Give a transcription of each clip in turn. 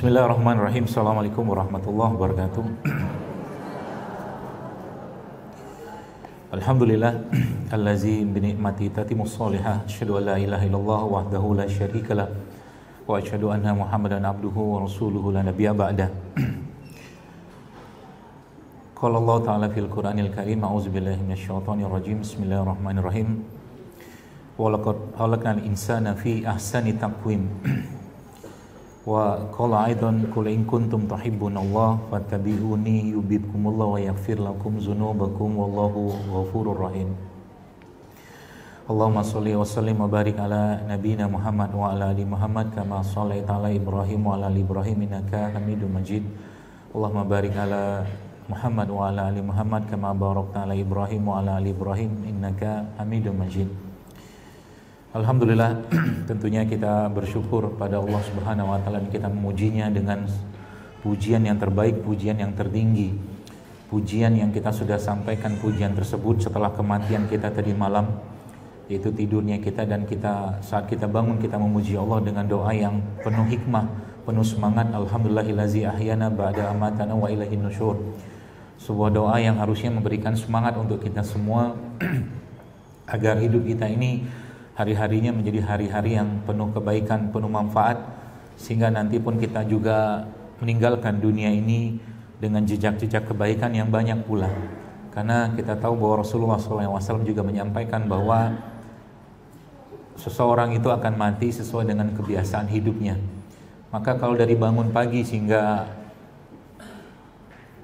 Bismillahirrahmanirrahim. Assalamualaikum warahmatullahi wabarakatuh. Alhamdulillah allazi bi ni'mati tatimmus shalihah. Asyhadu an la ilaha illallah wahdahu la syarikalah wa asyhadu anna Muhammadan abduhu wa rasuluhu la nabiyya ba'dah. Qala Allah ta'ala fil Qur'anil Karim, a'udzu billahi minasyaitonir rajim. Bismillahirrahmanirrahim. Wa laqad khalaqnal insana fi ahsani taqwim. Wa qala aidan qul in kuntum tuhibbunallaha fattabi'uni yuhibbukumullahu wa yaghfir lakum dzunubakum wallahu ghafurur rahim. Allahumma shalli wa sallim wa barik ala nabiyyina Muhammad wa ala ali Muhammad kama shallaita ala Ibrahim wa ala ali Ibrahim innaka Hamidum Majid. Allahumma barik ala Muhammad wa ala ali Muhammad kama barakta ala Ibrahim wa ala ali Ibrahim innaka Hamidum Majid. Alhamdulillah, tentunya kita bersyukur pada Allah Subhanahu wa taala dan kita memujinya dengan pujian yang terbaik, pujian yang tertinggi. Pujian yang kita sudah sampaikan pujian tersebut setelah kematian kita tadi malam, yaitu tidurnya kita, dan kita saat kita bangun kita memuji Allah dengan doa yang penuh hikmah, penuh semangat. Alhamdulillahillazi ahyana ba'da amatana wa ilaihin nusyur. Sebuah doa yang harusnya memberikan semangat untuk kita semua agar hidup kita ini hari-harinya menjadi hari-hari yang penuh kebaikan, penuh manfaat, sehingga nanti pun kita juga meninggalkan dunia ini dengan jejak-jejak kebaikan yang banyak pula. Karena kita tahu bahwa Rasulullah SAW juga menyampaikan bahwa seseorang itu akan mati sesuai dengan kebiasaan hidupnya. Maka kalau dari bangun pagi sehingga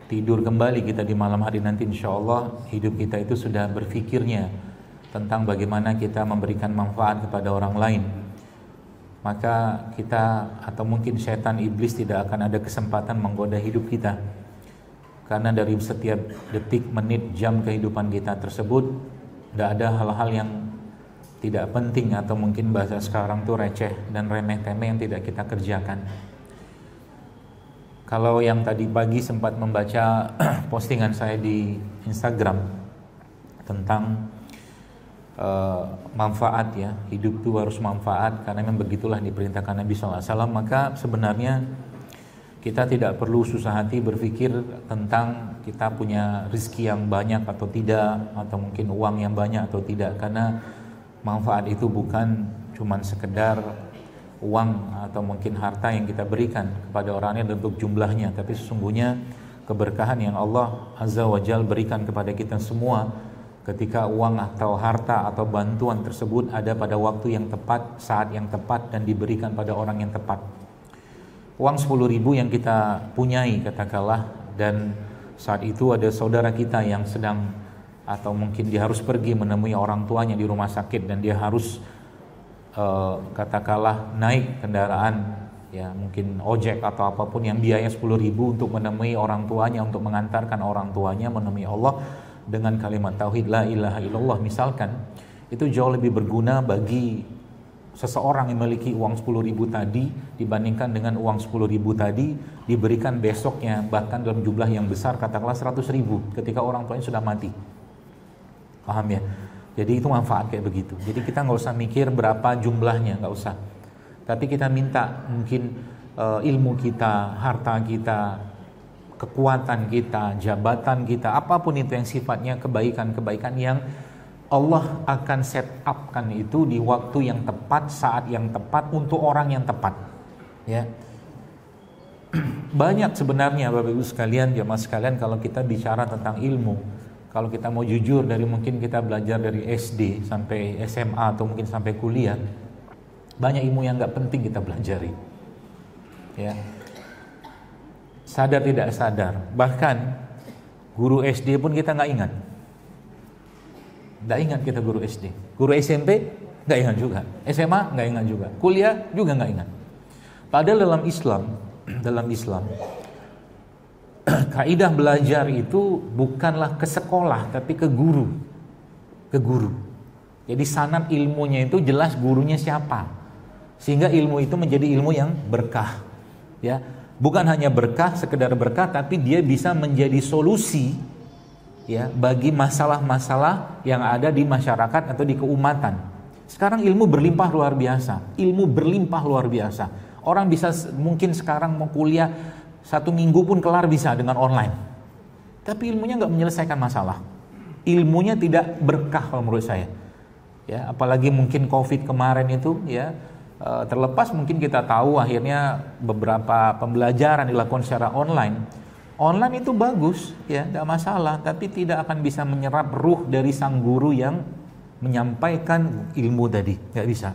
tidur kembali kita di malam hari nanti, insya Allah hidup kita itu sudah berfikirnya tentang bagaimana kita memberikan manfaat kepada orang lain. Maka kita atau mungkin setan iblis tidak akan ada kesempatan menggoda hidup kita. Karena dari setiap detik, menit, jam kehidupan kita tersebut tidak ada hal-hal yang tidak penting atau mungkin bahasa sekarang tuh receh dan remeh-temeh yang tidak kita kerjakan. Kalau yang tadi pagi sempat membaca postingan saya di Instagram tentang manfaat, ya, hidup itu harus manfaat karena memang begitulah diperintahkan Nabi SAW. Maka sebenarnya kita tidak perlu susah hati berpikir tentang kita punya rezeki yang banyak atau tidak, atau mungkin uang yang banyak atau tidak, karena manfaat itu bukan cuman sekedar uang atau mungkin harta yang kita berikan kepada orang lain untuk jumlahnya, tapi sesungguhnya keberkahan yang Allah Azza wa Jalla berikan kepada kita semua ketika uang atau harta atau bantuan tersebut ada pada waktu yang tepat, saat yang tepat, dan diberikan pada orang yang tepat. Uang 10.000 yang kita punyai katakanlah, dan saat itu ada saudara kita yang sedang atau mungkin dia harus pergi menemui orang tuanya di rumah sakit, dan dia harus katakanlah naik kendaraan, ya mungkin ojek atau apapun yang biaya 10.000 untuk menemui orang tuanya, untuk mengantarkan orang tuanya menemui Allah dengan kalimat tauhid la ilaha illallah misalkan, itu jauh lebih berguna bagi seseorang yang memiliki uang 10.000 tadi dibandingkan dengan uang 10.000 tadi diberikan besoknya bahkan dalam jumlah yang besar, katakanlah 100.000 ketika orang tuanya sudah mati. Paham ya? Jadi itu manfaat kayak begitu. Jadi kita nggak usah mikir berapa jumlahnya, nggak usah. Tapi kita minta mungkin ilmu kita, harta kita, kekuatan kita, jabatan kita, apapun itu yang sifatnya kebaikan-kebaikan yang Allah akan set upkan itu di waktu yang tepat, saat yang tepat, untuk orang yang tepat, ya. Banyak sebenarnya Bapak Ibu sekalian, jamaah sekalian, kalau kita bicara tentang ilmu, kalau kita mau jujur, dari mungkin kita belajar dari SD sampai SMA atau mungkin sampai kuliah, banyak ilmu yang nggak penting kita pelajari, ya. Sadar tidak sadar, bahkan guru SD pun kita nggak ingat. Nggak ingat kita guru SD, guru SMP nggak ingat juga, SMA nggak ingat juga, kuliah juga nggak ingat. Padahal dalam Islam kaidah belajar itu bukanlah ke sekolah tapi ke guru. Jadi sanad ilmunya itu jelas gurunya siapa, sehingga ilmu itu menjadi ilmu yang berkah, ya. Bukan hanya berkah, sekedar berkah, tapi dia bisa menjadi solusi, ya, bagi masalah-masalah yang ada di masyarakat atau di keumatan. Sekarang ilmu berlimpah luar biasa. Orang bisa mungkin sekarang mau kuliah 1 minggu pun kelar bisa dengan online. Tapi ilmunya nggak menyelesaikan masalah. Ilmunya tidak berkah kalau menurut saya. Ya, apalagi mungkin COVID kemarin itu ya, terlepas mungkin kita tahu akhirnya beberapa pembelajaran dilakukan secara online. Online itu bagus ya, nggak masalah, tapi tidak akan bisa menyerap ruh dari sang guru yang menyampaikan ilmu tadi, nggak bisa.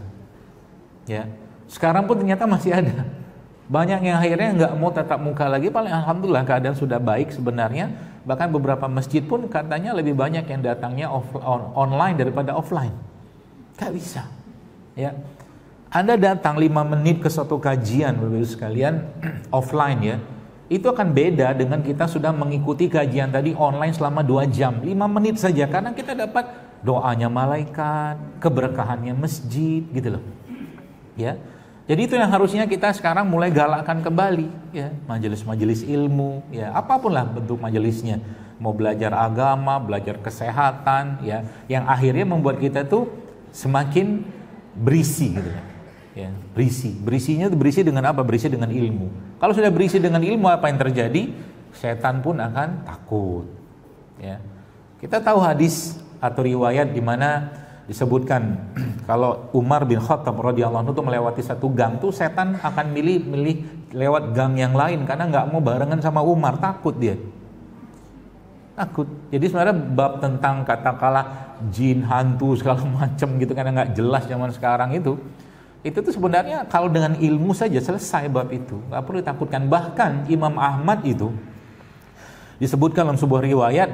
Ya, sekarang pun ternyata masih ada banyak yang akhirnya nggak mau tatap muka lagi. Paling alhamdulillah keadaan sudah baik sebenarnya. Bahkan beberapa masjid pun katanya lebih banyak yang datangnya online daripada offline. Nggak bisa. Ya, Anda datang 5 menit ke suatu kajian, Bapak-Ibu sekalian, offline ya, itu akan beda dengan kita sudah mengikuti kajian tadi online selama 2 jam, 5 menit saja, karena kita dapat doanya malaikat, keberkahannya masjid, gitu loh. Ya, jadi itu yang harusnya kita sekarang mulai galakkan kembali, ya, majelis-majelis ilmu, ya, apapun lah bentuk majelisnya, mau belajar agama, belajar kesehatan, ya, yang akhirnya membuat kita tuh semakin berisi, gitu ya, berisinya tuh berisi dengan apa? Berisi dengan ilmu. Kalau sudah berisi dengan ilmu, apa yang terjadi? Setan pun akan takut, ya. Kita tahu hadis atau riwayat di mana disebutkan kalau Umar bin Khattab radhiyallahu anhu tuh melewati satu gang tuh setan akan milih lewat gang yang lain karena nggak mau barengan sama Umar, takut dia. Takut. Jadi sebenarnya bab tentang katakanlah jin, hantu segala macam gitu karena nggak jelas zaman sekarang itu tuh sebenarnya kalau dengan ilmu saja selesai bab itu, nggak perlu ditakutkan. Bahkan Imam Ahmad itu disebutkan dalam sebuah riwayat,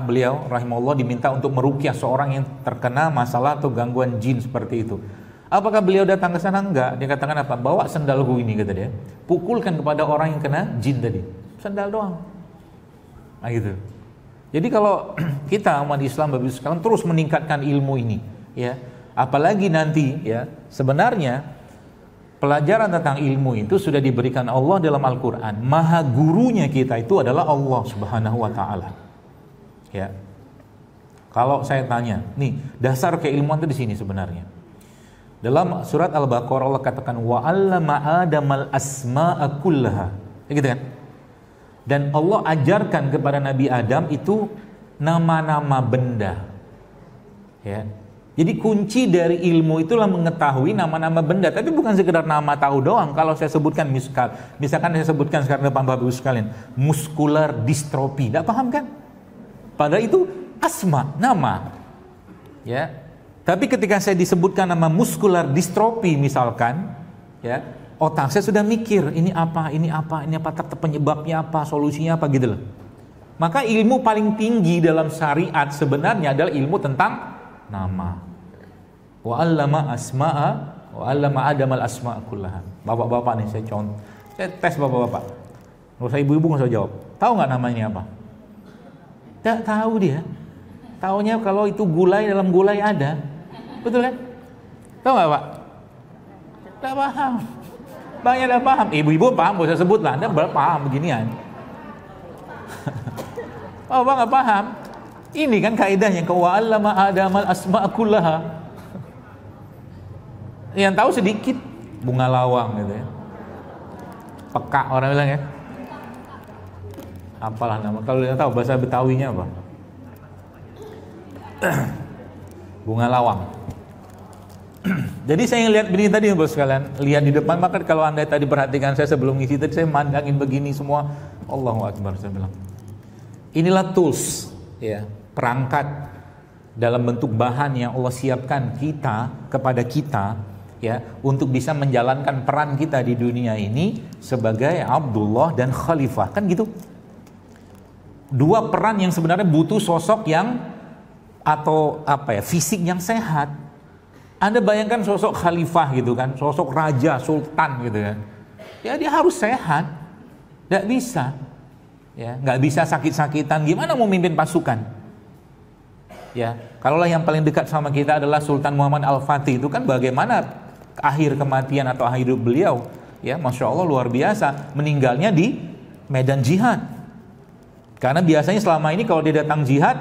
beliau rahimahullah diminta untuk meruqyah seorang yang terkena masalah atau gangguan jin seperti itu. Apakah beliau datang ke sana? Enggak. Dia katakan apa? Bawa sendalku ini, kata dia. Pukulkan kepada orang yang kena jin tadi. Sendal doang. Nah gitu. Jadi kalau kita umat Islam Bapak-Ibu sekalian terus meningkatkan ilmu ini, ya. Apalagi nanti ya, sebenarnya pelajaran tentang ilmu itu sudah diberikan Allah dalam Al-Quran. Maha gurunya kita itu adalah Allah Subhanahu wa ta'ala. Ya. Kalau saya tanya, nih, dasar keilmuan itu di sini sebenarnya. Dalam surat Al-Baqarah Allah katakan wa 'allama Adamal asma'a kullaha. Ya gitu kan? Dan Allah ajarkan kepada Nabi Adam itu nama-nama benda. Ya. Jadi kunci dari ilmu itulah mengetahui nama-nama benda, tapi bukan sekedar nama tahu doang. Kalau saya sebutkan misalkan saya sebutkan sekarang depan Bapak-Ibu sekalian, muscular dystrophy, tidak paham kan? Padahal itu asma, nama. Ya. Tapi ketika saya disebutkan nama muscular dystrophy misalkan, ya, otak saya sudah mikir, ini apa, penyebabnya apa, solusinya apa gitu loh. Maka ilmu paling tinggi dalam syariat sebenarnya adalah ilmu tentang nama. Wa 'allama Adamal asma'a kullaha. Bapak-bapak nih saya tes bapak-bapak. Enggak usah ibu-ibu, enggak usah jawab. Tahu enggak namanya apa? Tidak tahu dia. Taunya kalau itu gulai, dalam gulai ada. Betul kan? Tahu enggak, Pak? Tidak paham. Banyak tidak paham. Ibu-ibu paham, enggak usah sebut lah. Anda paham beginian. Oh, Bang enggak paham. Ini kan kaidahnya, wa 'allama Adamal asma'a kullaha. Yang tahu sedikit, bunga lawang gitu ya. Peka orang bilang ya. Apalah nama, kalau dia tahu bahasa Betawinya apa? Bunga lawang. Jadi saya lihat begini tadi Bapak sekalian, lihat di depan, maka kalau Anda tadi perhatikan saya sebelum ngisi tadi, saya mandangin begini semua. Allahu Akbar, saya bilang. Inilah tools, ya, perangkat dalam bentuk bahan yang Allah siapkan kepada kita, ya, untuk bisa menjalankan peran kita di dunia ini sebagai Abdullah dan Khalifah, kan gitu. Dua peran yang sebenarnya butuh sosok yang atau apa ya, fisik yang sehat. Anda bayangkan sosok Khalifah gitu kan, sosok raja, sultan gitu kan. Ya dia harus sehat, nggak bisa, ya, nggak bisa sakit-sakitan. Gimana mau mimpin pasukan? Ya, kalaulah yang paling dekat sama kita adalah Sultan Muhammad Al-Fatih, itu kan bagaimana akhir kematian atau akhir hidup beliau, ya, Masya Allah luar biasa, meninggalnya di medan jihad. Karena biasanya selama ini kalau dia datang jihad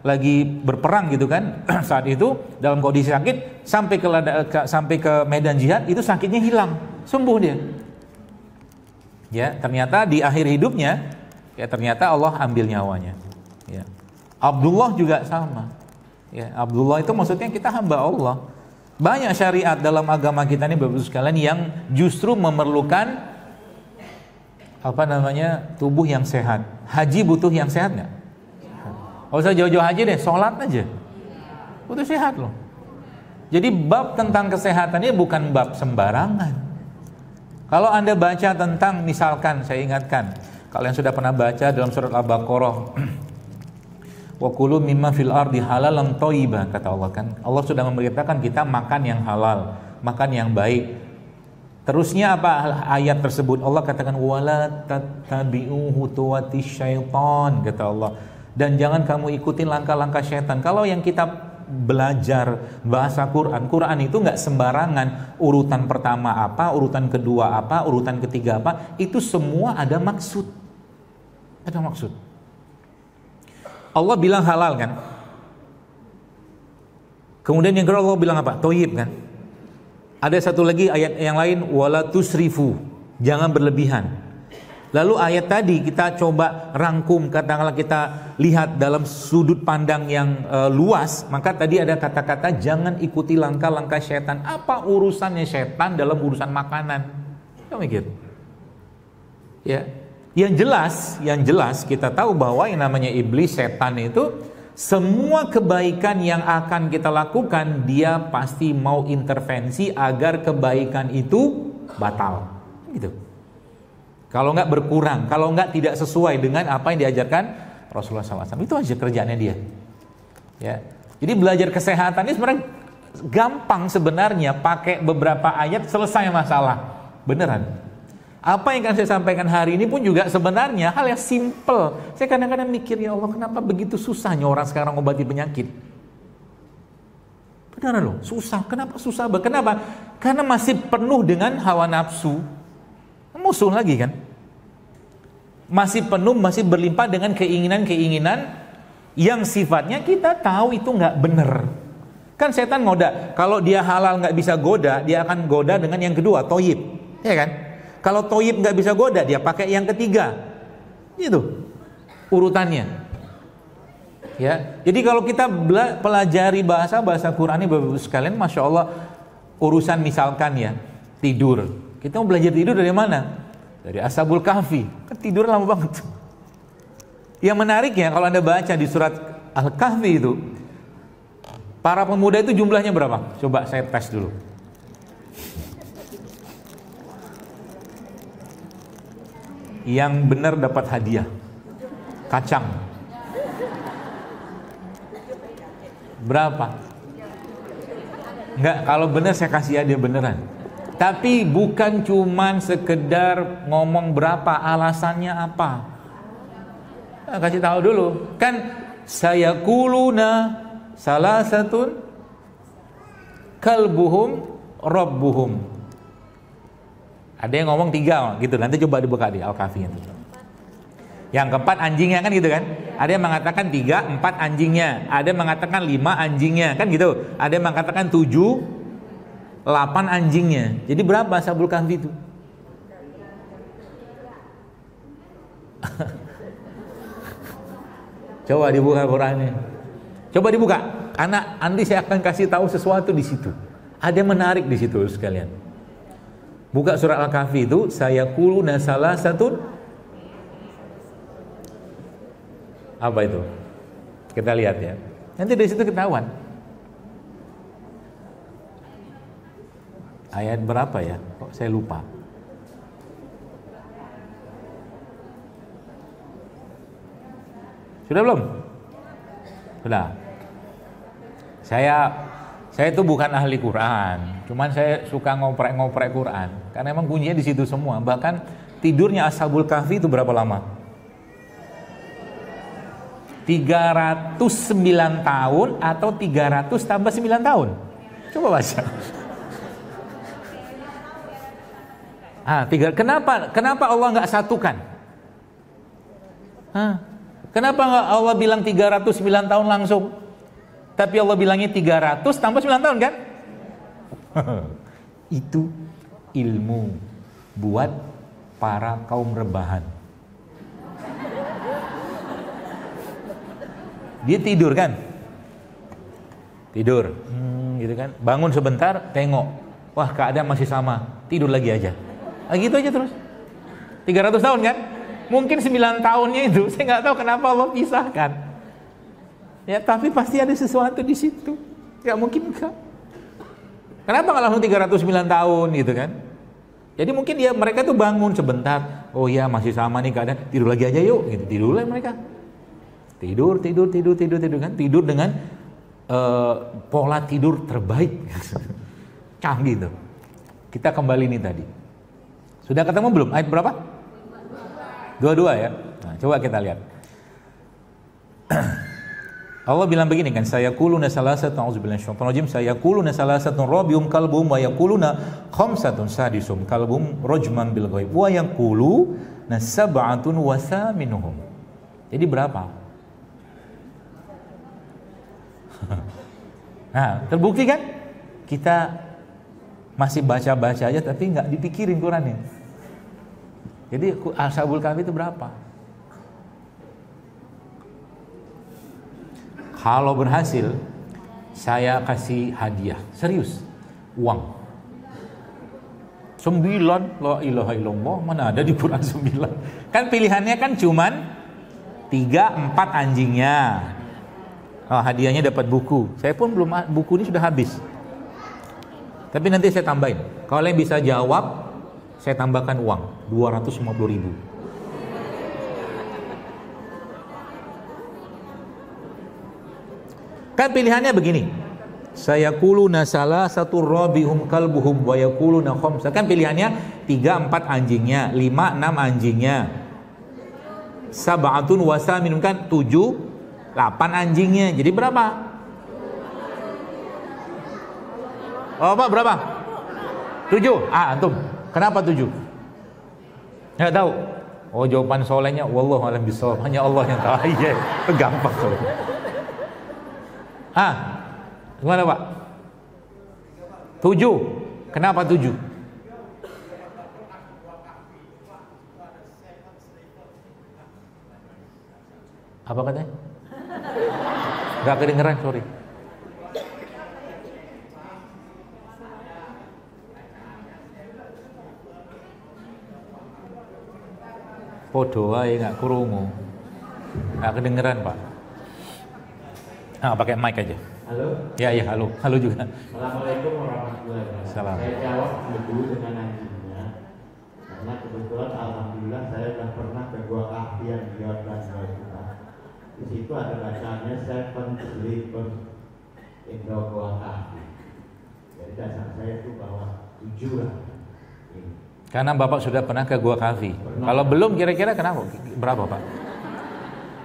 lagi berperang gitu kan, saat itu dalam kondisi sakit sampai ke medan jihad itu sakitnya hilang. sembuh dia. Ya, ternyata di akhir hidupnya, ya ternyata Allah ambil nyawanya. Ya. Abdullah juga sama. Ya, Abdullah itu maksudnya kita hamba Allah. Banyak syariat dalam agama kita ini Bapak Ibu sekalian yang justru memerlukan tubuh yang sehat. Haji butuh yang sehat nggak? Nggak usah jauh-jauh haji deh, sholat aja. Butuh sehat loh. Jadi bab tentang kesehatan ini bukan bab sembarangan. Kalau Anda baca tentang, misalkan saya ingatkan, kalian sudah pernah baca dalam surat Al-Baqarah, wa kulu mimma fil ardi halalan thayyiban, kata Allah kan. Allah sudah memberitakan kita makan yang halal, makan yang baik. Terusnya apa ayat tersebut? Allah katakan wala tattabi'u khutuwatis syaitan, kata Allah. Dan jangan kamu ikuti langkah-langkah syaitan. Kalau yang kita belajar bahasa Quran, Quran itu nggak sembarangan. Urutan pertama apa, urutan kedua apa, urutan ketiga apa, itu semua ada maksud. Ada maksud. Allah bilang halal kan. Kemudian yang kedua Allah bilang apa? Thayyib kan. Ada satu lagi ayat yang lain, wala tusrifu, jangan berlebihan. Lalu ayat tadi kita coba rangkum, katakanlah kita lihat dalam sudut pandang yang luas, maka tadi ada kata-kata jangan ikuti langkah-langkah setan. Apa urusannya setan dalam urusan makanan? Kamu mikir? Ya. Yang jelas kita tahu bahwa yang namanya iblis, setan itu semua kebaikan yang akan kita lakukan dia pasti mau intervensi agar kebaikan itu batal. Gitu. Kalau enggak berkurang, kalau enggak tidak sesuai dengan apa yang diajarkan Rasulullah SAW. Itu aja kerjaannya dia. Ya. Jadi belajar kesehatan ini sebenarnya gampang sebenarnya, pakai beberapa ayat selesai masalah. Beneran. Apa yang akan saya sampaikan hari ini pun juga sebenarnya hal yang simple. Saya kadang-kadang mikir, ya Allah, kenapa begitu susahnya orang sekarang obati penyakit? Beneran loh, susah. Kenapa susah? Kenapa? Karena masih penuh dengan hawa nafsu. Musuh lagi kan? Masih penuh, masih berlimpah dengan keinginan-keinginan yang sifatnya kita tahu itu nggak bener. Kan setan ngoda. Kalau dia halal nggak bisa goda, dia akan goda dengan yang kedua, thayyib. Ya kan? Kalau thayyib nggak bisa goda, dia pakai yang ketiga. Itu urutannya. Ya. Jadi kalau kita pelajari bahasa Quran ini Bapak Ibu sekalian, Masya Allah, urusan misalkan ya tidur. Kita mau belajar tidur dari mana? Dari Ashabul Kahfi. Kan tidur lama banget. Yang menariknya kalau Anda baca di surat Al-Kahfi itu, para pemuda itu jumlahnya berapa? Coba saya tes dulu. Yang benar dapat hadiah kacang berapa? Enggak, kalau benar saya kasih hadiah beneran. Tapi bukan cuman sekedar ngomong berapa, alasannya apa. Kasih tahu dulu. Kan saya kuluna salah satu kalbuhum rabbuhum. Ada yang ngomong 3 gitu. Nanti coba dibuka di Al-Kahfi itu. Yang keempat anjingnya kan gitu kan. Ada yang mengatakan 3, 4 anjingnya. Ada yang mengatakan 5 anjingnya kan gitu. Ada yang mengatakan 7, 8 anjingnya. Jadi berapa Ashabul Kahfi itu? Coba dibuka Qurannya. Coba dibuka. Karena nanti saya akan kasih tahu sesuatu di situ. Ada yang menarik di situ sekalian. Buka surat Al-Kahfi itu, saya kuluna salah satu. Apa itu? Kita lihat ya. Nanti dari situ ketahuan. Ayat berapa ya? Kok saya lupa. Sudah belum? Sudah. Saya itu bukan ahli Quran, cuman saya suka ngoprek-ngoprek Quran. Karena emang kuncinya di situ semua. Bahkan tidurnya Ashabul Kahfi itu berapa lama? 309 tahun atau 300 tambah 9 tahun? Coba baca. Kenapa Allah nggak satukan? Kenapa nggak Allah bilang 309 tahun langsung? Tapi Allah bilangnya 300 tambah 9 tahun kan? ilmu buat para kaum rebahan. Dia tidur kan? Tidur, gitu kan? Bangun sebentar, tengok, wah keadaan masih sama, tidur lagi aja. Gitu aja terus. 300 tahun kan? Mungkin 9 tahunnya itu, saya nggak tahu kenapa Allah pisahkan. Ya, tapi pasti ada sesuatu di situ. Nggak mungkin enggak. Kenapa nggak langsung 309 tahun gitu kan? Jadi mungkin mereka tuh bangun sebentar, oh ya masih sama nih keadaan, tidur lagi aja yuk, gitu. Tidurlah mereka. Tidur kan? Tidur dengan pola tidur terbaik. Canggih tuh. Kita kembali nih tadi. Sudah ketemu belum? Ayat berapa? 22 ya. Nah, coba kita lihat. Allah bilang begini kan, sayaquluna salasatun a'udzubillahi minasyaitonir rajim, sayaquluna salasatun rabium kalbuhum wa yaquluna khamsatun sadisum kalbuhum rajman bil ghaib wa yaquluna sab'atun wa thaminuhum. Jadi berapa? Nah, terbukti kan? Kita masih baca-baca aja tapi nggak dipikirin Qurannya. Jadi Ashabul Kahfi itu berapa? Kalau berhasil, saya kasih hadiah. Serius, uang 9, la ilaha illallah, mana ada di Quran 9. Kan pilihannya kan cuman 3, 4 anjingnya. Oh, hadiahnya dapat buku. Saya pun belum, buku ini sudah habis. Tapi nanti saya tambahin. Kalau yang bisa jawab, saya tambahkan uang 250.000. Kan pilihannya begini. Sayaquluna salasatu rabihum kalbuhum wa yaquluna khamsa. Kan pilihannya 3, 4 anjingnya, 5, 6 anjingnya. Sab'atun wa saminun kan 7, 8 anjingnya. Jadi berapa? Oh, Pak, berapa? 7. Antum. Kenapa 7? Enggak tahu. Oh, jawaban solehnya wallahu a'lam bishawab. Hanya Allah yang tahu. Iya, gampang soalnya. Gimana Pak? 7. Kenapa 7? Apa katanya? Gak kedengeran, sorry. Podo ae gak krungu. Gak kedengeran, Pak. Pakai mic aja. Halo? Ya, halo. Halo juga. Assalamualaikum warahmatullahi wabarakatuh. Salam. Saya jawab dulu dengan anjingnya. Karena kebetulan alhamdulillah saya sudah pernah ke Gua Kahfi yang di Yordan. Di situ ada bacaannya Seven Sleepers in the Gua Kahfi. Jadi dasar saya itu bahwa 7 lah. Karena Bapak sudah pernah ke Gua Kahfi. Kalau belum kira-kira kenapa? Berapa, Pak?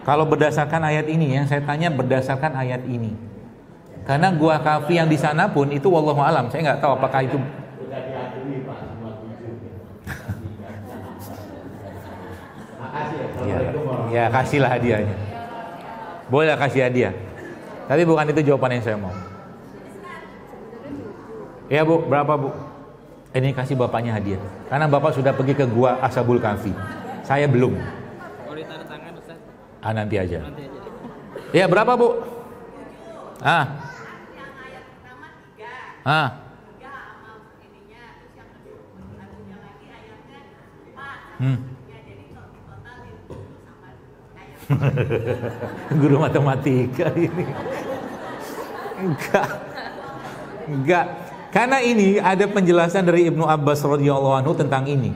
Kalau berdasarkan ayat ini, yang saya tanya berdasarkan ayat ini. Karena Gua Kahfi yang di sana pun itu wallahu alam, saya nggak tahu apakah itu sudah diakui Pak semua 7. Makasih ya. Assalamualaikum warahmatullahi wabarakatuh. Ya, kasihlah hadiahnya. Boleh kasih hadiah. Tapi bukan itu jawaban yang saya mau. Ya Bu, berapa Bu? Ini kasih bapaknya hadiah. Karena bapak sudah pergi ke Gua Ashabul Kahfi. Saya belum. Kalau ditaruh tangan Ustaz? Nanti aja. Nanti aja. Ya, berapa Bu? Yang ayat pertama 3. 3 amal ininya, terus yang satunya lagi ayatnya 4. Ya, jadi total itu sama ayat. Guru matematika ini. Enggak. Karena ini ada penjelasan dari Ibnu Abbas radhiyallahu anhu tentang ini.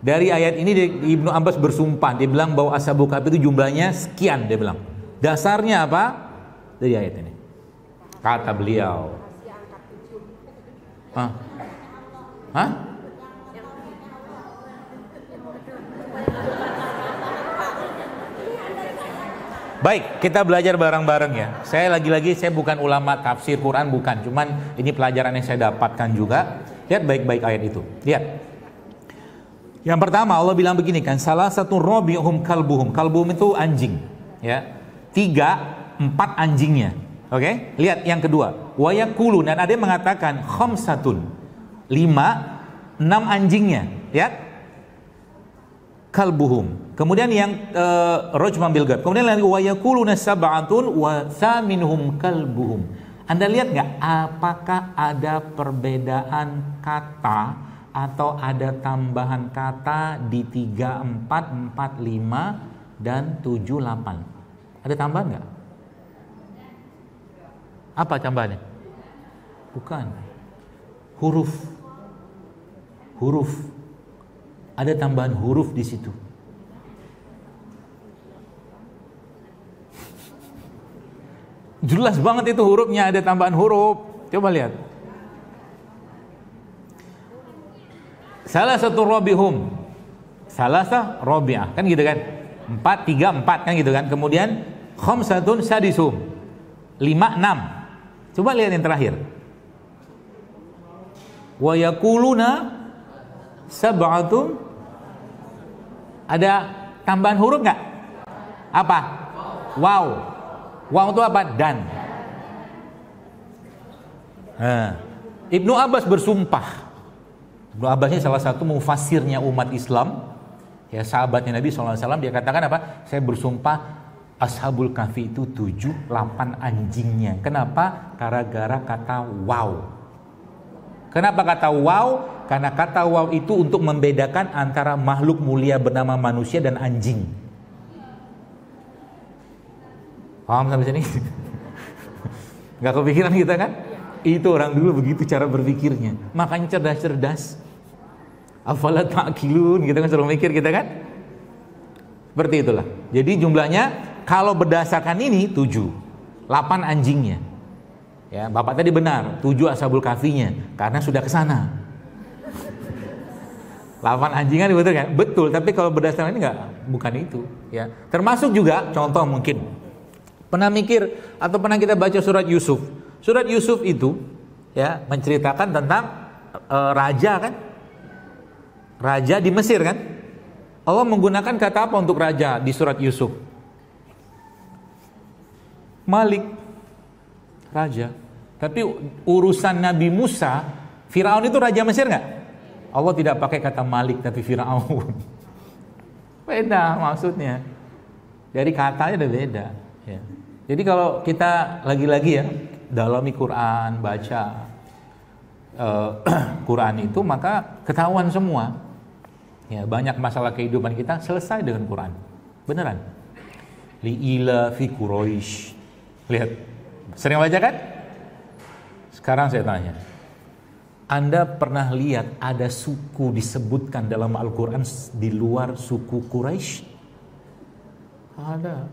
Dari ayat ini Ibnu Abbas bersumpah, dia bilang bahwa Ashabul Kahfi itu jumlahnya sekian, dia bilang. Dasarnya apa? Dari ayat ini. Kata beliau. Hah? Baik, kita belajar bareng-bareng ya. Saya lagi-lagi saya bukan ulama tafsir Quran, bukan. Cuman ini pelajaran yang saya dapatkan juga. Lihat baik-baik ayat itu. Lihat. Yang pertama Allah bilang begini kan, salah satu robihum kalbuhum. Kalbuhum itu anjing, ya. 3, 4 anjingnya. Oke? Lihat yang kedua. Wa yaqulu, dan ada yang mengatakan khamsatun. 5, 6 anjingnya, ya. Kalbuhum. Kemudian yang rajman bil ghaib. Kemudian lagi wa yaquluna sab'atun wa thaminuhum kalbuhum. Anda lihat nggak apakah ada perbedaan kata atau ada tambahan kata di 34, 45 dan 78? Ada tambahan nggak? Apa tambahannya? Bukan. Huruf. Ada tambahan huruf di situ. Jelas banget itu hurufnya, ada tambahan huruf. Coba lihat. Salah satu robihum. Salasa robi'ah. Kan gitu kan? 4, 3, 4 kan gitu kan? Kemudian khamsatun sadisum. 5, 6. Coba lihat yang terakhir. Wa yaquluna sab'atun. Ada tambahan huruf nggak? Apa? Wow. Wow itu apa? Dan. Ibnu Abbas bersumpah. Ibnu Abbas ini salah satu mufassirnya umat Islam, ya, sahabatnya Nabi SAW. Dia katakan apa? Saya bersumpah Ashabul Kahfi itu 7, 8 anjingnya. Kenapa? Gara-gara kata wow. Kenapa kata wow? Karena kata wow itu untuk membedakan antara makhluk mulia bernama manusia dan anjing. Paham sampai sini? Gak kepikiran kita kan? Itu orang dulu begitu cara berpikirnya. Makanya cerdas-cerdas. Afala ta'qilun, kita kan selalu mikir kita kan? Seperti itulah. Jadi jumlahnya kalau berdasarkan ini 7, 8 anjingnya. Ya, Bapak tadi benar, 7 Ashabul Kahfinya karena sudah ke sana. 8 anjingan betul kan? Betul, tapi kalau berdasarkan ini bukan itu, ya. Termasuk juga contoh mungkin pernah mikir atau pernah kita baca surat Yusuf. Surat Yusuf itu ya menceritakan tentang raja kan? Raja di Mesir kan? Allah menggunakan kata apa untuk raja di surat Yusuf? Malik, raja. Tapi urusan Nabi Musa, Firaun itu raja Mesir nggak? Allah tidak pakai kata Malik tapi Firaun. Beda maksudnya. Dari katanya udah beda. Ya. Jadi kalau kita lagi-lagi ya dalami Quran, baca Quran itu, maka ketahuan semua. Ya, banyak masalah kehidupan kita selesai dengan Quran. Beneran. Li'ila fi Quraisy. Lihat. Sering baca kan? Sekarang saya tanya. Anda pernah lihat ada suku disebutkan dalam Al-Quran di luar suku Quraisy? Ada.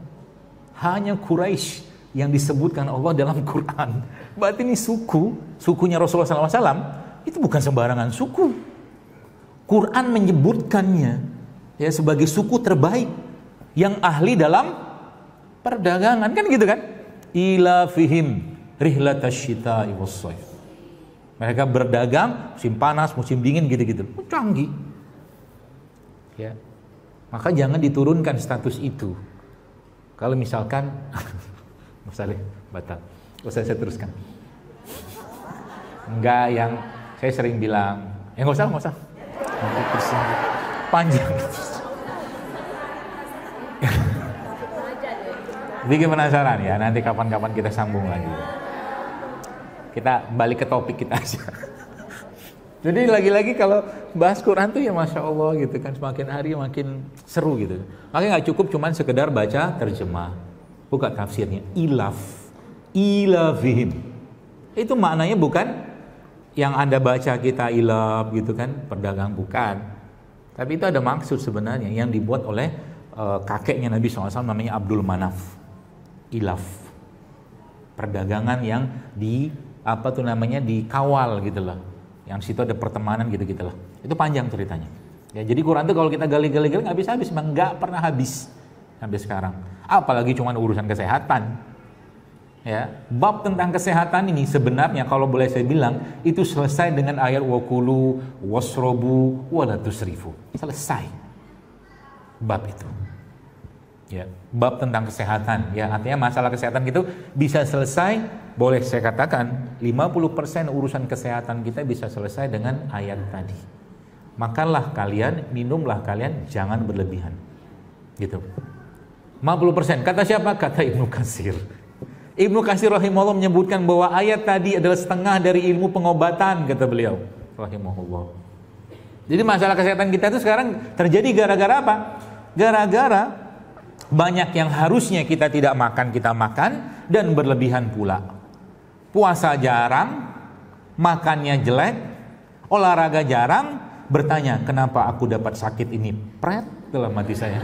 Hanya Quraisy yang disebutkan Allah dalam Quran. Berarti ini sukunya Rasulullah SAW, itu bukan sembarangan suku. Quran menyebutkannya ya sebagai suku terbaik yang ahli dalam perdagangan, kan gitu kan? Ila fihim rihlatasyita'i was-shayf. Mereka berdagang musim panas, musim dingin gitu-gitu. Canggih. Ya. Maka jangan diturunkan status itu. Kalau misalkan misalnya batal. Saya teruskan. Enggak yang saya sering bilang, enggak usah. Nanti tersinggung. Panjang. Bikin penasaran ya, nanti kapan-kapan kita sambung lagi. Kita balik ke topik kita aja. Jadi lagi-lagi kalau bahas Quran tuh ya Masya Allah gitu kan, semakin hari makin seru gitu. Makanya gak cukup cuman sekedar baca terjemah, buka tafsirnya. Ilafihim. Itu maknanya bukan yang Anda baca kita ilaf gitu kan, perdagang, bukan. Tapi itu ada maksud sebenarnya yang dibuat oleh kakeknya Nabi SAW, namanya Abdul Manaf. Ilaf. Perdagangan yang dikawal gitu loh. Yang situ ada pertemanan gitu-gitu loh. Itu panjang ceritanya. Ya, jadi Quran itu kalau kita gali-gali nggak habis-habis, memang nggak pernah habis sampai sekarang. Apalagi cuma urusan kesehatan. Ya, bab tentang kesehatan ini sebenarnya kalau boleh saya bilang itu selesai dengan ayat wakulu wasrobu wala tusrifu. Selesai bab itu. Ya, bab tentang kesehatan, ya artinya masalah kesehatan itu bisa selesai, boleh saya katakan 50% urusan kesehatan kita bisa selesai dengan ayat tadi. Makanlah kalian, minumlah kalian, jangan berlebihan. Gitu. 50%. Kata siapa? Kata Ibnu Katsir. Ibnu Katsir rahimahullah menyebutkan bahwa ayat tadi adalah setengah dari ilmu pengobatan, kata beliau rahimahullah. Jadi masalah kesehatan kita itu sekarang terjadi gara-gara apa? Gara-gara banyak yang harusnya kita tidak makan, kita makan, dan berlebihan pula. Puasa jarang, makannya jelek, olahraga jarang, bertanya, kenapa aku dapat sakit ini? Pret dalam hati saya.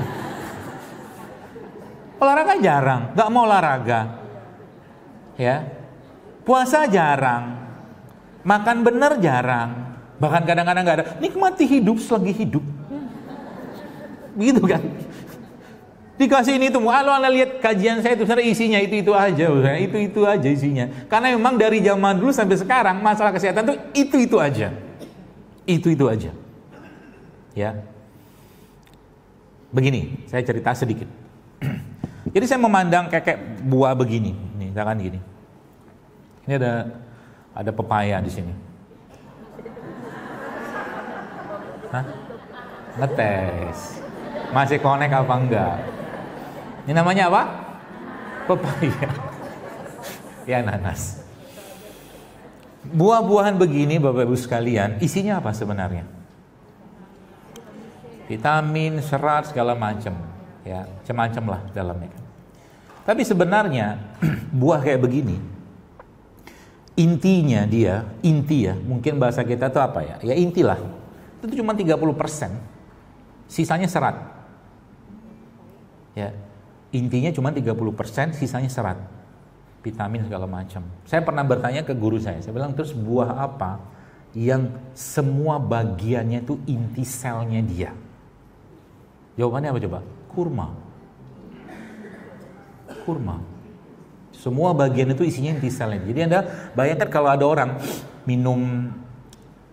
Olahraga jarang, gak mau olahraga. Ya, puasa jarang, makan bener jarang, bahkan kadang-kadang gak ada. Nikmati hidup selagi hidup. Begitu kan? Dikasih ini tuh, kalau Anda lihat kajian saya itu sebenarnya isinya itu aja, itu aja isinya. Karena memang dari zaman dulu sampai sekarang masalah kesehatan tuh itu aja, itu aja. Ya, begini, saya cerita sedikit. Jadi saya memandang kayak buah begini, nih, misalkan gini. Ini ada pepaya di sini. Hah? Ngetes. Masih connect apa enggak? Ini namanya apa? Pepaya. Ya, nanas. Buah-buahan begini Bapak Ibu sekalian, isinya apa sebenarnya? Vitamin, serat, segala macam. Ya, macam-macam lah dalamnya. Tapi sebenarnya buah kayak begini, inti ya, mungkin bahasa kita tuh apa ya? Ya intilah. Itu cuma 30%. Sisanya serat. Ya. Intinya cuma 30%, sisanya serat. Vitamin segala macam. Saya pernah bertanya ke guru saya bilang, terus buah apa yang semua bagiannya itu inti selnya dia? Jawabannya apa coba? Kurma. Semua bagian itu isinya inti selnya. Jadi Anda bayangkan kalau ada orang minum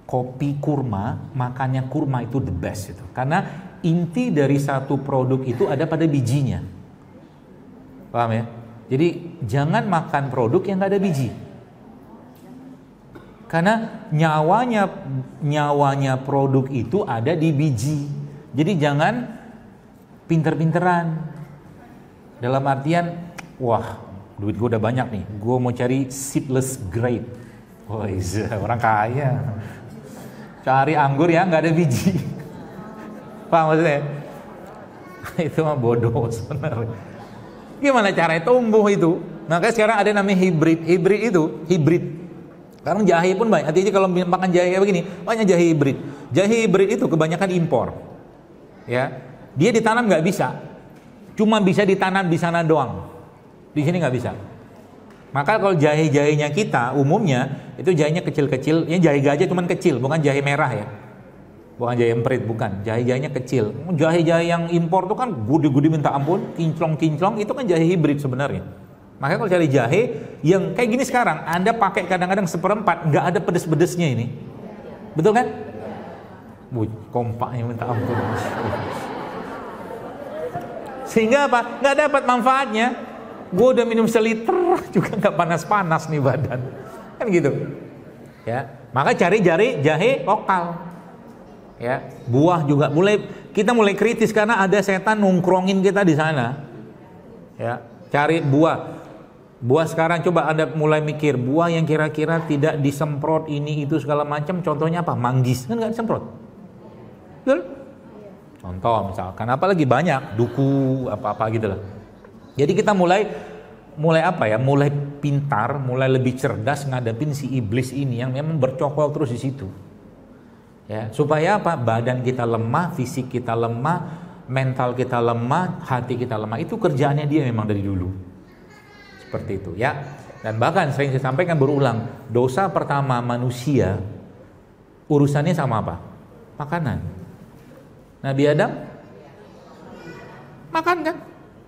kopi kurma, makannya kurma itu the best itu. Karena inti dari satu produk itu ada pada bijinya. Paham ya? Jadi jangan makan produk yang gak ada biji. Karena nyawanya produk itu ada di biji. Jadi jangan pinter-pinteran. Dalam artian, wah, duit gue udah banyak nih, gue mau cari seedless grape. Oh iya, orang kaya. Cari anggur yang gak ada biji. Paham maksudnya? Itu mah bodoh sebenarnya. Gimana caranya tumbuh itu? Makanya sekarang ada namanya hibrid. Sekarang jahe pun banyak. Hati-hati kalau makan jahe kayak begini, banyak jahe hibrid. Jahe hibrid itu kebanyakan impor. Ya, dia ditanam nggak bisa. Cuma bisa ditanam di sana doang. Di sini nggak bisa. Maka kalau jahe-jahenya kita umumnya itu jahenya kecil-kecil, ya jahe gajah cuman kecil, bukan jahe merah ya. Bukan jahe emprit, bukan. Jahe-jahenya kecil. Jahe-jahe yang impor itu kan gede-gede minta ampun, kinclong-kinclong, itu kan jahe hibrid sebenarnya. Makanya kalau cari jahe yang kayak gini sekarang, Anda pakai kadang-kadang 1/4, nggak ada pedes-pedesnya ini. Betul kan? Kompaknya minta ampun. Sehingga apa? Nggak dapat manfaatnya. Gue udah minum seliter juga nggak panas-panas nih badan. Kan gitu. Ya, maka cari jahe lokal. Ya, buah juga kita mulai kritis karena ada setan nongkrongin kita di sana. Ya, cari buah. Buah sekarang coba Anda mulai mikir buah yang kira-kira tidak disemprot ini itu segala macam. Contohnya apa? Manggis kan nggak disemprot. Betul? Contoh misalkan, apalagi banyak duku apa-apa gitu lah. Jadi kita mulai apa ya? Mulai pintar, mulai lebih cerdas ngadepin si iblis ini yang memang bercokol terus di situ. Ya, supaya apa? Badan kita lemah, fisik kita lemah, mental kita lemah, hati kita lemah. Itu kerjaannya dia memang dari dulu. Seperti itu ya. Dan bahkan sering saya sampaikan berulang, dosa pertama manusia urusannya sama apa? Makanan. Nabi Adam makan kan?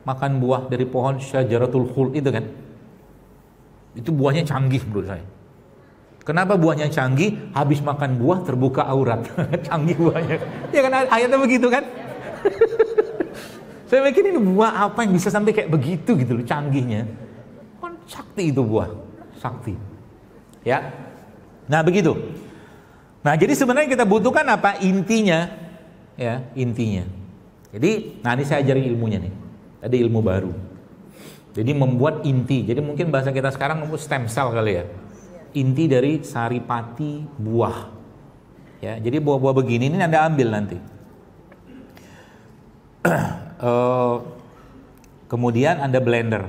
Makan buah dari pohon syajaratul khuld itu kan? Itu buahnya canggih menurut saya. Kenapa buahnya canggih? Habis makan buah terbuka aurat. Canggih buahnya. Ya kan ayatnya begitu kan? Saya mikir ini buah apa yang bisa sampai kayak begitu gitu loh canggihnya. Sakti itu buah, sakti. Ya. Nah begitu. Nah, jadi sebenarnya kita butuhkan apa? Intinya, ya, intinya. Jadi, nah ini saya ajarin ilmunya nih. Ada ilmu baru. Jadi membuat inti. Jadi mungkin bahasa kita sekarang membuat stem cell kali ya. Inti dari saripati buah. Ya, jadi buah-buah begini ini Anda ambil nanti. Kemudian Anda blender.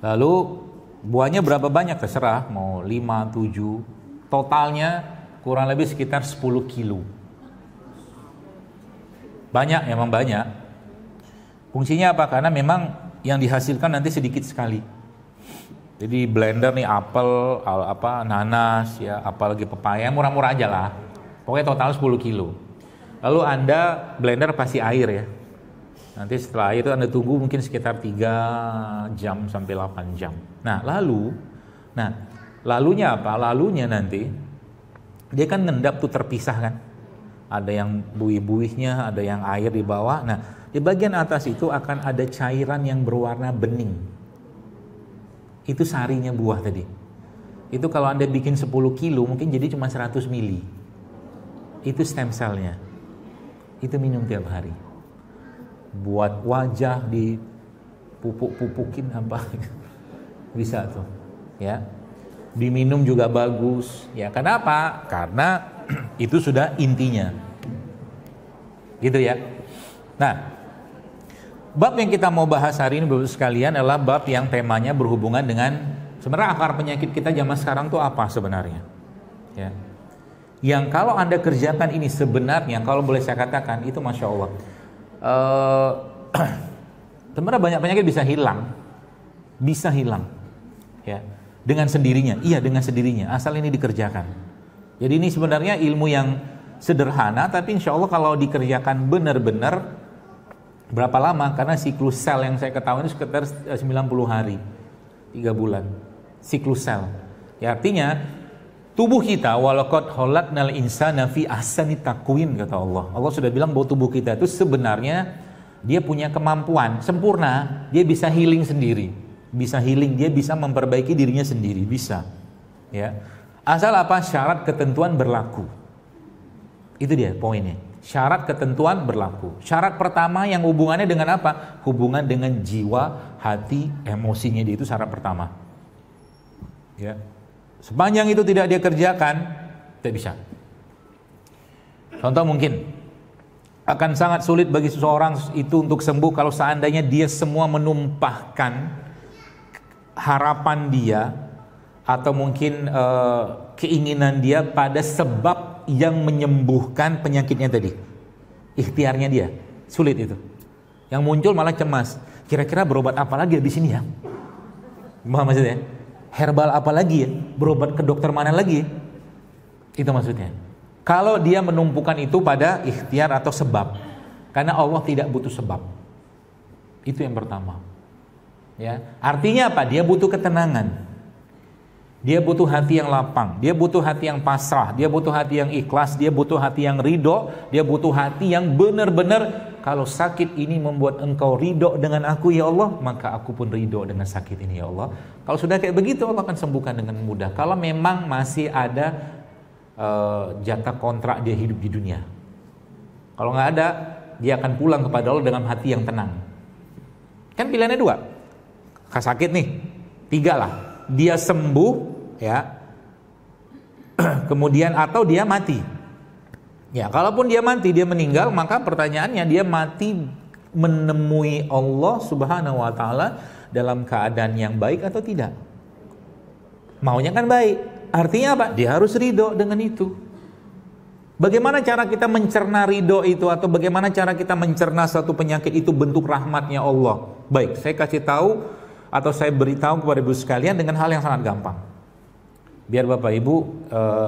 Lalu buahnya berapa banyak terserah, mau 5, 7. Totalnya kurang lebih sekitar 10 kilo. Banyak, memang banyak. Fungsinya apa? Karena memang yang dihasilkan nanti sedikit sekali. Jadi blender nih apel, nanas, ya, apalagi pepaya, murah-murah aja lah. Pokoknya total 10 kilo. Lalu Anda blender pasti air ya. Nanti setelah itu Anda tunggu mungkin sekitar 3 jam sampai 8 jam. Nah, lalunya apa? Lalunya nanti dia kan ngendap tuh terpisah kan. Ada yang buih-buihnya, ada yang air di bawah. Nah, di bagian atas itu akan ada cairan yang berwarna bening. Itu sarinya buah tadi. Itu kalau Anda bikin 10 kilo mungkin jadi cuma 100 mili. Itu stem cell-nya. Itu minum tiap hari. Buat wajah dipupuk-pupukin apa. Bisa tuh, ya. Diminum juga bagus. Ya, kenapa? Karena itu sudah intinya. Gitu ya. Nah, bab yang kita mau bahas hari ini Bapak sekalian adalah bab yang temanya berhubungan dengan sebenarnya akar penyakit kita zaman sekarang tuh apa sebenarnya. Ya. Yang kalau Anda kerjakan ini sebenarnya kalau boleh saya katakan itu Masya Allah. Sebenarnya banyak penyakit bisa hilang. Bisa hilang. Ya. Dengan sendirinya. Iya, dengan sendirinya asal ini dikerjakan. Jadi ini sebenarnya ilmu yang sederhana tapi insya Allah kalau dikerjakan benar-benar berapa lama? Karena siklus sel yang saya ketahui itu sekitar 90 hari 3 bulan siklus sel ya, artinya tubuh kita walaqad khalaqnal insana fi ahsani taqwim kata Allah. Allah sudah bilang bahwa tubuh kita itu sebenarnya dia punya kemampuan sempurna, dia bisa healing sendiri, bisa healing, dia bisa memperbaiki dirinya sendiri, bisa ya. Asal apa? Syarat ketentuan berlaku. Itu dia poinnya. Syarat ketentuan berlaku. Syarat pertama yang hubungannya dengan apa? Hubungan dengan jiwa, hati, emosinya dia, itu syarat pertama. Ya. Sepanjang itu tidak dia kerjakan, tidak bisa. Contoh mungkin akan sangat sulit bagi seseorang itu untuk sembuh kalau seandainya dia semua menumpahkan harapan dia atau mungkin keinginan dia pada sebab yang menyembuhkan penyakitnya tadi. Ikhtiarnya dia sulit itu. Yang muncul malah cemas. Kira-kira berobat apa lagi di sini ya? Maksudnya herbal apa lagi ya? Berobat ke dokter mana lagi? Itu maksudnya. Kalau dia menumpukan itu pada ikhtiar atau sebab, karena Allah tidak butuh sebab. Itu yang pertama. Ya, artinya apa? Dia butuh ketenangan. Dia butuh hati yang lapang, dia butuh hati yang pasrah, dia butuh hati yang ikhlas, dia butuh hati yang ridho, dia butuh hati yang benar-benar kalau sakit ini membuat engkau ridho dengan aku ya Allah, maka aku pun ridho dengan sakit ini ya Allah. Kalau sudah kayak begitu Allah akan sembuhkan dengan mudah. Kalau memang masih ada jatah kontrak dia hidup di dunia. Kalau nggak ada, dia akan pulang kepada Allah dengan hati yang tenang. Kan pilihannya 2. Sakit nih, 3 lah. Dia sembuh ya, kemudian atau dia mati. Ya, kalaupun dia mati, dia meninggal, maka pertanyaannya dia mati menemui Allah Subhanahu wa taala dalam keadaan yang baik atau tidak? Maunya kan baik. Artinya apa? Dia harus ridho dengan itu. Bagaimana cara kita mencerna ridho itu, atau bagaimana cara kita mencerna satu penyakit itu bentuk rahmatnya Allah? Baik, saya kasih tahu atau saya beritahu kepada ibu sekalian dengan hal yang sangat gampang. Biar Bapak Ibu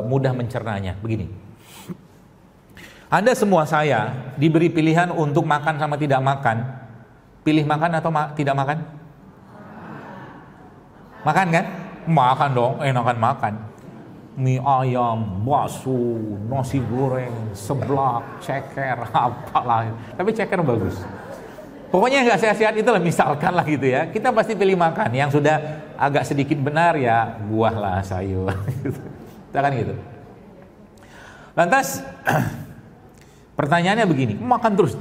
mudah mencernanya. Begini. Anda semua saya diberi pilihan untuk makan sama tidak makan. Pilih makan atau tidak makan? Makan kan? Makan dong, enakan makan. Mie ayam, bakso, nasi goreng, seblak, ceker, apalah. Tapi ceker bagus. Pokoknya nggak sehat-sehat itulah, misalkan lah gitu ya. Kita pasti pilih makan. Yang sudah agak sedikit benar ya buah lah, sayur. Kan gitu. Lantas pertanyaannya begini, makan terus.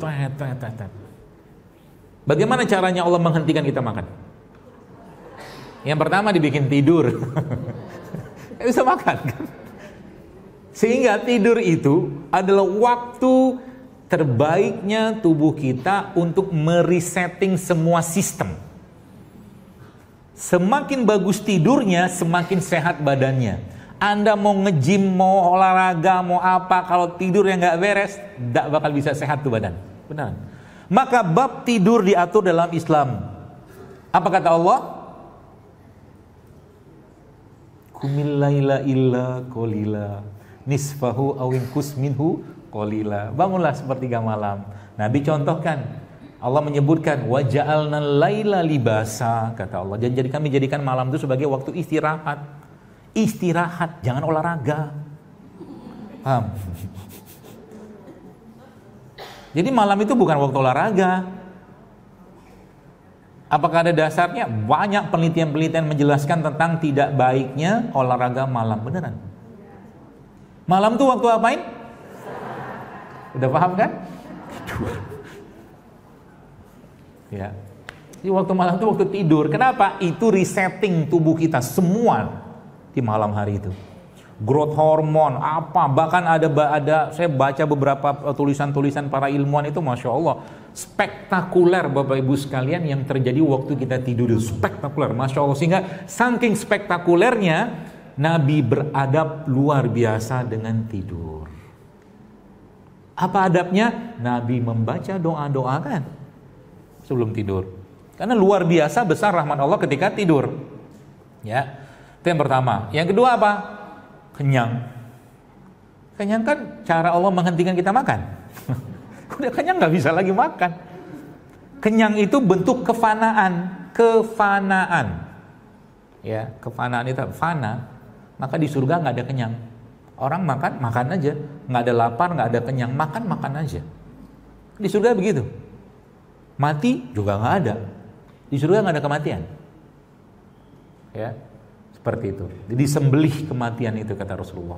Bagaimana caranya Allah menghentikan kita makan? Yang pertama dibikin tidur. Nggak bisa makan kan? Sehingga tidur itu adalah waktu terbaiknya tubuh kita untuk meresetting semua sistem. Semakin bagus tidurnya, semakin sehat badannya. Anda mau nge-gym, mau olahraga, mau apa, kalau tidur yang nggak beres, nggak bakal bisa sehat tuh badan. Benar. Maka bab tidur diatur dalam Islam. Apa kata Allah? Qumil laila illa qalila, nisfahu aw inqus minhu qalila. Bangunlah sepertiga malam. Nabi contohkan, Allah menyebutkan waja'alna laila libasa, kata Allah. Jadi kami jadikan malam itu sebagai waktu istirahat. Istirahat, jangan olahraga. Paham? Jadi malam itu bukan waktu olahraga. Apakah ada dasarnya? Banyak penelitian-penelitian menjelaskan tentang tidak baiknya olahraga malam. Beneran. Malam itu waktu apain? Udah paham kan? Tidur. Ya. Jadi waktu malam itu waktu tidur. Kenapa? Itu resetting tubuh kita semua di malam hari itu. Growth hormon apa, bahkan ada saya baca beberapa tulisan-tulisan para ilmuwan itu, masya Allah, spektakuler Bapak Ibu sekalian yang terjadi waktu kita tidur itu, spektakuler, masya Allah. Sehingga saking spektakulernya Nabi beradab luar biasa dengan tidur. Apa adabnya? Nabi membaca doa-doa kan sebelum tidur, karena luar biasa besar rahmat Allah ketika tidur. Ya. Itu yang pertama. Yang kedua apa? Kenyang. Kenyang kan cara Allah menghentikan kita makan. Udah kenyang nggak bisa lagi makan. Kenyang itu bentuk kefanaan. Kefanaan. Ya, kefanaan itu fana. Maka di surga nggak ada kenyang. Orang makan, makan aja. Nggak ada lapar, nggak ada kenyang. Makan, makan aja. Di surga begitu. Mati juga nggak ada. Di surga nggak ada kematian. Ya. Seperti itu. Jadi sembelih kematian itu, kata Rasulullah.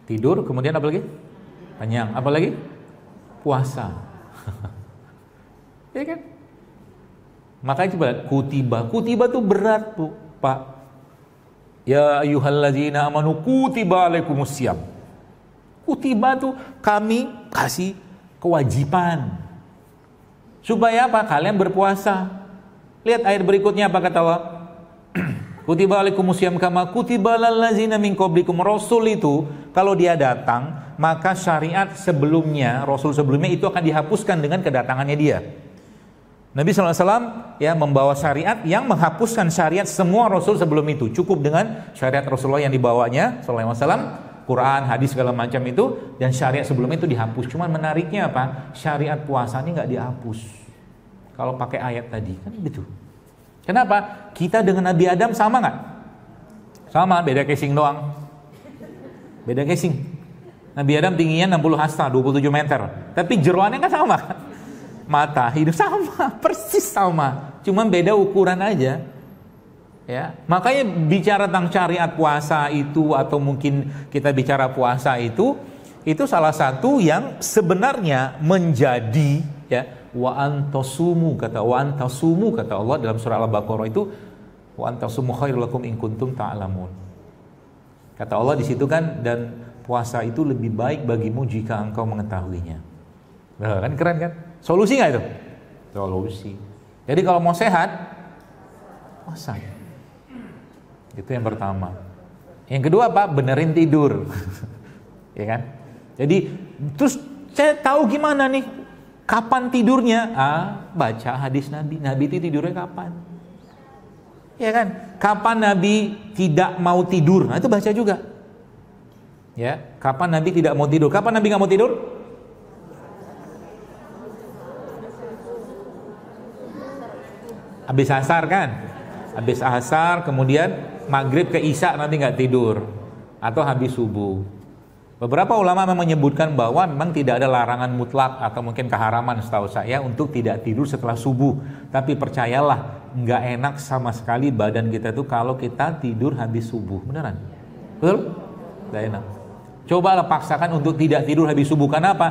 Tidur, kemudian apa lagi? Kenyang. Apa lagi? Puasa. Ya kan? Makanya coba kutiba. Kutiba tuh berat, Bu, Pak. Ya ayyuhalladzina amanu kutiba alaikumusiyam. Kutiba tuh kami kasih kewajiban. Supaya apa? Kalian berpuasa. Lihat ayat berikutnya apa kata Allah? Kutiba alaikumusiyam kama kutiba alal ladzina min qablikum. Rasul itu kalau dia datang, maka syariat sebelumnya, Rasul sebelumnya itu akan dihapuskan dengan kedatangannya dia. Nabi SAW ya membawa syariat yang menghapuskan syariat semua Rasul sebelum itu. Cukup dengan syariat Rasulullah yang dibawanya SAW, Quran, hadis segala macam itu, dan syariat sebelumnya itu dihapus. Cuman menariknya apa? Syariat puasa ini nggak dihapus. Kalau pakai ayat tadi kan gitu. Kenapa? Kita dengan Nabi Adam sama nggak? Sama, beda casing doang. Beda casing. Nabi Adam tingginya 60 hasta, 27 meter. Tapi jeroannya kan sama. Mata, hidung sama, persis sama. Cuman beda ukuran aja. Ya, makanya bicara tentang syariat puasa itu, atau mungkin kita bicara puasa itu salah satu yang sebenarnya menjadi ya, wa antasumu kata Allah dalam surah Al-Baqarah itu, wa antasumu khairul lakum in kuntum ta'lamun. Kata Allah di situ kan, dan puasa itu lebih baik bagimu jika engkau mengetahuinya. Nah, kan keren kan? Solusi nggak itu? Solusi. Jadi kalau mau sehat, puasa. Itu yang pertama. Yang kedua apa? Benerin tidur. Ya kan? Jadi terus saya tahu gimana nih? Kapan tidurnya? Baca hadis Nabi. Nabi itu tidurnya kapan? Ya kan? Kapan Nabi tidak mau tidur? Nah, itu baca juga. Ya, kapan Nabi tidak mau tidur? Kapan Nabi nggak mau tidur? Habis asar kan? Habis asar, kemudian maghrib ke isya Nabi nggak tidur, atau habis subuh. Beberapa ulama memang menyebutkan bahwa memang tidak ada larangan mutlak atau mungkin keharaman setahu saya untuk tidak tidur setelah subuh. Tapi percayalah, nggak enak sama sekali badan kita tuh kalau kita tidur habis subuh, beneran? Betul? Nggak enak. Cobalah paksakan untuk tidak tidur habis subuh. Karena apa?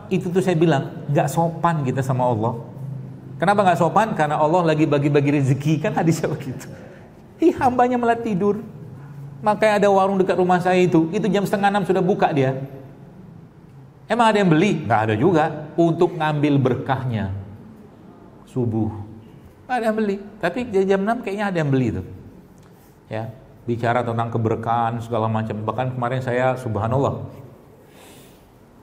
Itu tuh saya bilang nggak sopan kita sama Allah. Kenapa nggak sopan? Karena Allah lagi bagi-bagi rezeki, kan hadisnya begitu. Hambanya malah tidur. Makanya ada warung dekat rumah saya itu jam 5:30 sudah buka dia. Emang ada yang beli? Nggak ada juga. Untuk ngambil berkahnya subuh. Nggak ada yang beli. Tapi jam 6 kayaknya ada yang beli tuh. Ya, bicara tentang keberkahan segala macam. Bahkan kemarin saya subhanallah,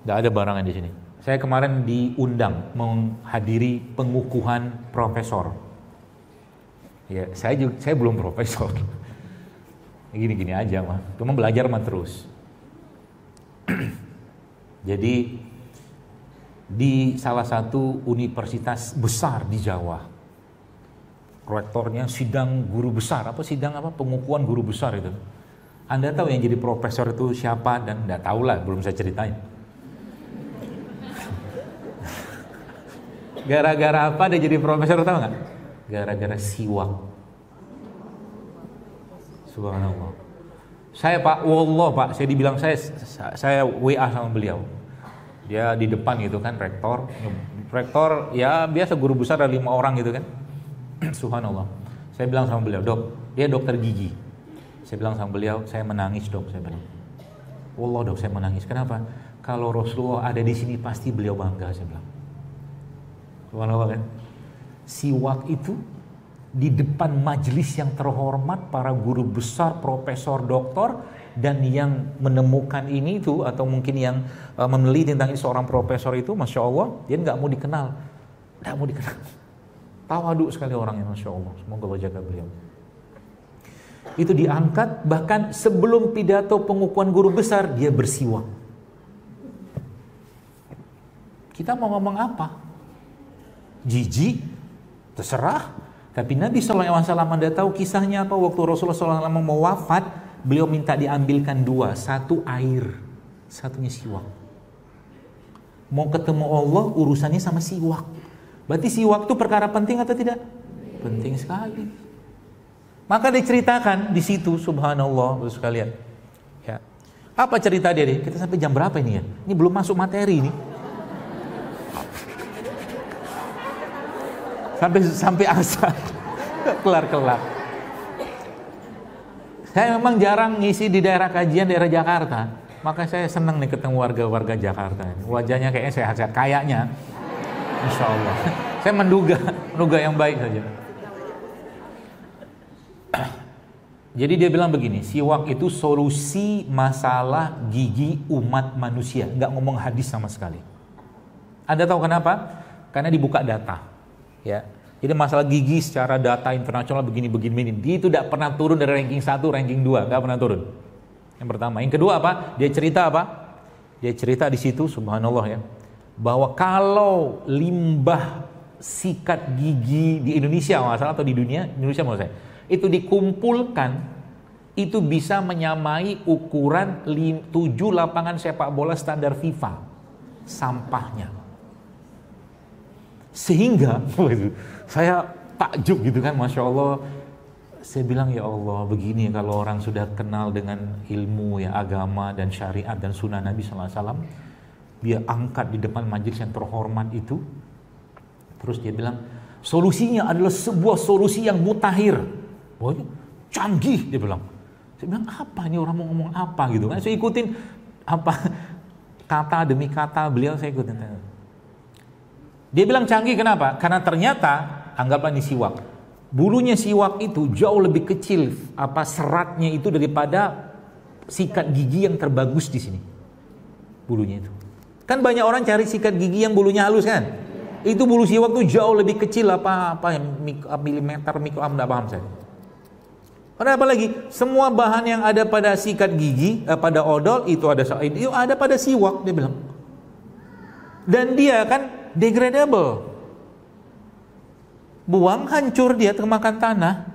nggak ada barangan di sini. Saya kemarin diundang menghadiri pengukuhan profesor. Ya, saya belum profesor. Gini-gini aja mah. Cuma belajar mah terus. Jadi di salah satu universitas besar di Jawa, rektornya sidang guru besar, pengukuhan guru besar itu. Anda tahu yang jadi profesor itu siapa? Dan enggak tahu lah, belum saya ceritain. Gara-gara apa dia jadi profesor, tahu nggak? Gara-gara siwak. Subhanallah. Saya Pak, wallah Pak, saya dibilang saya WA sama beliau. Dia di depan gitu kan, rektor ya biasa guru besar ada 5 orang gitu kan. Subhanallah. Saya bilang sama beliau, "Dok, dia dokter gigi." Saya bilang sama beliau, "Saya menangis, Dok." Saya bilang, "Wallah Dok, saya menangis. Kenapa? Kalau Rasulullah ada di sini pasti beliau bangga." Saya bilang. Subhanallah kan. Siwak itu di depan majelis yang terhormat, para guru besar, profesor, doktor, dan yang menemukan ini itu atau mungkin yang meneliti tentang ini seorang profesor itu, masya Allah, dia nggak mau dikenal, tawaduk sekali orangnya, masya Allah. Semoga Allah jaga beliau. Itu diangkat, bahkan sebelum pidato pengukuhan guru besar dia bersiwak. Kita mau ngomong apa? Jijik, terserah. Tapi Nabi SAW Anda tahu kisahnya apa? Waktu Rasulullah SAW mau wafat, beliau minta diambilkan 2, satu air, satunya siwak. Mau ketemu Allah, urusannya sama siwak. Berarti siwak itu perkara penting atau tidak? Penting sekali. Maka diceritakan di situ, subhanallah, Bapak sekalian. Ya. Apa cerita dia nih? Kita sampai jam berapa ini ya? Ini belum masuk materi ini. Sampai asar. Kelar. Saya memang jarang ngisi di daerah kajian daerah Jakarta. Maka saya senang nih ketemu warga-warga Jakarta. Wajahnya kayaknya sehat-sehat, kayaknya. Insya Allah. Saya menduga yang baik saja. Jadi dia bilang begini, siwak itu solusi masalah gigi umat manusia. Nggak ngomong hadis sama sekali. Anda tahu kenapa? Karena dibuka data. Ya, jadi masalah gigi secara data internasional begini. Dia itu tidak pernah turun dari ranking 1, ranking 2, nggak pernah turun. Yang pertama, yang kedua apa? Dia cerita apa? Dia cerita di situ, subhanallah ya, bahwa kalau limbah sikat gigi di Indonesia masalah atau di dunia, Indonesia maksud saya, itu dikumpulkan, itu bisa menyamai ukuran 7 lapangan sepak bola standar FIFA sampahnya. Sehingga saya takjub gitu kan, masya Allah. Saya bilang, ya Allah, begini kalau orang sudah kenal dengan ilmu ya, agama dan syariat dan sunnah Nabi SAW, dia angkat di depan majelis yang terhormat itu. Terus dia bilang, solusinya adalah sebuah solusi yang mutakhir. Oh, canggih, dia bilang. Saya bilang, apa ini, orang mau ngomong apa gitu kan. Saya ikutin apa kata demi kata beliau, saya ikutin. Dia bilang canggih, kenapa? Karena ternyata, anggaplah ini siwak, bulunya siwak itu jauh lebih kecil seratnya itu daripada sikat gigi yang terbagus di sini. Bulunya itu. Kan banyak orang cari sikat gigi yang bulunya halus kan? Itu bulu siwak itu jauh lebih kecil milimeter, enggak paham saya. Ada apa lagi? Semua bahan yang ada pada sikat gigi, pada odol itu ada pada siwak, dia bilang. Dan dia kan degradable, buang hancur, dia termakan tanah.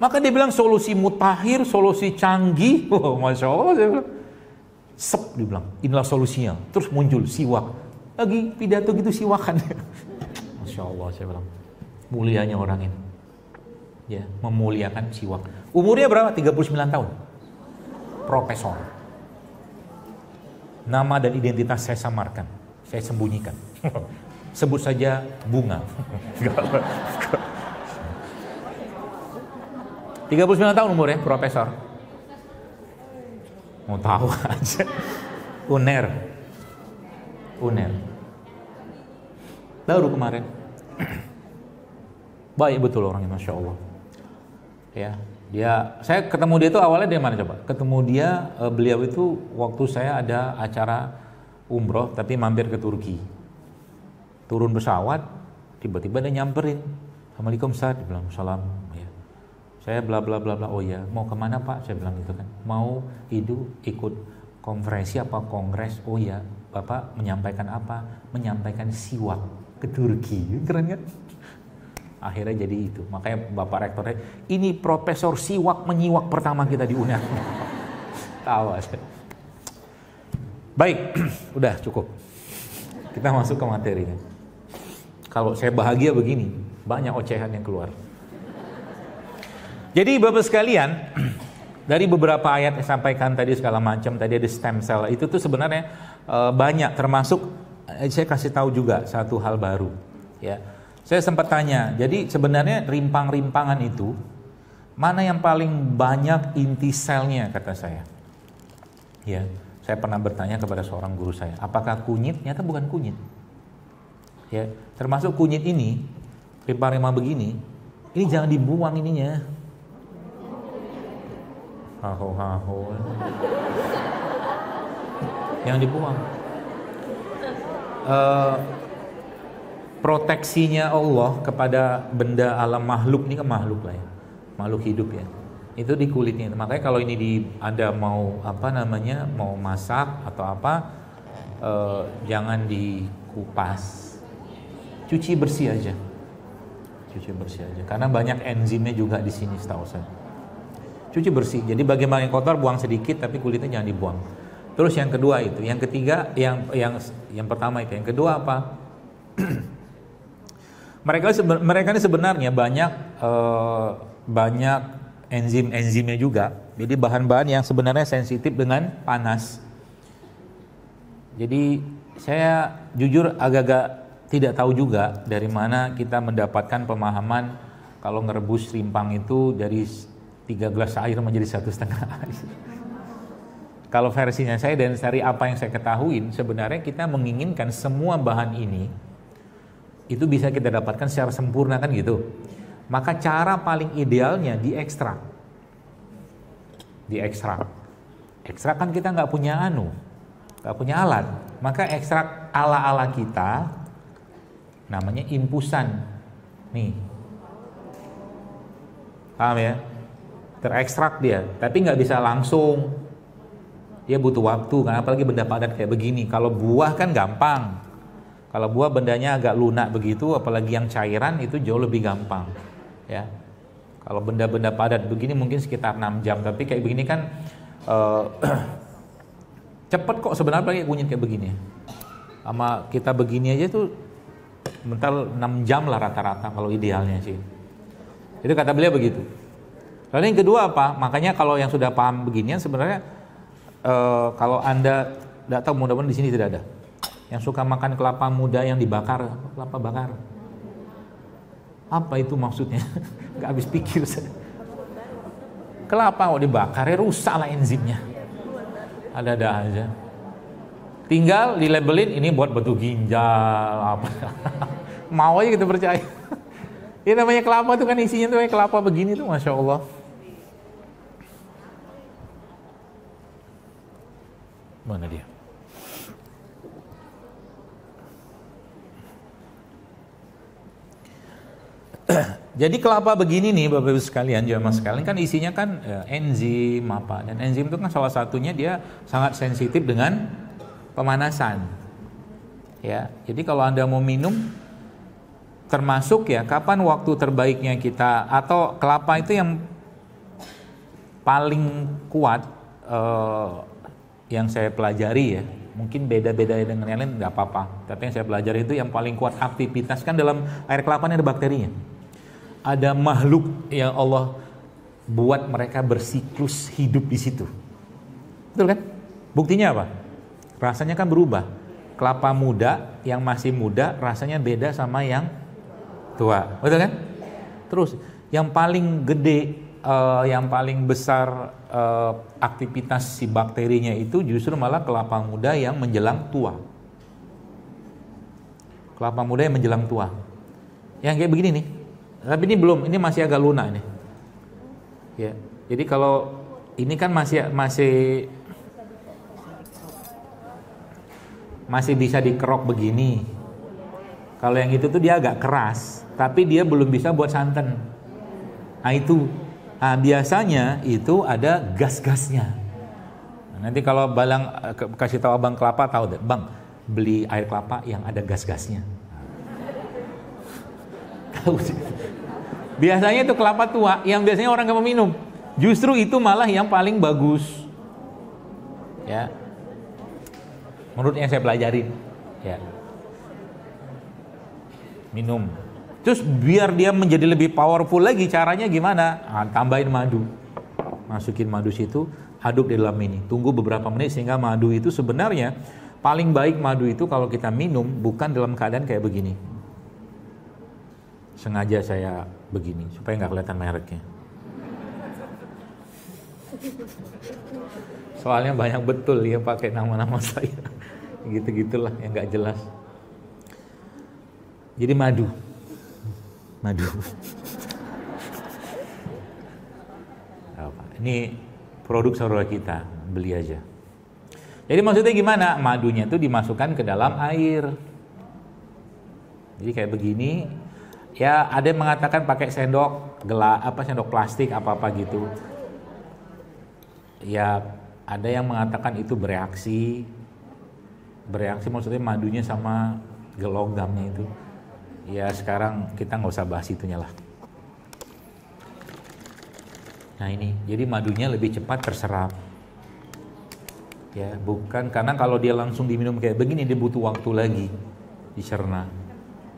Maka dia bilang solusi mutakhir, solusi canggih. Oh, masya Allah, saya bilang. Dia bilang, inilah solusinya. Terus muncul siwak. Lagi pidato gitu siwakan. Masya Allah, saya bilang. Mulianya orang ini. Ya, memuliakan siwak. Umurnya berapa? 39 tahun. Profesor. Nama dan identitas saya samarkan, saya sembunyikan. Sebut saja Bunga. 39 tahun umurnya, profesor. Mau tahu aja. UNER. Baru kemarin. Baik betul orangnya, Masya Allah. Ya, saya ketemu dia itu awalnya dari mana coba? Ketemu dia, beliau itu waktu saya ada acara umroh tapi mampir ke Turki. Turun pesawat, tiba-tiba dia nyamperin. Assalamualaikum Ustaz, dia bilang salam. Ya. Saya bla bla bla bla. Oh ya, mau kemana Pak? Saya bilang gitu kan. Mau ikut konferensi apa kongres? Oh ya, Bapak menyampaikan apa? Menyampaikan siwak ke Turki. Keren kan? Akhirnya jadi itu. Makanya Bapak Rektornya, ini Profesor Siwak Menyiwak pertama kita di UNER. Tawa. Baik, udah cukup. Kita masuk ke materinya. Kalau saya bahagia begini, banyak ocehan yang keluar. Jadi Bapak sekalian, dari beberapa ayat yang sampaikan tadi segala macam, tadi ada stem cell, itu tuh sebenarnya banyak, termasuk saya kasih tahu juga satu hal baru, ya. Saya sempat tanya, jadi sebenarnya rimpang-rimpangan itu mana yang paling banyak inti selnya, kata saya. Ya, saya pernah bertanya kepada seorang guru saya, apakah kunyit? Ternyata bukan kunyit. Ya, termasuk kunyit ini, rimpang-rimpang begini, ini jangan dibuang ininya. Haho. Yang dibuang. Proteksinya Allah kepada benda alam makhluk ini kan makhluk lah ya, makhluk hidup ya. Itu di kulitnya. Makanya kalau ini Anda mau mau masak atau apa, jangan dikupas, cuci bersih aja. Karena banyak enzimnya juga di sini setahu saya. Cuci bersih. Jadi bagaimana yang kotor buang sedikit, tapi kulitnya jangan dibuang. Terus yang kedua itu, yang ketiga, yang pertama itu, yang kedua apa? Mereka ini sebenarnya banyak enzim-enzimnya juga. Jadi bahan-bahan yang sebenarnya sensitif dengan panas. Jadi saya jujur agak-agak tidak tahu juga dari mana kita mendapatkan pemahaman kalau ngerebus rimpang itu dari 3 gelas air menjadi 1,5 air. Kalau versinya saya dan dari apa yang saya ketahui, sebenarnya kita menginginkan semua bahan ini itu bisa kita dapatkan secara sempurna kan gitu. Maka cara paling idealnya diekstrak. Ekstrak kan kita nggak punya alat. Maka ekstrak ala kita namanya infusan. Nih, paham ya? Terekstrak dia, tapi nggak bisa langsung. Dia butuh waktu kan, apalagi benda padat kayak begini. Kalau buah kan gampang. Kalau buah bendanya agak lunak begitu, apalagi yang cairan itu jauh lebih gampang, ya. Kalau benda-benda padat begini mungkin sekitar 6 jam, tapi kayak begini kan cepet kok sebenarnya, apalagi kunyit kayak begini. Sama kita begini aja tuh bentar 6 jam lah rata-rata kalau idealnya sih. Itu kata beliau begitu. Lalu yang kedua apa? Makanya kalau yang sudah paham beginian sebenarnya kalau Anda tidak tahu, mudah-mudahan di sini tidak ada yang suka makan kelapa muda yang dibakar, kelapa bakar. Apa itu maksudnya? Gak habis pikir saya. Kelapa kalau dibakar ya rusak lah enzimnya. Ada-ada aja. Tinggal dilabelin ini buat batu ginjal apa. Mau aja kita percaya. Ini namanya kelapa tuh kan isinya tuh kayak kelapa begini tuh, Masya Allah. Mana dia? Jadi kelapa begini nih Bapak Ibu sekalian, jamaah sekalian, kan isinya kan enzim apa, dan enzim itu kan salah satunya dia sangat sensitif dengan pemanasan. Ya, jadi kalau Anda mau minum, termasuk ya kapan waktu terbaiknya kita, atau kelapa itu yang paling kuat yang saya pelajari ya, mungkin beda-beda dengan yang lain nggak apa-apa, tapi yang saya pelajari itu yang paling kuat aktivitas kan dalam air kelapa ini ada bakterinya. ada makhluk yang Allah buat mereka bersiklus hidup di situ. Betul kan? Buktinya apa? Rasanya kan berubah. Kelapa muda yang masih muda rasanya beda sama yang tua. Betul kan? Terus yang paling gede, yang paling besar aktivitas si bakterinya itu justru malah kelapa muda yang menjelang tua. Kelapa muda yang menjelang tua. Yang kayak begini nih. Tapi ini belum, ini masih agak lunak ini. Ya. Jadi kalau ini kan masih bisa dikerok begini. Kalau yang itu tuh dia agak keras, tapi dia belum bisa buat santan. Nah itu, biasanya itu ada gas-gasnya. Nah, nanti kalau Balang kasih tahu abang kelapa, tahu deh, bang beli air kelapa yang ada gas-gasnya. Tahu sih. Biasanya itu kelapa tua yang biasanya orang gak mau minum. Justru itu malah yang paling bagus. Ya. Menurut yang saya pelajarin, ya. Minum. Terus biar dia menjadi lebih powerful lagi, caranya gimana? Tambahin madu. Masukin madu situ, aduk di dalam ini. Tunggu beberapa menit sehingga madu itu sebenarnya paling baik madu itu kalau kita minum bukan dalam keadaan kayak begini. Sengaja saya begini supaya nggak kelihatan mereknya. Soalnya banyak betul yang pakai nama-nama saya. Gitu-gitulah yang nggak jelas. Jadi madu. Ini produk saudara kita, beli aja. Jadi maksudnya gimana? Madunya itu dimasukkan ke dalam air. Jadi kayak begini. Ya ada yang mengatakan pakai sendok sendok plastik apa gitu. Ya ada yang mengatakan itu bereaksi maksudnya madunya sama logamnya itu. Ya sekarang kita nggak usah bahas itunya lah. Nah ini, jadi madunya lebih cepat terserap. Ya bukan karena kalau dia langsung diminum kayak begini dia butuh waktu lagi dicerna.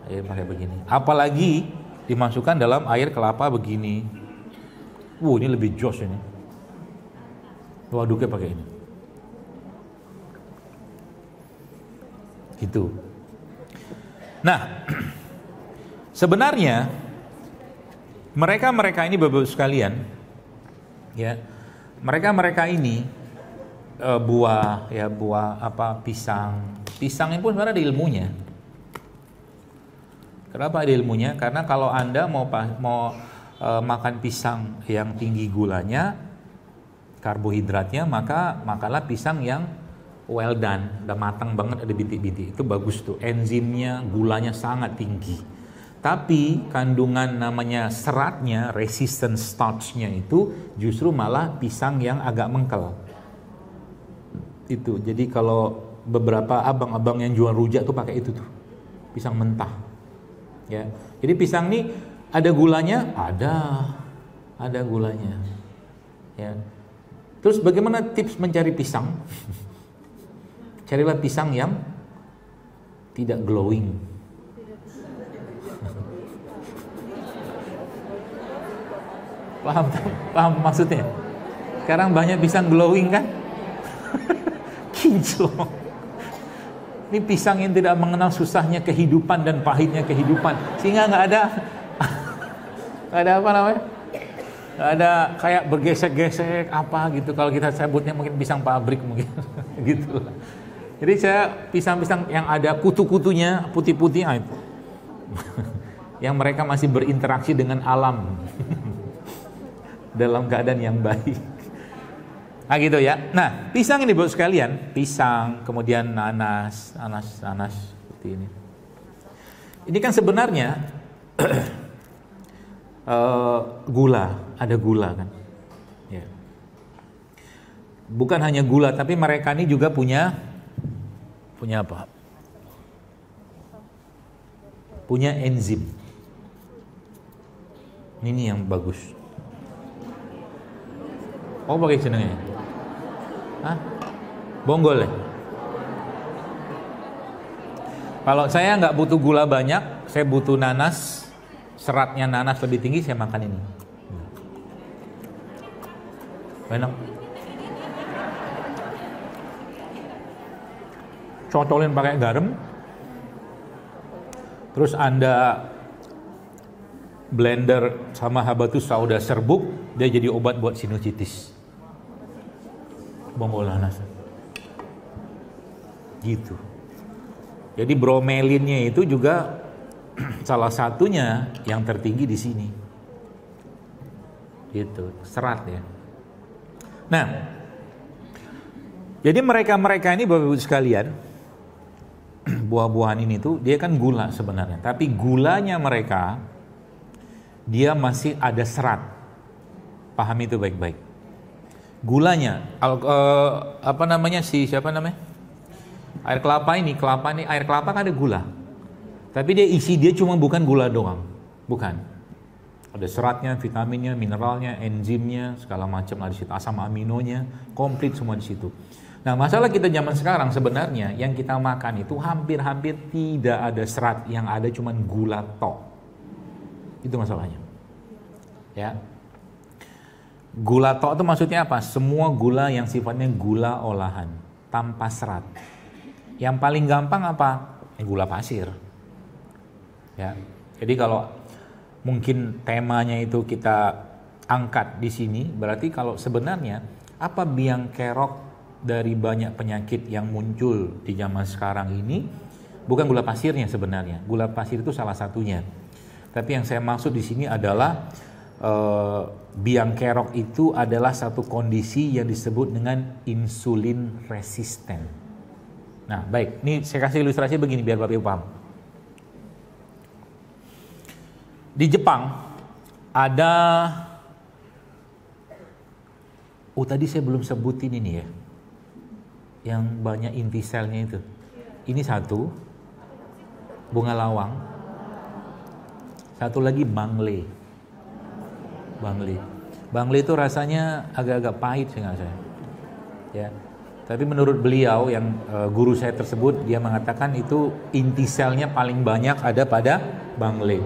Air pakai begini. Apalagi dimasukkan dalam air kelapa begini. Ini lebih jos ini. Aduknya pakai ini. Gitu. Nah, sebenarnya mereka ini Bapak sekalian, ya, mereka ini buah pisang ini pun sebenarnya ada ilmunya. Kenapa ada ilmunya? Karena kalau Anda mau makan pisang yang tinggi gulanya, karbohidratnya, maka makanlah pisang yang well done, udah matang banget, ada bintik-bintik. Itu bagus tuh, enzimnya, gulanya sangat tinggi. Tapi kandungan namanya seratnya, resistant starch-nya itu justru malah pisang yang agak mengkel. Itu. Jadi kalau beberapa abang-abang yang jual rujak tuh pakai itu tuh, pisang mentah. Ya. Jadi pisang ini ada gulanya? Ada gulanya. Ya. Terus bagaimana tips mencari pisang? Carilah pisang yang tidak glowing. Paham maksudnya? Sekarang banyak pisang glowing kan? Kinclong. Ini pisang yang tidak mengenal susahnya kehidupan dan pahitnya kehidupan, sehingga nggak ada apa namanya, nggak ada kayak bergesek-gesek apa gitu. Kalau kita sebutnya mungkin pisang pabrik mungkin, gitu. Jadi saya pisang-pisang yang ada kutu-kutunya putih-putih itu, yang mereka masih berinteraksi dengan alam dalam keadaan yang baik. Nah gitu ya. Nah pisang ini buat sekalian, pisang, kemudian nanas seperti ini. Ini kan sebenarnya gula, ada gula kan. Ya. Bukan hanya gula, tapi mereka ini juga punya apa? Punya enzim. Ini yang bagus. Oh pakai senengnya. Hah? Bonggol ya? Kalau saya nggak butuh gula banyak, saya butuh nanas seratnya nanas lebih tinggi, saya makan ini. Enak. Cocolin pakai garam. Terus Anda blender sama habatus sauda serbuk, dia jadi obat buat sinusitis. Bonggol nanas. Gitu. Jadi bromelinnya itu juga salah satunya yang tertinggi di sini. Gitu, serat ya. Nah, jadi mereka-mereka ini Bapak Ibu sekalian, buah-buahan ini tuh dia kan gula sebenarnya, tapi gulanya mereka dia masih ada serat. Pahami itu baik-baik. Gulanya, apa namanya siapa namanya? Air kelapa ini air kelapa kan ada gula. Tapi dia cuma bukan gula doang, bukan. Ada seratnya, vitaminnya, mineralnya, enzimnya, segala macam lah di situ, asam aminonya, komplit semua di situ. Nah, masalah kita zaman sekarang sebenarnya yang kita makan itu hampir-hampir tidak ada serat, yang ada cuma gula tok. Itu masalahnya. Ya. Gula tok itu maksudnya apa? Semua gula yang sifatnya gula olahan, tanpa serat. Yang paling gampang apa? Gula pasir. Ya. Jadi kalau mungkin temanya itu kita angkat di sini, berarti kalau sebenarnya apa biang kerok dari banyak penyakit yang muncul di zaman sekarang ini bukan gula pasirnya sebenarnya. Gula pasir itu salah satunya. Tapi yang saya maksud di sini adalah biang kerok itu adalah satu kondisi yang disebut dengan insulin resisten. Nah, baik, ini saya kasih ilustrasi begini biar Bapak Ibu paham. Di Jepang ada, tadi saya belum sebutin ini ya, yang banyak inti selnya itu. Ini satu, bunga lawang, satu lagi bangle. Bangle itu rasanya agak-agak pahit seingat saya. Ya, tapi menurut beliau yang guru saya tersebut, dia mengatakan itu inti selnya paling banyak ada pada bangle.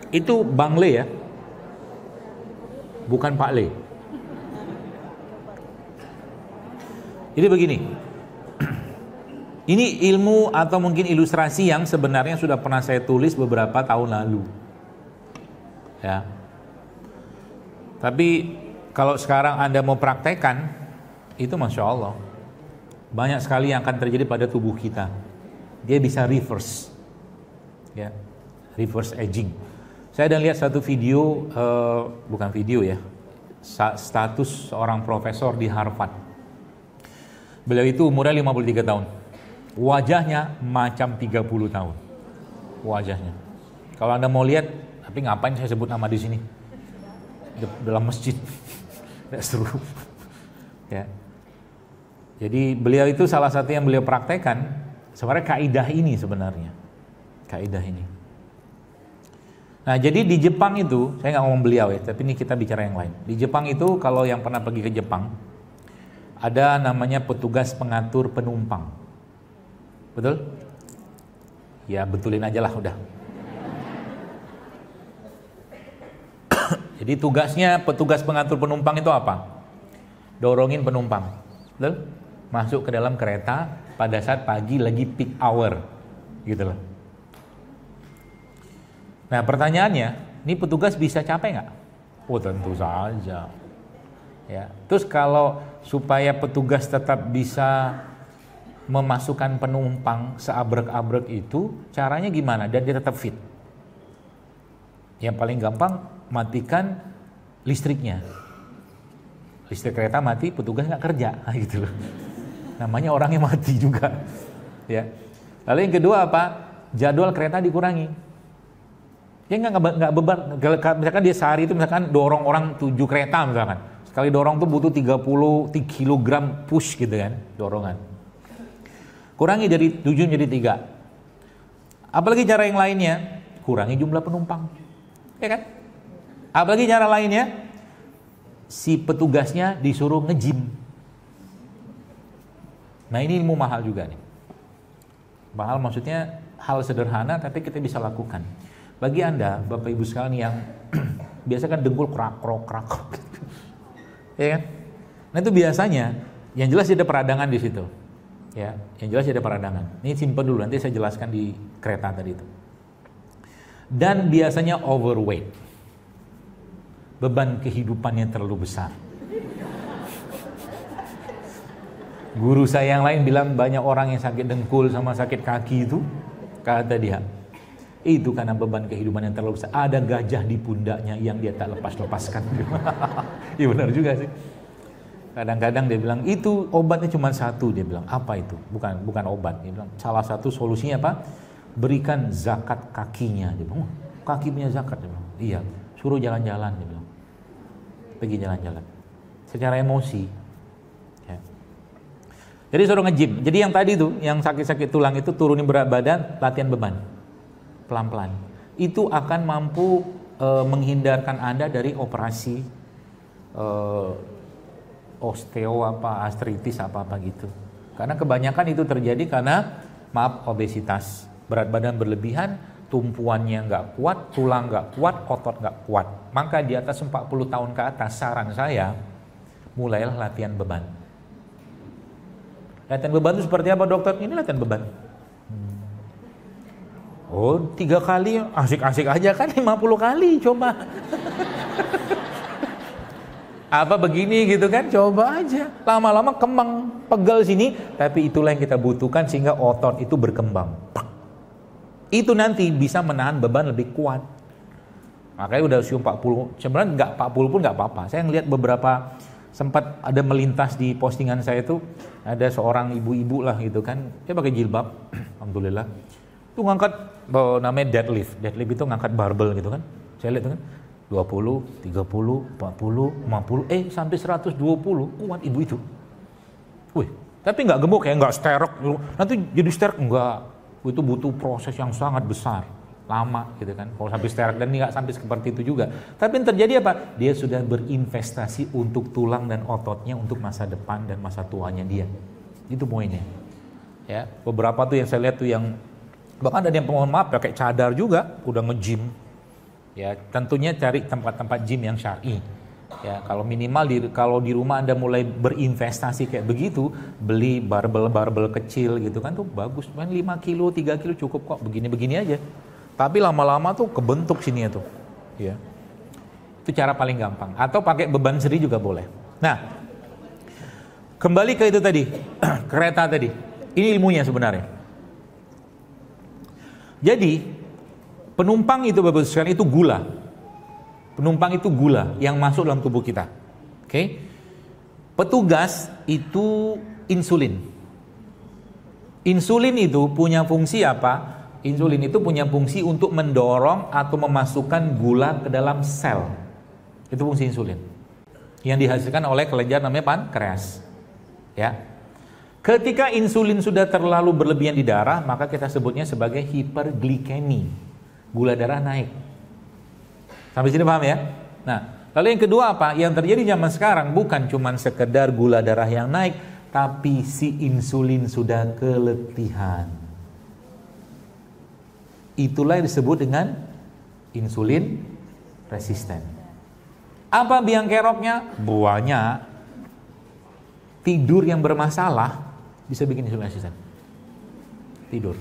Itu bangle ya, bukan Pak Le. Jadi begini, ini ilmu atau mungkin ilustrasi yang sebenarnya sudah pernah saya tulis beberapa tahun lalu. Ya. Tapi kalau sekarang Anda mau praktekkan, itu Masya Allah, banyak sekali yang akan terjadi pada tubuh kita. Dia bisa reverse, ya, reverse aging. Saya ada lihat satu video, bukan video ya, status seorang profesor di Harvard. Beliau itu umurnya 53 tahun. Wajahnya macam 30 tahun. Wajahnya. Kalau Anda mau lihat, tapi ngapain saya sebut nama di sini? Dalam masjid. Tidak seru. Ya. Jadi beliau itu salah satu yang beliau praktekkan, sebenarnya kaidah ini sebenarnya. Kaidah ini. Nah, jadi di Jepang itu, saya nggak ngomong beliau ya, tapi ini kita bicara yang lain. Di Jepang itu, kalau yang pernah pergi ke Jepang, ada namanya petugas pengatur penumpang. Betul? Ya, betulin aja lah udah. Jadi tugasnya petugas pengatur penumpang itu apa? Dorongin penumpang. Betul? Masuk ke dalam kereta pada saat pagi lagi peak hour. Gitu loh. Nah, pertanyaannya, ini petugas bisa capek nggak? Oh, tentu saja. Ya. Terus kalau supaya petugas tetap bisa memasukkan penumpang seabrek-abrek itu, caranya gimana? Dan dia tetap fit. Yang paling gampang, matikan listriknya. Listrik kereta mati, petugas nggak kerja, gitu loh. Namanya orangnya mati juga. Ya. Lalu yang kedua apa? Jadwal kereta dikurangi. Dia nggak beban, misalkan dia sehari itu misalkan dorong orang 7 kereta misalkan. Sekali dorong tuh butuh 30 kg push gitu kan, dorongan. Kurangi dari 7 menjadi 3. Apalagi cara yang lainnya, kurangi jumlah penumpang. Ya kan? Apalagi cara lainnya, si petugasnya disuruh nge-gym. Nah, ini ilmu mahal juga nih. Mahal maksudnya hal sederhana tapi kita bisa lakukan. Bagi Anda, Bapak Ibu sekalian yang biasa kan dengkul krak-krok gitu. Ya kan? Nah itu biasanya yang jelas ada peradangan di situ. Ya, yang jelas ada peradangan. Ini simpen dulu, nanti saya jelaskan di kereta tadi itu. Dan biasanya overweight. Beban kehidupannya terlalu besar. Guru saya yang lain bilang banyak orang yang sakit dengkul sama sakit kaki itu, kata dia, itu karena beban kehidupan yang terlalu besar. Ada gajah di pundaknya yang dia tak lepas-lepaskan. Iya benar juga sih. Kadang-kadang dia bilang itu obatnya cuma satu, dia bilang apa itu? Bukan obat. Dia bilang salah satu solusinya apa? Berikan zakat kakinya. Dia bilang, kaki punya zakat. Dia bilang, iya. Suruh jalan-jalan. Dia bilang, pergi jalan-jalan. Secara emosi. Ya. Jadi suruh nge-gym. Jadi yang tadi tuh, yang sakit-sakit tulang itu turunin berat badan, latihan beban. Pelan-pelan. Itu akan mampu menghindarkan Anda dari operasi osteo artritis apa gitu. Karena kebanyakan itu terjadi karena obesitas, berat badan berlebihan, tumpuannya nggak kuat, tulang nggak kuat, otot nggak kuat. Maka di atas 40 tahun ke atas saran saya mulailah latihan beban. Latihan beban itu seperti apa dokter? Ini latihan beban. Oh 3 kali asik-asik aja kan, 50 kali coba. Apa begini gitu kan, coba aja. Lama-lama kemang, pegel sini, tapi itulah yang kita butuhkan sehingga otot itu berkembang. Itu nanti bisa menahan beban lebih kuat. Makanya udah usia 40, sebenarnya nggak 40 pun nggak apa-apa. Saya ngelihat beberapa, sempat ada melintas di postingan saya itu, ada seorang ibu-ibu lah gitu kan, dia pakai jilbab, alhamdulillah. Itu ngangkat namanya deadlift. Deadlift itu ngangkat barbel gitu kan. Saya lihat itu kan 20, 30, 40, 50, sampai 120 kuat ibu itu. Wih, tapi nggak gemuk ya, nggak sterek. Nanti jadi sterek enggak. Itu butuh proses yang sangat besar, lama gitu kan. Kalau sampai sterek dan nggak sampai seperti itu juga. Tapi yang terjadi apa? Dia sudah berinvestasi untuk tulang dan ototnya untuk masa depan dan masa tuanya dia. Itu poinnya. Ya, beberapa tuh yang saya lihat tuh yang bahkan ada yang mohon maaf pakai cadar juga, udah nge-gym. Ya, tentunya cari tempat-tempat gym yang syar'i. Ya, kalau minimal kalau di rumah Anda mulai berinvestasi kayak begitu, beli barbel kecil gitu kan tuh bagus. Main 5 kilo, 3 kilo cukup kok, begini-begini aja. Tapi lama-lama tuh kebentuk sini tuh. Ya. Itu cara paling gampang. Atau pakai beban seri juga boleh. Nah, kembali ke itu tadi, kereta tadi. Ini ilmunya sebenarnya. Jadi penumpang itu Bapak sekalian itu gula. Penumpang itu gula yang masuk dalam tubuh kita. Oke. Petugas itu insulin. Insulin itu punya fungsi apa? Insulin itu punya fungsi untuk mendorong atau memasukkan gula ke dalam sel. Itu fungsi insulin. Yang dihasilkan oleh kelenjar namanya pankreas. Ya. Ketika insulin sudah terlalu berlebihan di darah, maka kita sebutnya sebagai hiperglikemi. Gula darah naik. Sampai sini paham ya? Nah, lalu yang kedua apa? Yang terjadi zaman sekarang bukan cuma sekedar gula darah yang naik, tapi si insulin sudah keletihan. Itulah yang disebut dengan insulin resisten. Apa biang keroknya? Banyak. Tidur yang bermasalah bisa bikin insulin resisten. Tidur.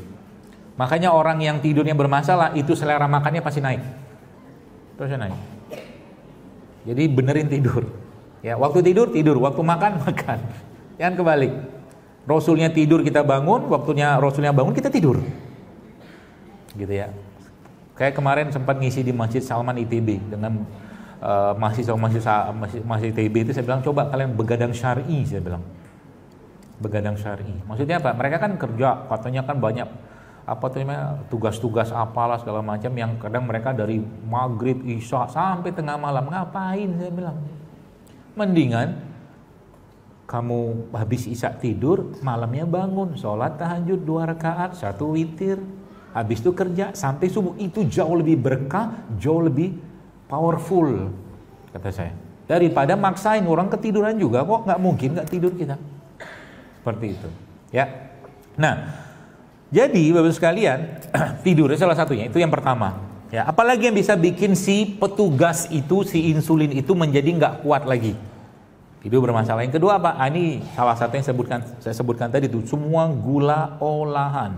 Makanya orang yang tidurnya bermasalah itu selera makannya pasti naik. Terus naik. Jadi benerin tidur. Ya, waktu tidur, waktu makan, makan. Jangan kebalik. Rasulnya tidur kita bangun, waktunya Rasulnya bangun kita tidur. Gitu ya. Kayak kemarin sempat ngisi di Masjid Salman ITB dengan mahasiswa ITB itu saya bilang coba kalian begadang syar'i, saya bilang. Begadang syar'i. Maksudnya apa? Mereka kan kerja, katanya kan banyak tugas-tugas apalah segala macam yang kadang mereka dari maghrib, isya sampai tengah malam ngapain, saya bilang. Mendingan kamu habis isya tidur, malamnya bangun, sholat tahajud 2 rakaat, 1 witir, habis itu kerja sampai subuh, itu jauh lebih berkah, jauh lebih powerful, kata saya. Daripada maksain orang ketiduran juga, kok nggak mungkin nggak tidur kita. Seperti itu, ya. Nah, Jadi Bapak sekalian, tidur salah satunya, itu yang pertama. Ya, apalagi yang bisa bikin si petugas itu, si insulin itu menjadi nggak kuat lagi. Tidur bermasalah. Yang kedua apa? Ini salah satu yang saya sebutkan tadi itu, semua gula olahan.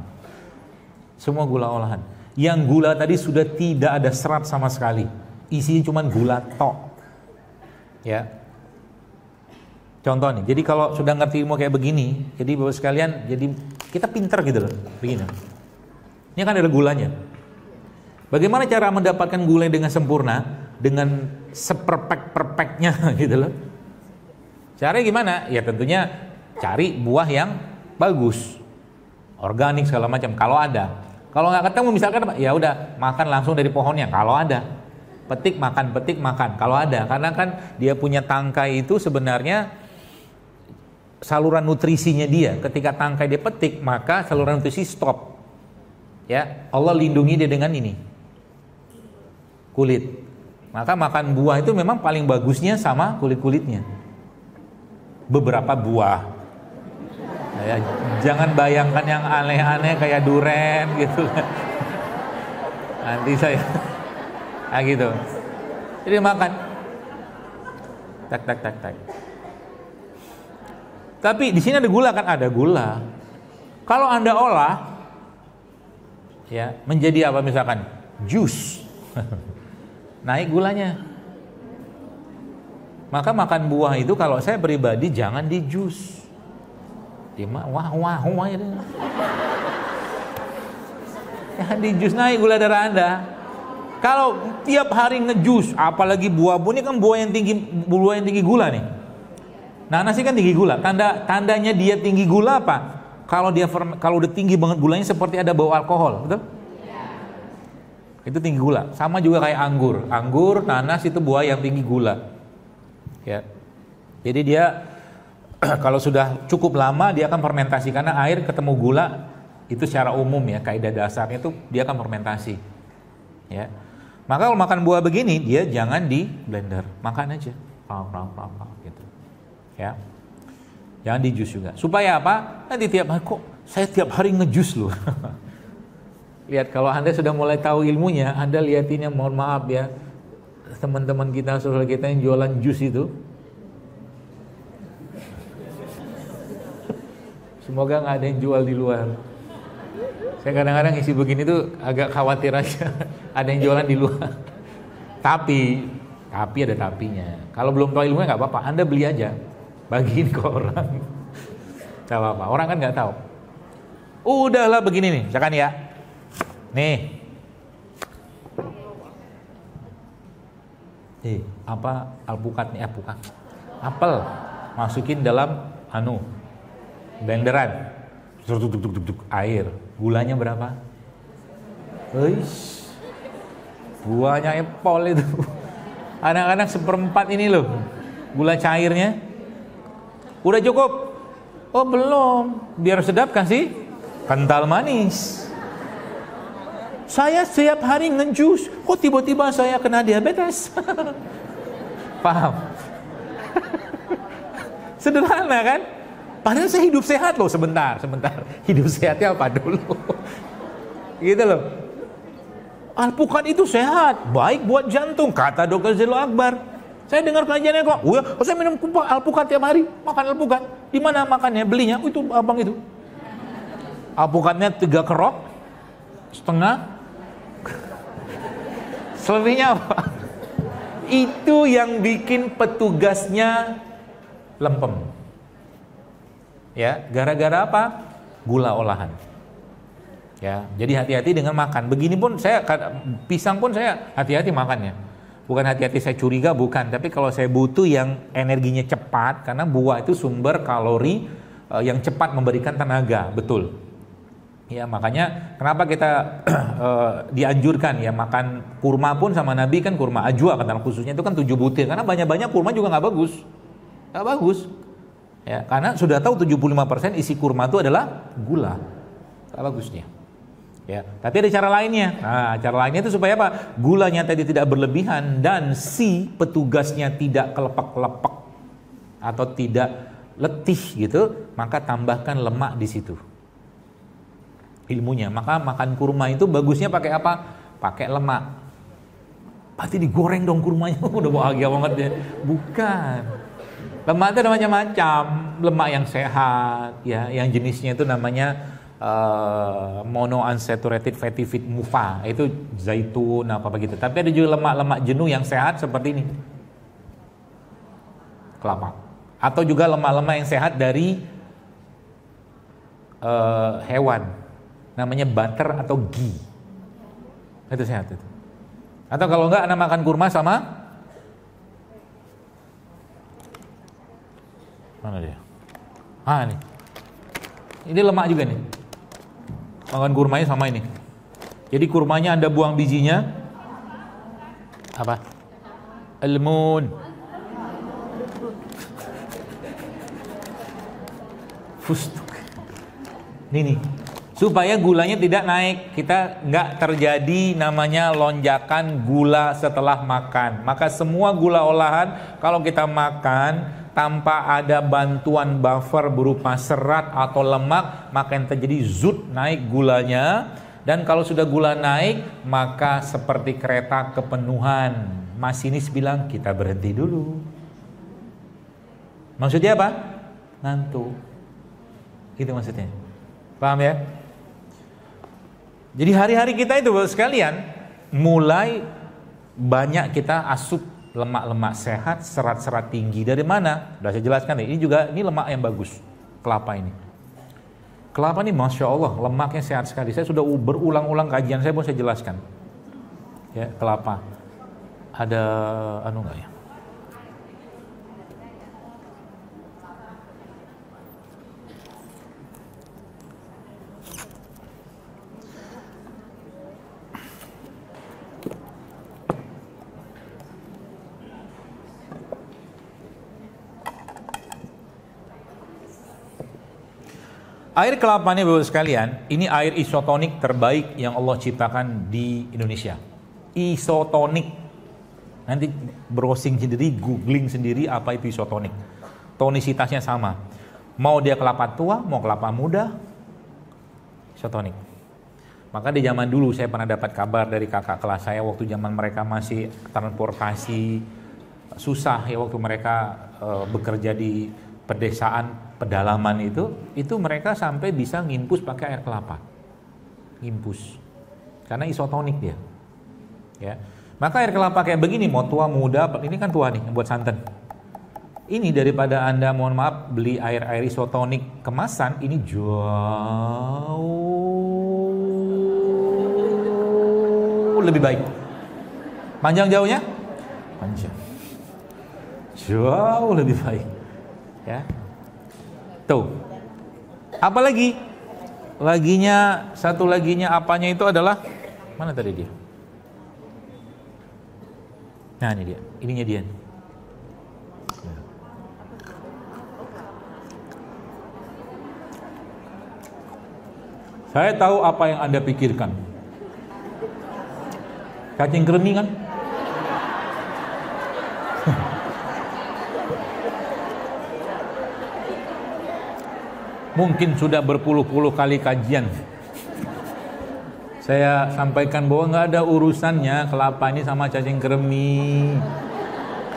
Semua gula olahan. Yang gula tadi sudah tidak ada serat sama sekali. Isinya cuma gula tok. Ya. Contoh nih, jadi kalau sudah ngerti ilmu kayak begini, jadi Bapak sekalian, jadi kita pintar gitu loh, begini. Ini kan ada gulanya. Bagaimana cara mendapatkan gula dengan sempurna, dengan seperfect-perfectnya gitu loh. Caranya gimana? Ya tentunya cari buah yang bagus, organik segala macam. Kalau ada, kalau nggak ketemu misalkan, ya udah makan langsung dari pohonnya. Kalau ada, petik makan. Kalau ada, karena kan dia punya tangkai itu sebenarnya saluran nutrisinya dia. Ketika tangkai dia petik, maka saluran nutrisi stop. Ya, Allah lindungi dia dengan ini, kulit. Maka makan buah itu memang paling bagusnya sama kulit-kulitnya. Beberapa buah. Ya, jangan bayangkan yang aneh-aneh kayak duren gitu. Nanti saya gitu. Jadi makan. Tak. Tapi di sini ada gula kan? Ada gula. Kalau Anda olah ya menjadi apa misalkan? Jus. Naik gulanya. Maka makan buah itu kalau saya pribadi jangan di jus. Wah gitu. Jangan di jus, naik gula darah Anda. Kalau tiap hari ngejus, apalagi buah-buah ini kan buah yang tinggi gula nih. Nanas kan tinggi gula. Tandanya dia tinggi gula apa? Kalau udah tinggi banget gulanya seperti ada bau alkohol, betul? Itu tinggi gula. Sama juga kayak anggur. Anggur, nanas itu buah yang tinggi gula. Ya. Jadi dia kalau sudah cukup lama dia akan fermentasi karena air ketemu gula itu secara umum ya kaidah dasarnya itu dia akan fermentasi. Ya. Maka kalau makan buah begini dia jangan di blender, makan aja. Gitu. Ya. Jangan di jus juga. Supaya apa? Nanti tiap hari kok saya tiap hari ngejus loh. Lihat kalau Anda sudah mulai tahu ilmunya, Anda lihatinnya mohon maaf ya. Teman-teman kita, saudara kita yang jualan jus itu. Semoga nggak ada yang jual di luar. Saya kadang-kadang isi begini tuh agak khawatir aja. Ada yang jualan di luar. Tapi ada tapinya. Kalau belum tahu ilmunya nggak apa-apa, Anda beli aja. Bagiin ke orang. Gak apa-apa, orang kan nggak tahu. Udahlah begini nih, misalkan ya. Nih. Apa alpukat nih? Bukan. Apel. Masukin dalam blenderan. Air. Gulanya berapa? Buahnya apel itu. Anak-anak 1/4 ini loh. Gula cairnya. Udah cukup? Oh belum. Biar sedap kasih kental manis. Saya setiap hari ngejus, kok tiba-tiba saya kena diabetes? Paham? Sederhana kan? Padahal saya hidup sehat loh. Sebentar. Hidup sehatnya apa dulu? Gitu loh. Alpukat itu sehat, baik buat jantung, kata Dr. Zelo Akbar. Saya dengar kajiannya kok. Saya minum alpukat tiap hari, makan alpukat. Di mana makannya? Belinya? Itu abang itu. Alpukatnya 3 kerok, setengah. Selebihnya apa? Itu yang bikin petugasnya lempem. Ya, gara-gara apa? Gula olahan. Ya, jadi hati-hati dengan makan. Begini pun pisang pun saya hati-hati makannya. Bukan hati-hati saya curiga, bukan. Tapi kalau saya butuh yang energinya cepat, karena buah itu sumber kalori yang cepat memberikan tenaga, betul. Ya makanya kenapa kita dianjurkan ya makan kurma pun sama Nabi kan kurma ajwa kata khususnya itu kan 7 butir. Karena banyak-banyak kurma juga nggak bagus. Ya karena sudah tahu 75% isi kurma itu adalah gula, nggak bagusnya. Ya, tapi ada cara lainnya. Nah, cara lainnya itu supaya apa? Gulanya tadi tidak berlebihan dan si petugasnya tidak kelepek-kelepek atau tidak letih gitu, maka tambahkan lemak di situ. ilmunya. Maka makan kurma itu bagusnya pakai apa? Pakai lemak. Berarti digoreng dong kurmanya. Udah bahagia banget ya. Bukan. Lemak itu ada macam-macam. Lemak yang sehat, ya, yang jenisnya itu namanya monounsaturated fatty acid MUFA. Itu zaitun apa begitu. Tapi ada juga lemak-lemak jenuh yang sehat seperti ini. Kelapa. Atau juga lemak-lemak yang sehat dari hewan. Namanya butter atau ghee. Itu sehat itu. Atau kalau enggak, Anda makan kurma sama mana dia? Nih. Ini lemak juga nih. Makan kurmanya sama ini. Jadi kurmanya Anda buang bijinya. Apa? Almond. Fustuk. Ini nih. Supaya gulanya tidak naik. Kita nggak terjadi namanya lonjakan gula setelah makan. Maka semua gula olahan kalau kita makan tanpa ada bantuan buffer berupa serat atau lemak, maka yang terjadi zut naik gulanya. Dan kalau sudah gula naik, maka seperti kereta kepenuhan. Masinis bilang, kita berhenti dulu. Maksudnya apa? Ngantuk. Itu maksudnya. Paham ya? Jadi hari-hari kita itu sekalian, mulai banyak kita asup lemak-lemak sehat, serat-serat tinggi. Dari mana? Sudah saya jelaskan ya. Ini lemak yang bagus. Kelapa ini. Kelapa ini Masya Allah, lemaknya sehat sekali. Saya sudah berulang-ulang kajian saya pun saya jelaskan. Ya, kelapa. Ada enggak ya? Air kelapa ini Bapak sekalian, ini air isotonik terbaik yang Allah ciptakan di Indonesia. Isotonik. Nanti browsing sendiri, googling sendiri apa itu isotonik. Tonisitasnya sama. Mau dia kelapa tua, mau kelapa muda, isotonik. Maka di zaman dulu saya pernah dapat kabar dari kakak kelas saya waktu zaman mereka masih transportasi susah ya, waktu mereka bekerja di pedesaan pedalaman itu mereka sampai bisa ngimpus pakai air kelapa. Ngimpus. Karena isotonik dia. Ya. Maka air kelapa kayak begini, mau tua muda, ini kan tua nih buat santan. Ini daripada Anda mohon maaf beli air isotonik kemasan, ini jauh lebih baik. Panjang jauhnya? Panjang. Jauh lebih baik. Ya. Tuh. Apa lagi? Satu laginya apanya itu adalah mana tadi dia? Nah, ini dia. Ininya dia. Saya tahu apa yang Anda pikirkan. Cacing kremi kan? Mungkin sudah berpuluh-puluh kali kajian saya sampaikan bahwa nggak ada urusannya kelapa ini sama cacing kremi.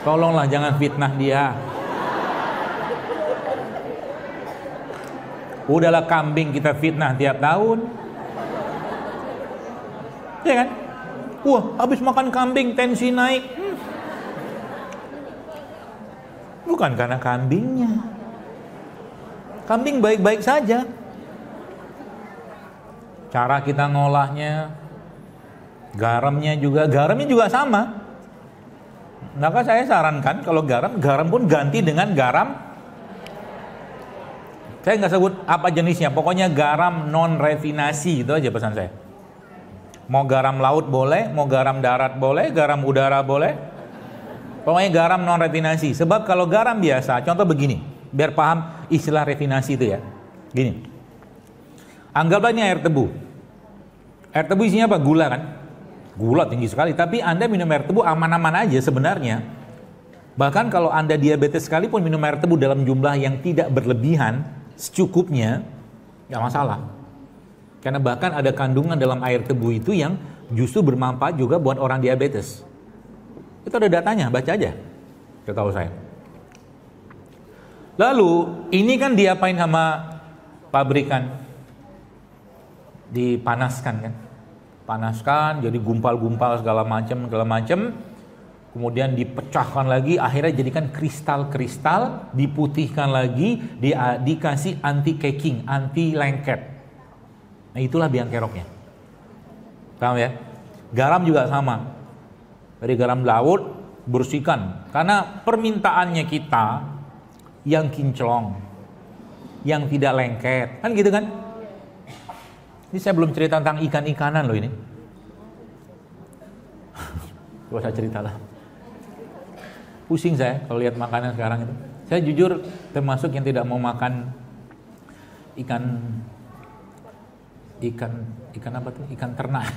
Tolonglah jangan fitnah dia. Udahlah kambing kita fitnah tiap tahun, ya kan? Wah, habis makan kambing tensi naik. Bukan karena kambingnya. Kambing baik-baik saja. Cara kita ngolahnya, garamnya juga sama. Maka saya sarankan kalau garam pun ganti dengan garam. Saya nggak sebut apa jenisnya, pokoknya garam non refinasi, itu aja pesan saya. Mau garam laut boleh, mau garam darat boleh, garam udara boleh. Pokoknya garam non refinasi. Sebab kalau garam biasa, contoh begini, biar paham istilah refinasi itu ya. Gini. Anggaplah ini air tebu. Air tebu isinya apa? Gula kan? Gula tinggi sekali, tapi Anda minum air tebu aman-aman aja sebenarnya. Bahkan kalau Anda diabetes sekalipun minum air tebu dalam jumlah yang tidak berlebihan, secukupnya, nggak masalah. Karena bahkan ada kandungan dalam air tebu itu yang justru bermanfaat juga buat orang diabetes. Itu ada datanya, baca aja. Setahu saya. Lalu ini kan diapain sama pabrikan? Dipanaskan kan? Panaskan, jadi gumpal-gumpal segala macam. Kemudian dipecahkan lagi, akhirnya jadikan kristal-kristal, diputihkan lagi, dikasih anti caking, anti lengket. Nah itulah biang keroknya. Paham ya? Garam juga sama. Dari garam laut bersihkan. Karena permintaannya kita yang kinclong, yang tidak lengket, kan gitu kan? Ini saya belum cerita tentang ikan-ikanan loh ini. Coba saya cerita lah. Pusing saya kalau lihat makanan sekarang itu. Saya jujur termasuk yang tidak mau makan ikan apa tuh? Ikan ternak.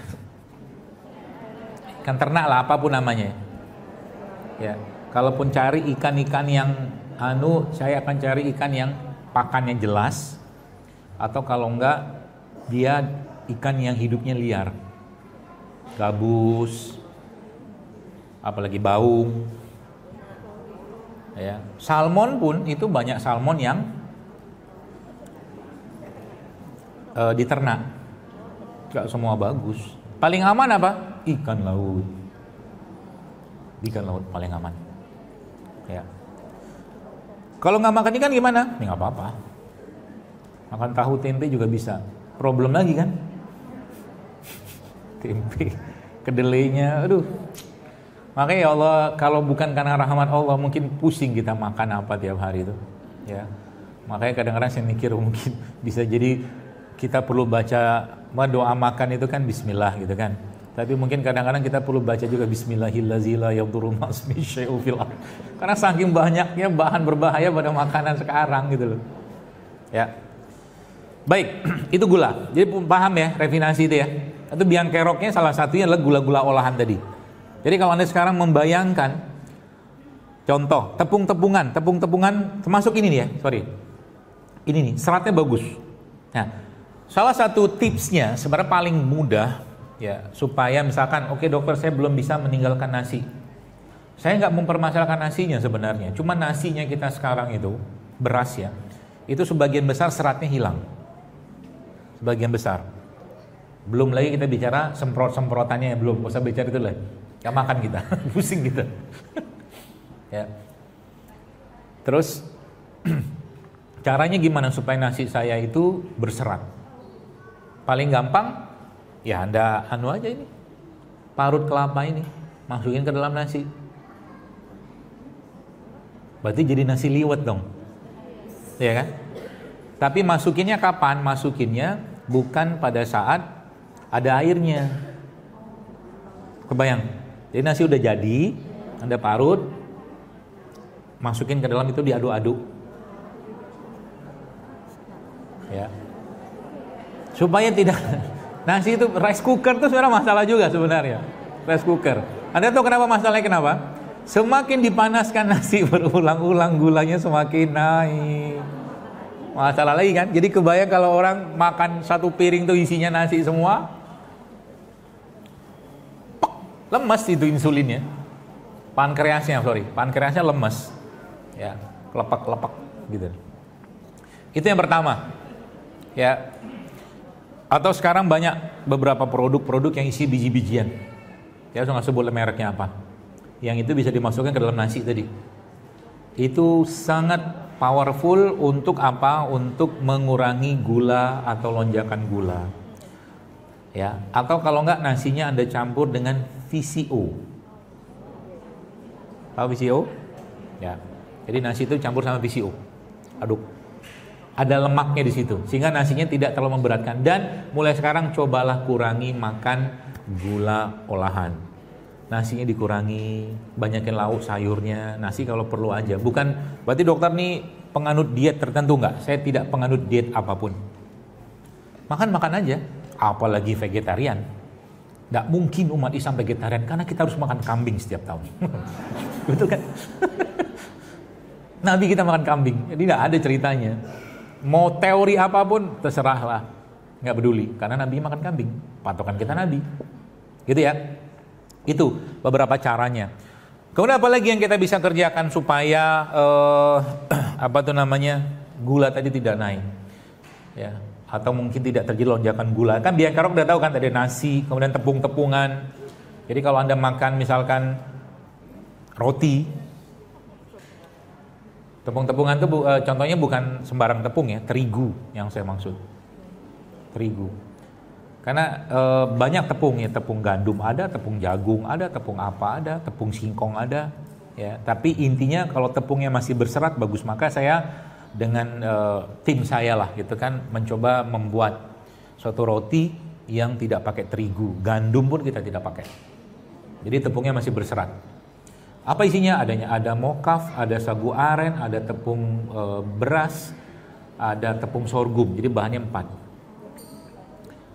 Ikan ternak lah apapun namanya. Ya, kalaupun cari ikan-ikan yang saya akan cari ikan yang pakannya jelas, atau kalau enggak dia ikan yang hidupnya liar. Gabus, apalagi baung. Ya, salmon pun itu banyak salmon yang diternak. Gak semua bagus. Paling aman apa? Ikan laut. Ikan laut paling aman. Ya. Kalau nggak makan ikan gimana? Ya nggak apa-apa. Makan tahu tempe juga bisa. Problem lagi kan? Tempe, kedelainya, aduh. Makanya ya Allah, kalau bukan karena rahmat Allah, mungkin pusing kita makan apa tiap hari itu. Ya. Makanya kadang-kadang saya mikir mungkin bisa jadi kita perlu baca doa makan itu kan bismillah gitu kan. Tapi mungkin kadang-kadang kita perlu baca juga bismillahirrahmanirrahim. Karena saking banyaknya bahan berbahaya pada makanan sekarang gitu loh. Ya. Baik, itu gula. Jadi paham ya refinasi itu ya. Itu biang keroknya salah satunya adalah gula-gula olahan tadi. Jadi kalau Anda sekarang membayangkan contoh tepung-tepungan termasuk ini nih ya, sorry. Ini nih, seratnya bagus. Nah, salah satu tipsnya sebenarnya paling mudah ya, supaya misalkan oke, dokter saya belum bisa meninggalkan nasi. Saya nggak mempermasalahkan nasinya sebenarnya, cuma nasinya kita sekarang itu beras ya, itu sebagian besar seratnya hilang, sebagian besar. Belum lagi kita bicara semprotannya, belum usah bicara itu lah, nggak makan kita, pusing kita. Ya. Terus caranya gimana supaya nasi saya itu berserat? Paling gampang ya Anda aja ini, parut kelapa ini, masukin ke dalam nasi. Berarti jadi nasi liwet dong, ya kan? Tapi masukinnya kapan? Masukinnya bukan pada saat ada airnya. Kebayang? Jadi nasi udah jadi, Anda parut, masukin ke dalam itu, diaduk-aduk. Ya. Supaya tidak, nasi itu rice cooker itu sebenarnya masalah juga sebenarnya. Rice cooker. Anda tahu kenapa masalahnya kenapa? Semakin dipanaskan nasi berulang-ulang, gulanya semakin naik. Masalah lagi kan? Jadi kebayang kalau orang makan satu piring tuh isinya nasi semua, lemes itu insulinnya. Pankreasnya lemes. Ya, kelepek gitu. Itu yang pertama. Ya. Atau sekarang banyak beberapa produk-produk yang isi biji-bijian. Ya, saya nggak sebut mereknya apa. Yang itu bisa dimasukkan ke dalam nasi tadi. Itu sangat powerful untuk apa? Untuk mengurangi gula atau lonjakan gula. Ya, atau kalau enggak nasinya Anda campur dengan VCO. Tahu VCO? Ya. Jadi nasi itu campur sama VCO. Aduk. Ada lemaknya di situ sehingga nasinya tidak terlalu memberatkan. Dan mulai sekarang cobalah kurangi makan gula olahan. Nasinya dikurangi, banyakin lauk sayurnya. Nasi kalau perlu aja. Bukan berarti dokter nih penganut diet tertentu, enggak. Saya tidak penganut diet apapun. Makan aja. Apalagi vegetarian. Nggak mungkin umat Islam vegetarian karena kita harus makan kambing setiap tahun. Betul kan? Nabi kita makan kambing. Jadi nggak ada ceritanya. Mau teori apapun terserahlah. nggak peduli, karena Nabi makan kambing, patokan kita Nabi, gitu ya. Itu beberapa caranya. Kemudian apa lagi yang kita bisa kerjakan supaya gula tadi tidak naik, ya, atau mungkin tidak terjadi lonjakan gula. Kan biar udah tahu kan, ada nasi, kemudian tepung-tepungan. Jadi kalau Anda makan misalkan roti, tepung-tepungan itu contohnya bukan sembarang tepung ya, terigu yang saya maksud, terigu. Karena banyak tepung ya, tepung gandum ada, tepung jagung ada, tepung apa ada, tepung singkong ada, ya. Tapi intinya kalau tepungnya masih berserat bagus, maka saya dengan tim saya lah gitu kan mencoba membuat suatu roti yang tidak pakai terigu, gandum pun kita tidak pakai. Jadi tepungnya masih berserat. Apa isinya? Ada mokaf, ada sagu aren, ada tepung beras, ada tepung sorghum. Jadi bahannya 4.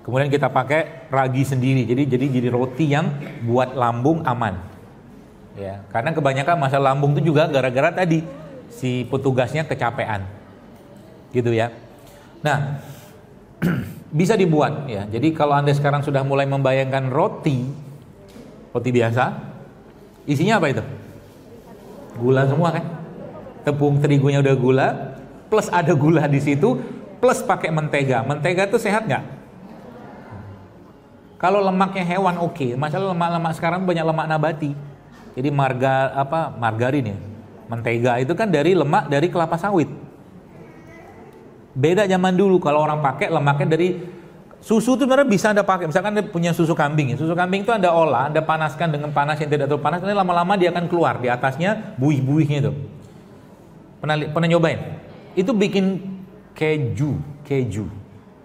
Kemudian kita pakai ragi sendiri. Jadi roti yang buat lambung aman. Ya, karena kebanyakan masalah lambung itu juga gara-gara tadi si petugasnya kecapean. Gitu ya. Nah, bisa dibuat ya. Jadi kalau Anda sekarang sudah mulai membayangkan roti biasa, isinya apa itu? Gula semua kan? Tepung terigunya udah gula, plus ada gula di situ, plus pakai mentega. Mentega itu sehat nggak? Kalau lemaknya hewan oke. Masalah lemak-lemak sekarang banyak lemak nabati. Jadi margarin ya. Mentega itu kan dari lemak dari kelapa sawit. Beda zaman dulu, kalau orang pakai lemaknya dari susu itu sebenarnya bisa Anda pakai. Misalkan Anda punya susu kambing ya. Susu kambing itu Anda olah, Anda panaskan dengan panas yang tidak terlalu panas, nanti lama-lama dia akan keluar di atasnya buih-buihnya itu. Pernah nyobain? Itu bikin keju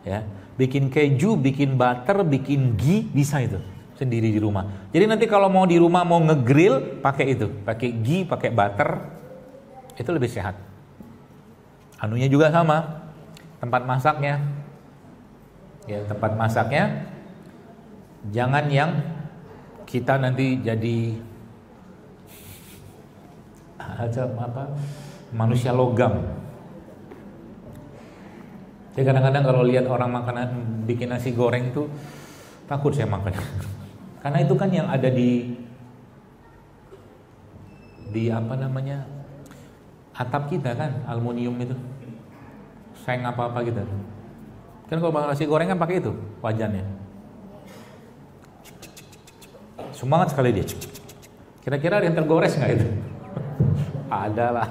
ya. Bikin keju, bikin butter, bikin ghee, bisa itu sendiri di rumah. Jadi nanti kalau mau di rumah mau ngegrill, pakai itu, pakai ghee, pakai butter, itu lebih sehat. Anunya juga sama, tempat masaknya, ya tempat masaknya, jangan yang kita nanti jadi manusia logam. Saya kadang-kadang kalau lihat orang makanan bikin nasi goreng tuh takut saya makan. Karena itu kan yang ada di atap kita kan, aluminium itu. Seng apa-apa gitu. Kan kalau makan nasi goreng kan pakai itu wajannya. Semangat sekali dia. Kira-kira ada yang tergores nggak itu? Ada lah.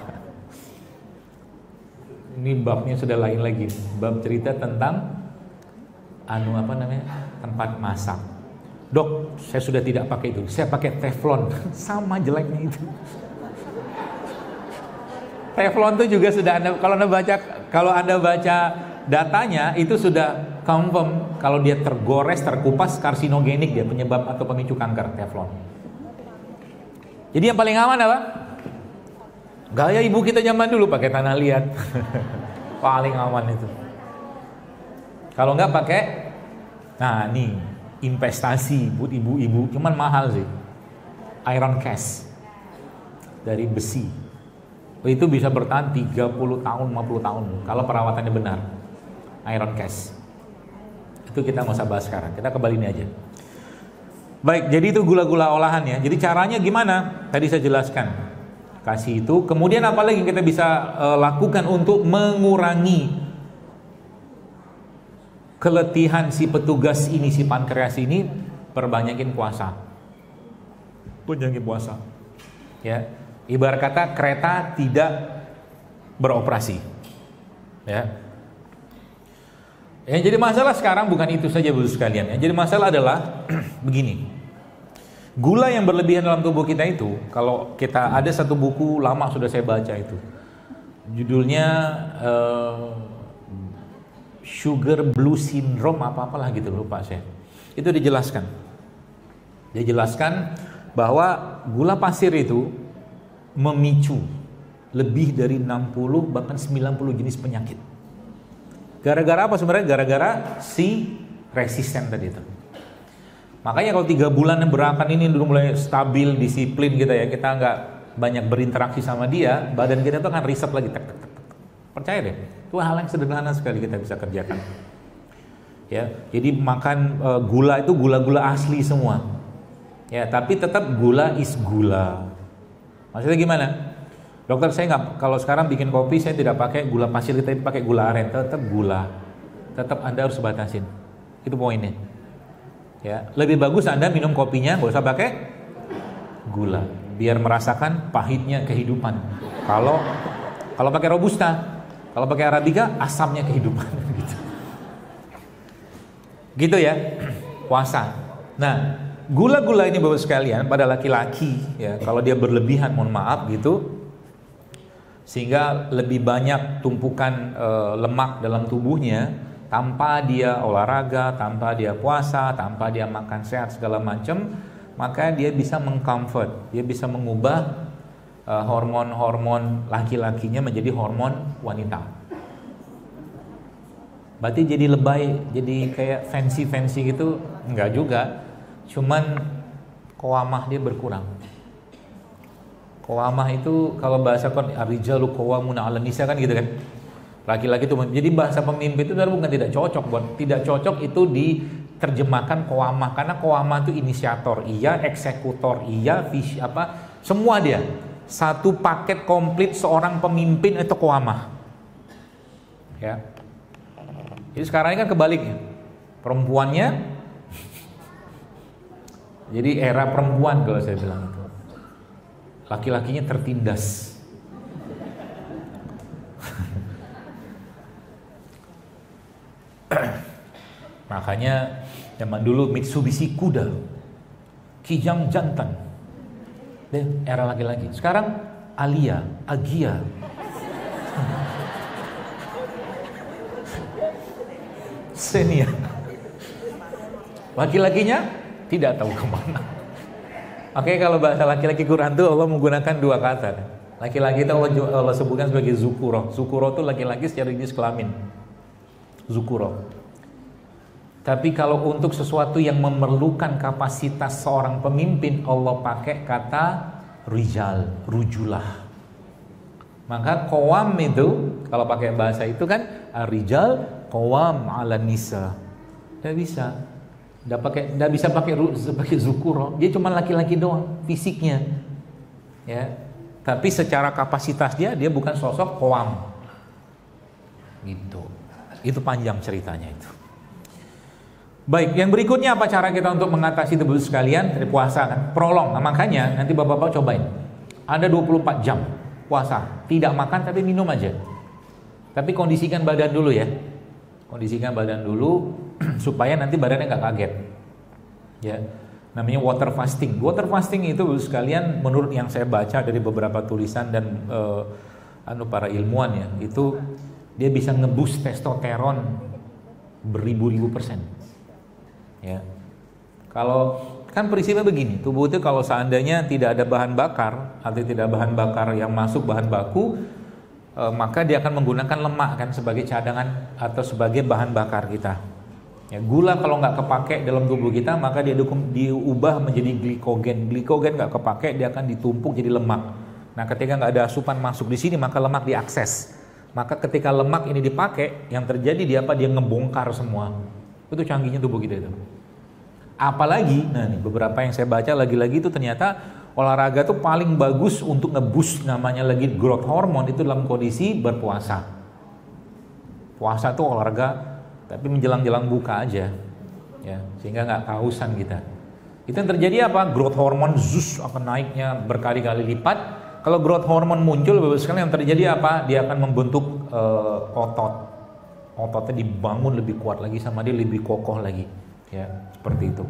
Ini babnya sudah lain lagi. Bab cerita tentang tempat masak. Dok, saya sudah tidak pakai itu. Saya pakai teflon. Sama jeleknya itu. Teflon itu juga sudah kalau Anda baca datanya itu sudah confirm kalau dia tergores, terkupas karsinogenik, dia penyebab atau pemicu kanker, teflon. Jadi yang paling aman apa? Gaya ibu kita zaman dulu pakai tanah liat. Paling aman itu. Kalau nggak pakai, nah nih investasi buat ibu-ibu, cuman mahal sih. Iron cast dari besi. Itu bisa bertahan 30 tahun, 50 tahun kalau perawatannya benar. Iron cast. Itu kita nggak usah bahas sekarang. Kita kembali ini aja. Baik, jadi itu gula-gula olahan ya. Jadi caranya gimana? Tadi saya jelaskan. Kasih itu, kemudian apa lagi yang kita bisa lakukan untuk mengurangi keletihan si petugas ini, si pankreas ini? Perbanyakin puasa. Perbanyakin puasa. Ya, ibarat kata kereta tidak beroperasi. Ya. Yang jadi masalah sekarang bukan itu saja Bapak sekalian. Yang jadi masalah adalah begini. Gula yang berlebihan dalam tubuh kita itu, kalau kita ada satu buku lama sudah saya baca itu, judulnya Sugar Blue Syndrome apa-apalah gitu, lupa saya. Itu dijelaskan. Dia jelaskan bahwa gula pasir itu memicu lebih dari 60 bahkan 90 jenis penyakit. Gara-gara apa sebenarnya? Gara-gara si resisten tadi itu. Makanya kalau 3 bulan yang berakan ini dulu mulai stabil, disiplin kita ya, kita nggak banyak berinteraksi sama dia, badan kita tuh akan reset lagi. Percaya deh, itu hal yang sederhana sekali kita bisa kerjakan. Ya, jadi makan gula itu gula-gula asli semua. Ya, tapi tetap gula is gula. Maksudnya gimana? Dokter, saya nggak, kalau sekarang bikin kopi saya tidak pakai gula pasir, tapi pakai gula aren, tetap gula. Tetap Anda harus batasin. Itu poinnya. Ya, lebih bagus Anda minum kopinya nggak usah pakai gula, biar merasakan pahitnya kehidupan. Kalau pakai robusta, kalau pakai arabica, asamnya kehidupan. Gitu ya, puasa. Nah, gula-gula ini Bapak sekalian pada laki-laki ya, kalau dia berlebihan, mohon maaf gitu, sehingga lebih banyak tumpukan lemak dalam tubuhnya tanpa dia olahraga, tanpa dia puasa, tanpa dia makan sehat segala macam, maka dia bisa mengcomfort, dia bisa mengubah hormon-hormon laki-lakinya menjadi hormon wanita. Berarti jadi lebay, jadi kayak fancy gitu? Enggak juga, cuman qawamah dia berkurang. Qawamah itu kalau bahasa ar-rijalu qawwamuna 'alan nisa kan gitu kan. Laki-laki itu, jadi bahasa pemimpin itu bukan tidak cocok, tidak cocok itu diterjemahkan qawamah, karena qawamah itu inisiator iya, eksekutor iya, semua dia. Satu paket komplit seorang pemimpin itu qawamah. Ya. Jadi sekarang ini kan kebaliknya, perempuannya, jadi era perempuan kalau saya bilang itu, laki-lakinya tertindas. Makanya zaman dulu Mitsubishi kuda, Kijang jantan, era laki-laki. Sekarang Agia. Senior. Laki-lakinya tidak tahu kemana. Oke, kalau bahasa laki-laki Quran itu Allah menggunakan dua kata. Laki-laki itu Allah sebutkan sebagai zukuro. Zukuro itu laki-laki secara jenis kelamin. Zukuro. Tapi kalau untuk sesuatu yang memerlukan kapasitas seorang pemimpin, Allah pakai kata rijal, rujulah. Maka qawam itu kalau pakai bahasa itu kan rijal qawam 'ala nisa. Tidak bisa. Tidak bisa pakai zukuro. Dia cuma laki-laki doang fisiknya. Ya. Tapi secara kapasitas dia bukan sosok qawam. Gitu. Itu panjang ceritanya itu. Baik, yang berikutnya apa cara kita untuk mengatasi itu sekalian? Dari puasa kan, prolong. Nah, makanya nanti Bapak-bapak cobain. Ada 24 jam puasa, tidak makan tapi minum aja. Tapi kondisikan badan dulu ya. Kondisikan badan dulu supaya nanti badannya nggak kaget. Ya. Namanya water fasting. Water fasting itu sekalian menurut yang saya baca dari beberapa tulisan dan para ilmuwan ya, itu dia bisa ngeboost testosteron beribu-ribu %. Ya. Kalau kan prinsipnya begini, tubuh itu kalau seandainya tidak ada bahan bakar atau tidak bahan bakar yang masuk bahan baku, maka dia akan menggunakan lemak kan sebagai cadangan atau sebagai bahan bakar kita. Ya, gula kalau nggak kepake dalam tubuh kita, maka dia diubah menjadi glikogen. Glikogen nggak kepake, dia akan ditumpuk jadi lemak. Nah, ketika nggak ada asupan masuk di sini, maka lemak diakses. Maka ketika lemak ini dipakai, yang terjadi dia ngebongkar semua. Itu canggihnya tubuh kita itu. Apalagi, nah nih beberapa yang saya baca lagi-lagi itu ternyata olahraga tuh paling bagus untuk nge-boost namanya lagi growth hormone itu dalam kondisi berpuasa. Puasa tuh olahraga, tapi menjelang-jelang buka aja, ya sehingga nggak kehausan kita. Itu yang terjadi apa? Growth hormone akan naiknya berkali-kali lipat. Kalau growth hormone muncul, Bapak sekalian, yang terjadi apa? Dia akan membentuk otot. Ototnya dibangun lebih kuat lagi sama dia lebih kokoh lagi. Ya, seperti itu.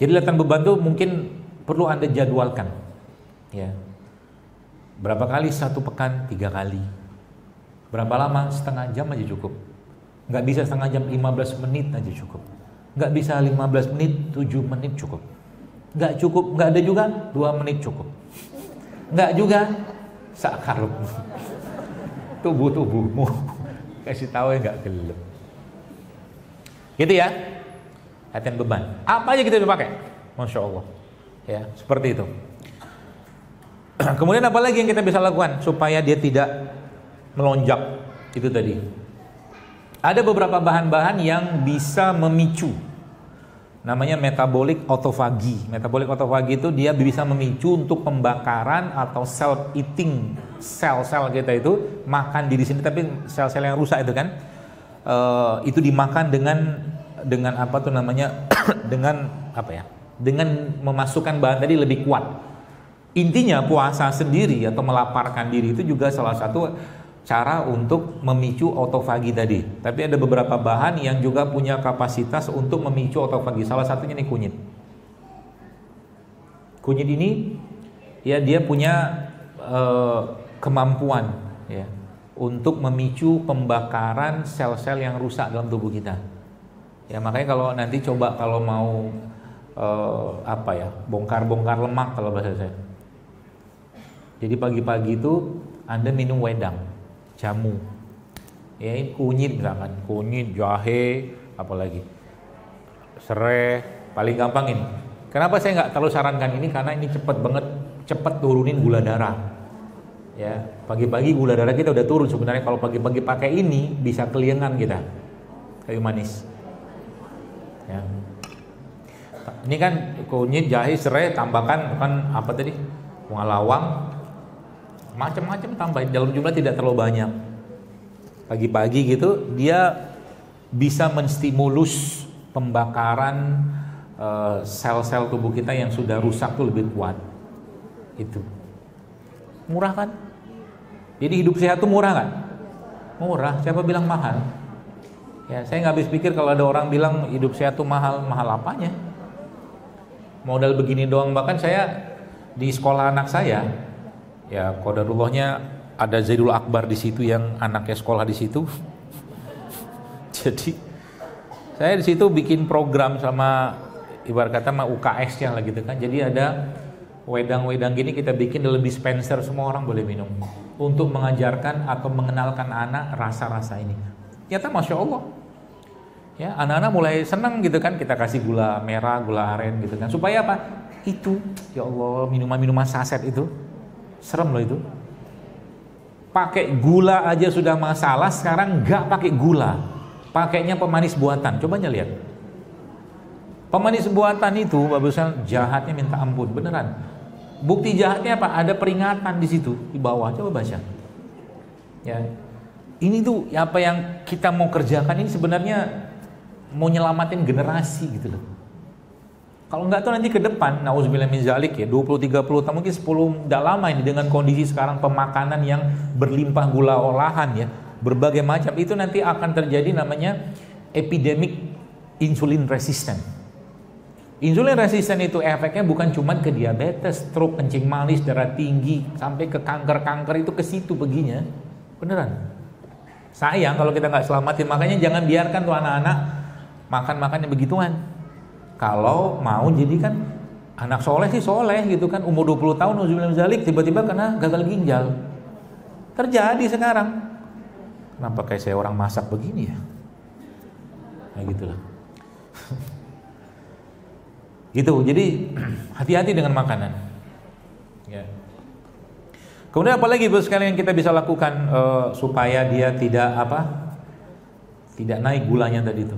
Jadi latihan beban itu mungkin perlu Anda jadwalkan. Ya. Berapa kali? 1 pekan, 3 kali. Berapa lama? Setengah jam aja cukup. Nggak bisa setengah jam, 15 menit aja cukup. Nggak bisa 15 menit, 7 menit cukup. Nggak cukup, nggak ada juga 2 menit cukup. Nggak juga sakarep. Tubuhmu kasih tahu ya nggak gelap. Gitu ya, latihan beban. Apa aja kita bisa pakai, Masya Allah. Ya, seperti itu. Kemudian apa lagi yang kita bisa lakukan supaya dia tidak melonjak? Itu tadi. Ada beberapa bahan-bahan yang bisa memicu, namanya metabolic autophagy. Metabolic autophagy itu dia bisa memicu untuk pembakaran atau self eating, sel-sel kita itu makan diri sendiri, tapi sel-sel yang rusak itu kan itu dimakan dengan apa tuh namanya dengan apa ya, dengan memasukkan bahan tadi lebih kuat. Intinya puasa sendiri atau melaparkan diri itu juga salah satu cara untuk memicu autofagi tadi. Tapi ada beberapa bahan yang juga punya kapasitas untuk memicu autofagi. Salah satunya nih kunyit. Kunyit ini ya dia punya kemampuan ya untuk memicu pembakaran sel-sel yang rusak dalam tubuh kita. Ya makanya kalau nanti coba kalau mau apa ya, bongkar-bongkar lemak kalau bahasa saya. Jadi pagi-pagi itu Anda minum wedang, jamu, ya kunyit misalkan, kunyit, jahe, apalagi serai, paling gampang ini. Kenapa saya nggak terlalu sarankan ini? Karena ini cepat turunin gula darah. Ya, pagi-pagi gula darah kita udah turun sebenarnya. Kalau pagi-pagi pakai ini bisa keliengan kita, kayu manis. Ya. Ini kan kunyit, jahe, serai, tambahkan kan apa tadi? Bunga lawang, macam-macam tambahin dalam jumlah tidak terlalu banyak. Pagi-pagi gitu dia bisa menstimulus pembakaran sel-sel tubuh kita yang sudah rusak tuh lebih kuat. Itu murah kan? Jadi hidup sehat tuh murah kan? Murah. Siapa bilang mahal? Ya saya nggak habis pikir kalau ada orang bilang hidup sehat tuh mahal. Mahal apanya? Modal begini doang. Bahkan saya di sekolah anak saya, ya qadarullahnya ada Zaidul Akbar di situ yang anaknya sekolah di situ. Jadi saya di situ bikin program sama ibarat kata sama UKS-nya lah gitu kan. Jadi ada wedang-wedang gini kita bikin dalam dispenser, semua orang boleh minum untuk mengajarkan atau mengenalkan anak rasa-rasa ini. Ternyata Masya Allah ya anak-anak mulai senang gitu kan, kita kasih gula merah, gula aren gitu kan, supaya apa? Itu ya Allah, minuman-minuman saset itu serem loh itu. Pakai gula aja sudah masalah, sekarang nggak pakai gula, pakainya pemanis buatan. Coba lihat, pemanis buatan itu bagusan jahatnya minta ampun beneran. Bukti jahatnya apa? Ada peringatan di situ di bawah. Coba baca. Ya, ini tuh apa yang kita mau kerjakan ini sebenarnya mau nyelamatin generasi gitu loh. Kalau nggak tuh nanti ke depan, nauzubillah min zalik ya, 20-30 tahun mungkin 10 tidak lama ini dengan kondisi sekarang pemakanan yang berlimpah gula olahan ya, berbagai macam, itu nanti akan terjadi namanya epidemic insulin resistant. Insulin resistant itu efeknya bukan cuma ke diabetes, stroke, kencing manis, darah tinggi, sampai ke kanker-kanker itu ke situ peginya. Beneran. Sayang kalau kita nggak selamatin, makanya jangan biarkan tuh anak-anak makan-makan yang begituan. Kalau mau jadi kan anak soleh sih soleh gitu kan, umur 20 tahun nauzubillah zalik tiba-tiba kena gagal ginjal. Terjadi sekarang. Kenapa kayak saya orang masak begini ya? Nah gitulah. Gitu. Jadi hati-hati dengan makanan. Ya. Kemudian apalagi Bapak sekalian yang kita bisa lakukan supaya dia tidak naik gulanya tadi itu.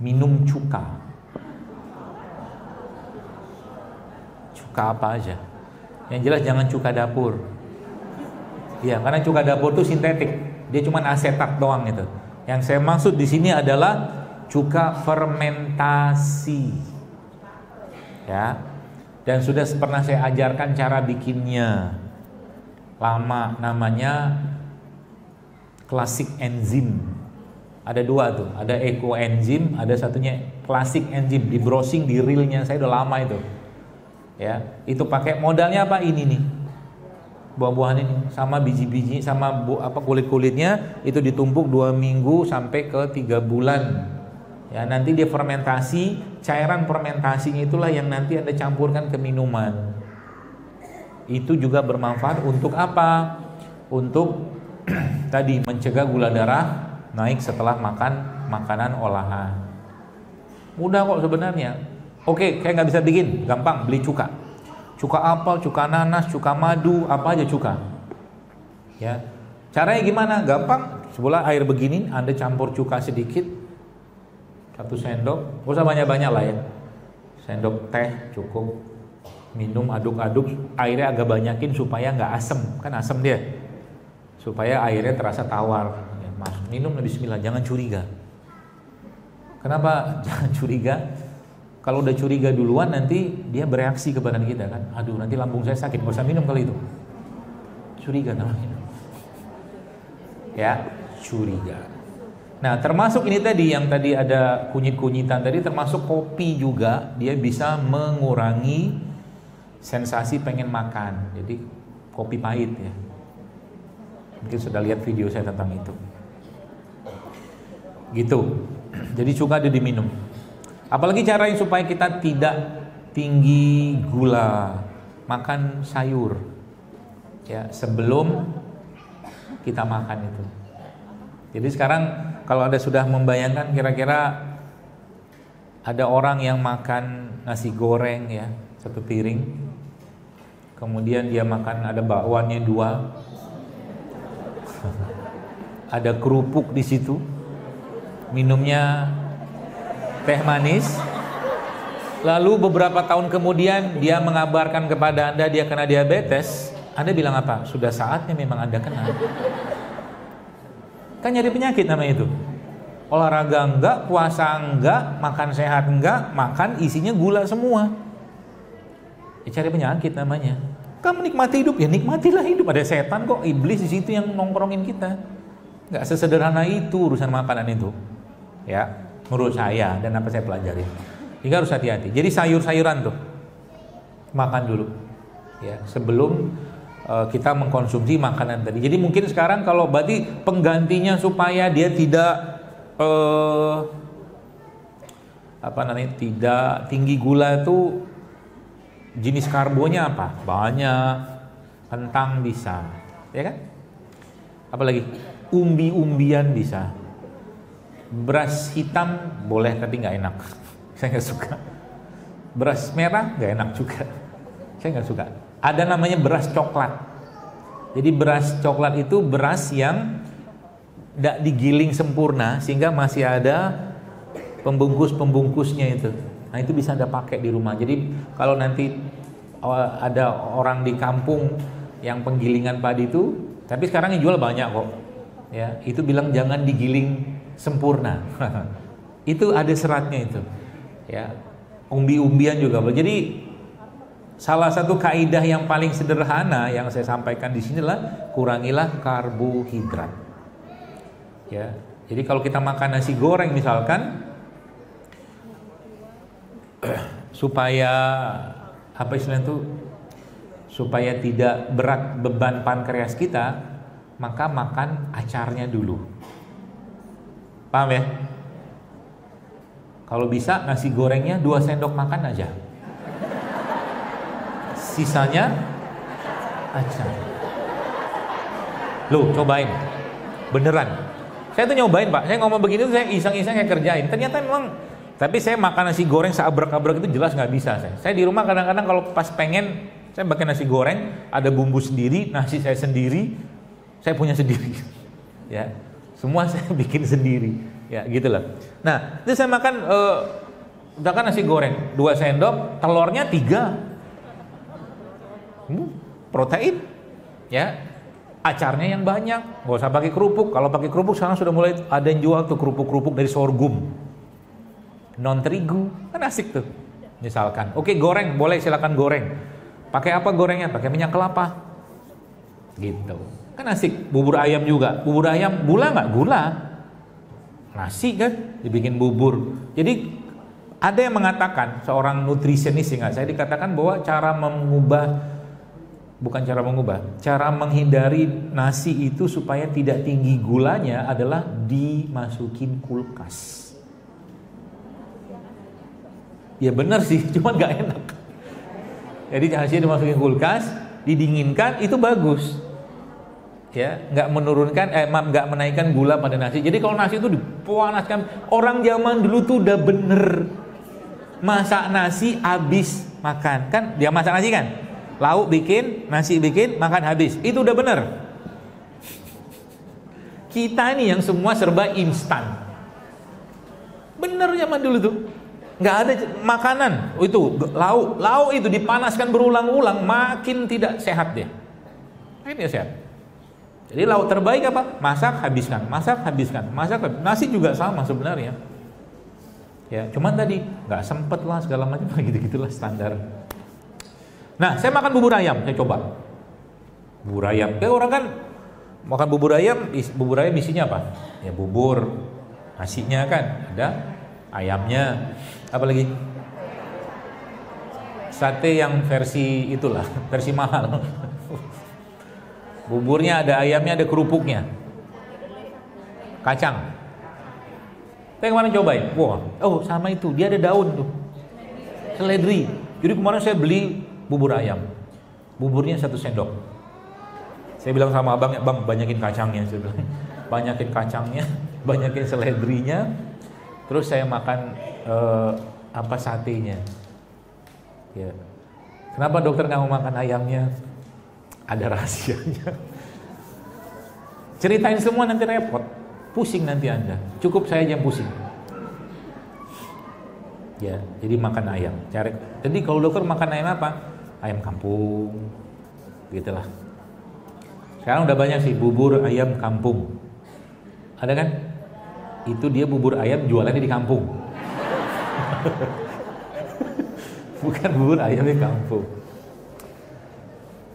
Minum cuka. Cuka apa aja. Yang jelas jangan cuka dapur. Iya, karena cuka dapur itu sintetik. Dia cuma asetat doang itu. Yang saya maksud di sini adalah cuka fermentasi. Ya. Dan sudah pernah saya ajarkan cara bikinnya. Lama, namanya classic enzim. Ada dua tuh, ada eco enzim, ada satunya classic enzim. Di browsing di reelnya saya udah lama itu. Ya, itu pakai modalnya apa ini nih, buah-buahan ini sama biji-biji sama kulit-kulitnya itu ditumpuk 2 minggu sampai ke 3 bulan. Ya, nanti dia fermentasi, cairan fermentasinya itulah yang nanti Anda campurkan ke minuman. Itu juga bermanfaat untuk apa? Untuk tadi mencegah gula darah naik setelah makan makanan olahan. Mudah kok sebenarnya. Oke, kayak nggak bisa bikin, gampang, beli cuka. Cuka apel, cuka nanas, cuka madu, apa aja cuka. Ya, caranya gimana? Gampang, Sebelah air begini, Anda campur cuka sedikit, 1 sendok, gak usah banyak-banyak lah ya. Sendok teh cukup. Minum, aduk-aduk, airnya agak banyakin supaya nggak asem, kan asem dia. Supaya airnya terasa tawar. Ya, minum bismillah, jangan curiga. Kenapa jangan curiga? Kalau udah curiga duluan nanti dia bereaksi ke badan kita kan. Aduh, nanti lambung saya sakit, gak usah minum kali itu. Curiga namanya. Ya, curiga. Nah, termasuk ini tadi yang tadi ada kunyit-kunyitan tadi, termasuk kopi juga, dia bisa mengurangi sensasi pengen makan. Jadi kopi pahit ya. Mungkin sudah lihat video saya tentang itu. Gitu. Jadi cuka ada diminum. Apalagi cara yang supaya kita tidak tinggi gula, makan sayur ya sebelum kita makan itu. Jadi sekarang kalau Anda sudah membayangkan kira-kira ada orang yang makan nasi goreng ya, 1 piring, kemudian dia makan ada bakwannya 2, ada kerupuk di situ, minumnya teh manis, lalu beberapa tahun kemudian dia mengabarkan kepada Anda dia kena diabetes. Anda bilang apa? Sudah saatnya memang Anda kena. Kan nyari penyakit namanya itu. Olahraga enggak, puasa enggak, makan sehat enggak, makan isinya gula semua. Ya, cari penyakit namanya. Kamu menikmati hidup, ya nikmatilah hidup. Ada setan kok, iblis di situ yang nongkrongin kita. Enggak sesederhana itu urusan makanan itu. Ya, menurut saya dan apa saya pelajari. Jadi harus hati-hati. Jadi sayur-sayuran tuh makan dulu. Ya, sebelum kita mengkonsumsi makanan tadi. Jadi mungkin sekarang kalau berarti penggantinya supaya dia tidak tidak tinggi gula itu jenis karbonya apa? Banyak. Kentang bisa, ya kan? Apalagi umbi-umbian bisa. Beras hitam boleh tapi nggak enak. Saya nggak suka. Beras merah nggak enak juga. Saya nggak suka. Ada namanya beras coklat. Jadi beras coklat itu beras yang tidak digiling sempurna sehingga masih ada pembungkus-pembungkusnya itu. Nah itu bisa Anda pakai di rumah. Jadi kalau nanti ada orang di kampung yang penggilingan padi itu, tapi sekarang yang jual banyak kok. Ya, itu bilang jangan digiling sempurna. Itu ada seratnya itu. Ya, umbi-umbian juga. Jadi salah satu kaidah yang paling sederhana yang saya sampaikan di sinilah kurangilah karbohidrat. Ya, jadi kalau kita makan nasi goreng misalkan, supaya apa istilahnya itu, supaya tidak berat beban pankreas kita, maka makan acarnya dulu. Paham ya? Kalau bisa nasi gorengnya 2 sendok makan aja. Sisanya acar. Loh, cobain. Beneran. Saya tuh nyobain, Pak. Saya ngomong begini tuh saya iseng-iseng saya kerjain. Ternyata memang, tapi saya makan nasi goreng seabrek-abrek itu jelas nggak bisa saya. Saya di rumah kadang-kadang kalau pas pengen, saya pakai nasi goreng, ada bumbu sendiri, nasi saya sendiri, saya punya sendiri. Ya, semua saya bikin sendiri. Ya, gitulah. Nah, itu saya makan, misalkan nasi goreng 2 sendok, telurnya 3. Protein, ya, acarnya yang banyak, nggak usah pakai kerupuk. Kalau pakai kerupuk sekarang sudah mulai ada yang jual tuh kerupuk-kerupuk dari sorghum, non terigu, kan asik tuh. Misalkan, oke goreng, boleh silakan goreng. Pakai apa gorengnya? Pakai minyak kelapa, gitu. Kan asik. Bubur ayam juga, bubur ayam gula nggak? Gula. Nasi kan dibikin bubur. Jadi ada yang mengatakan seorang nutrisionis, ingat saya dikatakan bahwa cara menghindari nasi itu supaya tidak tinggi gulanya adalah dimasukin kulkas. Ya benar sih, cuma nggak enak. Jadi nasi dimasukin kulkas, didinginkan itu bagus. Ya, nggak menaikkan gula pada nasi. Jadi kalau nasi itu dipanaskan, orang zaman dulu tuh udah bener masak nasi habis makan, kan? Dia masak nasi kan? Lauk bikin, nasi bikin, makan habis. Itu udah bener. Kita ini yang semua serba instan. Bener zaman dulu tuh, nggak ada makanan itu lauk itu dipanaskan berulang-ulang, makin tidak sehat dia. Makin tidak sehat. Jadi lauk terbaik apa? Masak habiskan, masak habiskan, masak habiskan. Nasi juga sama sebenarnya. Ya, cuman tadi nggak sempet lah segala macam gitu-gitulah standar. Nah, saya makan bubur ayam, saya coba. Bubur ayam, kayak orang kan makan bubur ayam isinya apa? Ya bubur, nasinya kan ada, ayamnya, apa lagi? Sate yang versi itulah, versi mahal. Buburnya ada ayamnya, ada kerupuknya, kacang. Saya kemarin cobain, wah, oh sama itu, dia ada daun tuh, seledri. Jadi kemarin saya beli bubur ayam, buburnya 1 sendok. Saya bilang sama abangnya, bang banyakin kacangnya, saya bilang. Banyakin kacangnya, banyakin seledrinya. Terus saya makan satenya. Ya. Kenapa dokter nggak mau makan ayamnya? Ada rahasianya. Ceritain semua nanti repot, pusing nanti Anda. Cukup saya aja yang pusing. Ya, jadi makan ayam. Jadi kalau dokter makan ayam apa? Ayam kampung, gitulah. Sekarang udah banyak sih bubur ayam kampung. Ada kan? Itu dia bubur ayam jualannya di kampung. Bukan bubur ayam di kampung.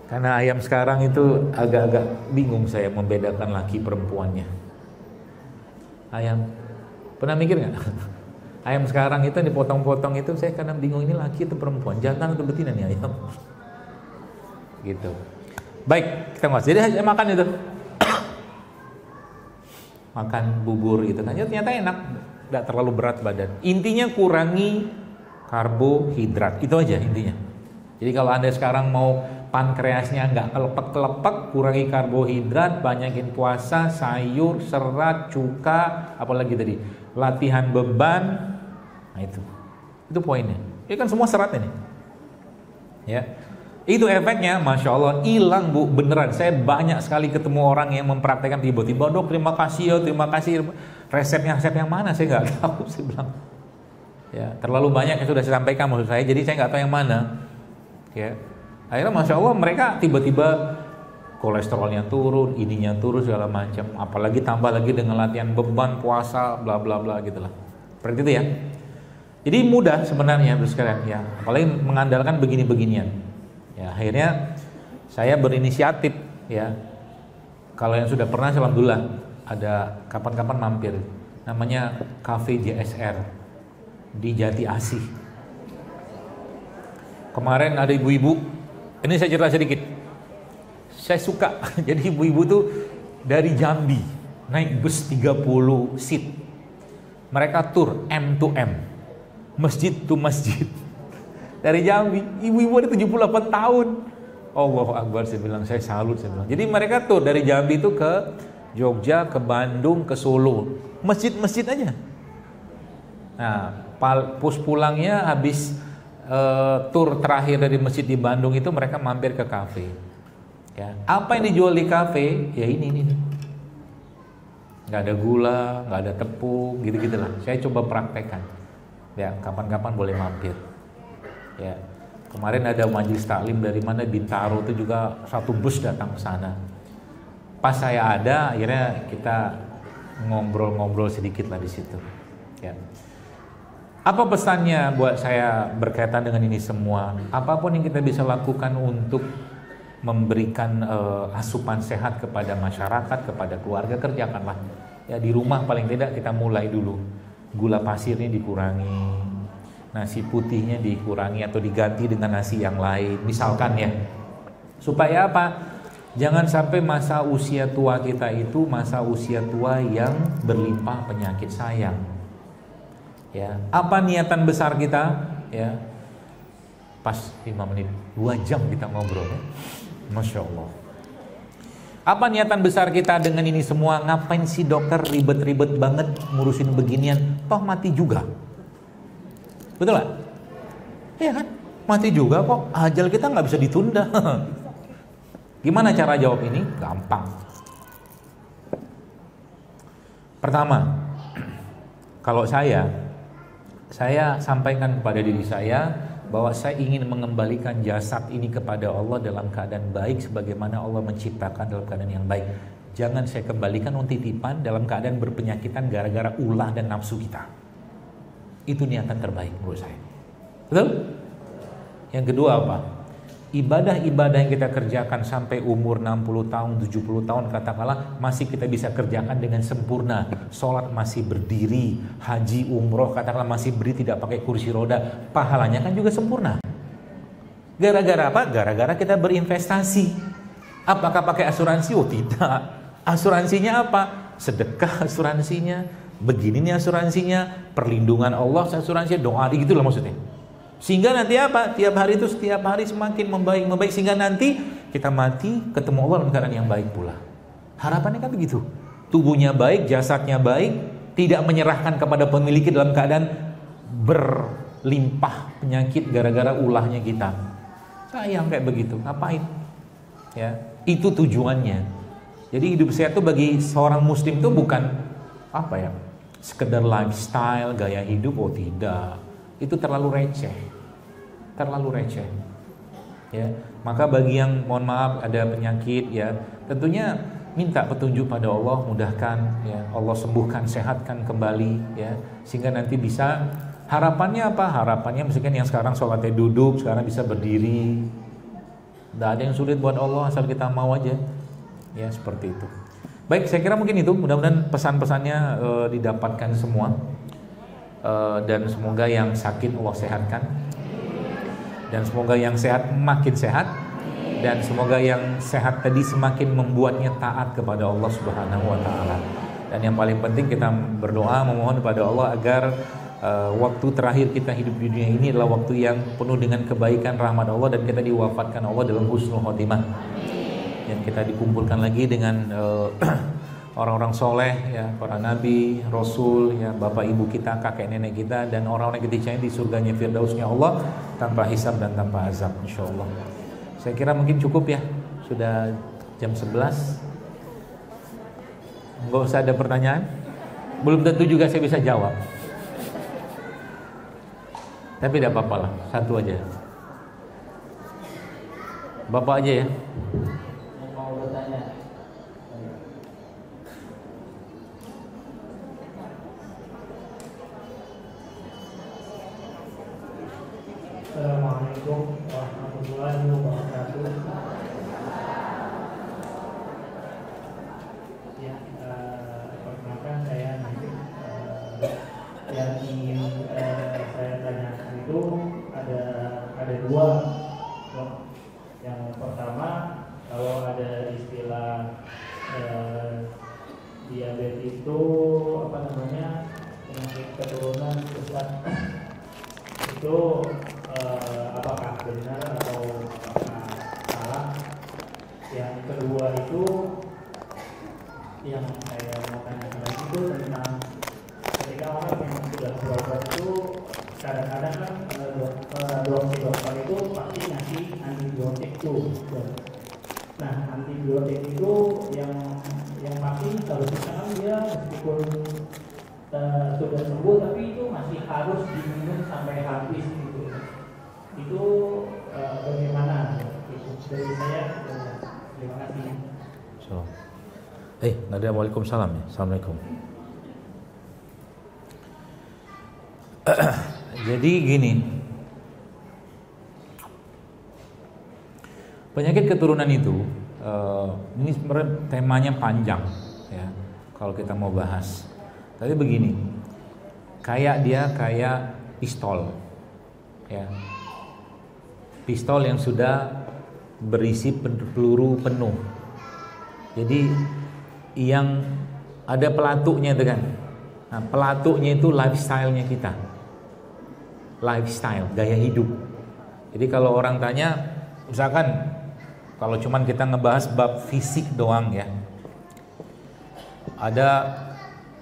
Karena ayam sekarang itu agak-agak bingung saya membedakan laki perempuannya. Ayam, pernah mikir nggak? Ayam sekarang itu dipotong-potong itu saya kadang bingung ini laki atau perempuan, jantan atau betina nih ayam. Gitu. Baik, kita nggak. Jadi saya makan itu, makan bubur itu kan, ternyata enak, nggak terlalu berat badan. Intinya kurangi karbohidrat, itu aja intinya. Jadi kalau Anda sekarang mau pankreasnya nggak kelepek-kelepek, kurangi karbohidrat, banyakin puasa, sayur, serat, cuka, apalagi tadi latihan beban. Nah itu poinnya. Ini kan semua serat ini, ya. Itu efeknya, masya Allah, hilang bu, beneran. Saya banyak sekali ketemu orang yang mempraktekkan tiba-tiba, dok terima kasih ya, terima kasih. Resep yang mana saya nggak tahu, saya bilang. Ya, terlalu banyak yang sudah saya sampaikan maksud saya, jadi saya nggak tahu yang mana. Ya, akhirnya masya Allah mereka tiba-tiba kolesterolnya turun, ininya turun segala macam. Apalagi tambah lagi dengan latihan beban, puasa, bla bla bla gitulah. Seperti itu ya. Jadi mudah sebenarnya sekalian ya, apalagi mengandalkan begini-beginian. Ya, akhirnya saya berinisiatif ya. Kalau yang sudah pernah, alhamdulillah, ada kapan-kapan mampir. Namanya Cafe JSR di Jati Asih. Kemarin ada ibu-ibu. Ini saya cerita sedikit. Saya suka. Jadi ibu-ibu tuh dari Jambi naik bus 30 seat. Mereka tur M to M, masjid to masjid. Dari Jambi, ibu-ibu ada 78 tahun. Allahu Akbar, saya bilang, saya salut, saya bilang. Jadi mereka tuh dari Jambi itu ke Jogja, ke Bandung, ke Solo, masjid-masjid aja. Nah, pulangnya habis tur terakhir dari masjid di Bandung itu mereka mampir ke kafe. Ya, apa yang dijual di kafe? Ya ini. Nggak ada gula, nggak ada tepung, gitu-gitulah. Saya coba praktekkan. Ya, kapan-kapan boleh mampir. Ya, kemarin ada majelis taklim dari mana Bintaro itu juga satu bus datang ke sana. Pas saya ada, akhirnya kita ngobrol-ngobrol sedikit lah di situ. Ya. Apa pesannya buat saya berkaitan dengan ini semua? Apapun yang kita bisa lakukan untuk memberikan asupan sehat kepada masyarakat, kepada keluarga, kerjakanlah. Ya, di rumah paling tidak kita mulai dulu. Gula pasirnya dikurangi, nasi putihnya dikurangi atau diganti dengan nasi yang lain misalkan ya, supaya apa? Jangan sampai masa usia tua kita itu masa usia tua yang berlimpah penyakit sayang. Ya, apa niatan besar kita? Ya, pas 5 menit 2 jam kita ngobrol ya. Masya Allah. Apa niatan besar kita dengan ini semua? Ngapain sih dokter ribet-ribet banget ngurusin beginian? Toh mati juga. Betul gak? Iya kan? Mati juga kok. Ajal kita gak bisa ditunda. Gimana cara jawab ini? Gampang. Pertama, kalau saya sampaikan kepada diri saya bahwa saya ingin mengembalikan jasad ini kepada Allah dalam keadaan baik sebagaimana Allah menciptakan dalam keadaan yang baik. Jangan saya kembalikan untuk titipan dalam keadaan berpenyakitan gara-gara ulah dan nafsu kita. Itu niatan terbaik menurut saya. Betul? Yang kedua apa? Ibadah-ibadah yang kita kerjakan sampai umur 60 tahun, 70 tahun katakanlah masih kita bisa kerjakan dengan sempurna. Sholat masih berdiri, haji, umroh katakanlah masih berdiri tidak pakai kursi roda. Pahalanya kan juga sempurna. Gara-gara apa? Gara-gara kita berinvestasi. Apakah pakai asuransi? Oh tidak. Asuransinya apa? Sedekah asuransinya. Begini nih asuransinya. Perlindungan Allah asuransinya. Doa gitu loh maksudnya. Sehingga nanti apa? Tiap hari semakin membaik sehingga nanti kita mati ketemu Allah dalam keadaan yang baik pula. Harapannya kan begitu. Tubuhnya baik, jasadnya baik, tidak menyerahkan kepada pemiliknya dalam keadaan berlimpah penyakit gara-gara ulahnya kita. Sayang kayak begitu. Ngapain? Ya, itu tujuannya. Jadi hidup sehat itu bagi seorang muslim itu bukan apa ya? Sekedar lifestyle, gaya hidup, oh tidak. Itu terlalu receh. Ya, maka bagi yang mohon maaf ada penyakit ya, tentunya minta petunjuk pada Allah, mudahkan ya, Allah sembuhkan, sehatkan kembali ya, sehingga nanti bisa harapannya apa? Harapannya misalkan yang sekarang sholatnya duduk, sekarang bisa berdiri. Tidak ada yang sulit buat Allah asal kita mau aja. Ya, seperti itu. Baik, saya kira mungkin itu, mudah-mudahan pesan-pesannya didapatkan semua. Dan semoga yang sakit Allah sehatkan, dan semoga yang sehat makin sehat, dan semoga yang sehat tadi semakin membuatnya taat kepada Allah Subhanahu wa taala. Dan yang paling penting kita berdoa memohon kepada Allah agar waktu terakhir kita hidup di dunia ini adalah waktu yang penuh dengan kebaikan, rahmat Allah, dan kita diwafatkan Allah dalam husnul khotimah. Dan kita dikumpulkan lagi dengan orang-orang soleh ya, para nabi, rasul ya, bapak ibu kita, kakek nenek kita, dan orang-orang yang kita di surganya firdausnya Allah tanpa hisab dan tanpa azab insyaallah. Saya kira mungkin cukup ya, sudah jam 11. Enggak usah ada pertanyaan. Belum tentu juga saya bisa jawab. Tapi tidak apa-apa lah, satu aja. Bapak aja ya. Mau bertanya. Assalamualaikum warahmatullahi wabarakatuh. Ya, perkenalkan saya yang ingin saya tanyakan itu ada dua. Yang pertama, kalau ada istilah diabetes itu apa namanya, penyakit keturunan Ustaz, itu apakah benar atau apakah salah? Yang kedua itu yang saya mau tanyakan lagi itu tentang ketika orang yang sudah berobat itu kadang-kadang kan dokter itu pasti ngasih antibiotik tuh. Nah, antibiotik itu yang pasti kalau misalkan dia meskipun sudah sembuh tapi itu masih harus diminum sampai habis gitu. Itu bagaimana? Itu dari saya. Terima kasih. So. Nggak ada. Waalaikumsalam ya. Assalamualaikum. Jadi gini, penyakit keturunan itu ini sebenarnya temanya panjang ya kalau kita mau bahas. Tapi begini, kayak pistol ya, pistol yang sudah berisi peluru penuh. Jadi yang ada pelatuknya itu kan. Nah, pelatuknya itu lifestyle-nya kita. Lifestyle, gaya hidup. Jadi kalau orang tanya, misalkan kalau cuman kita ngebahas bab fisik doang ya, ada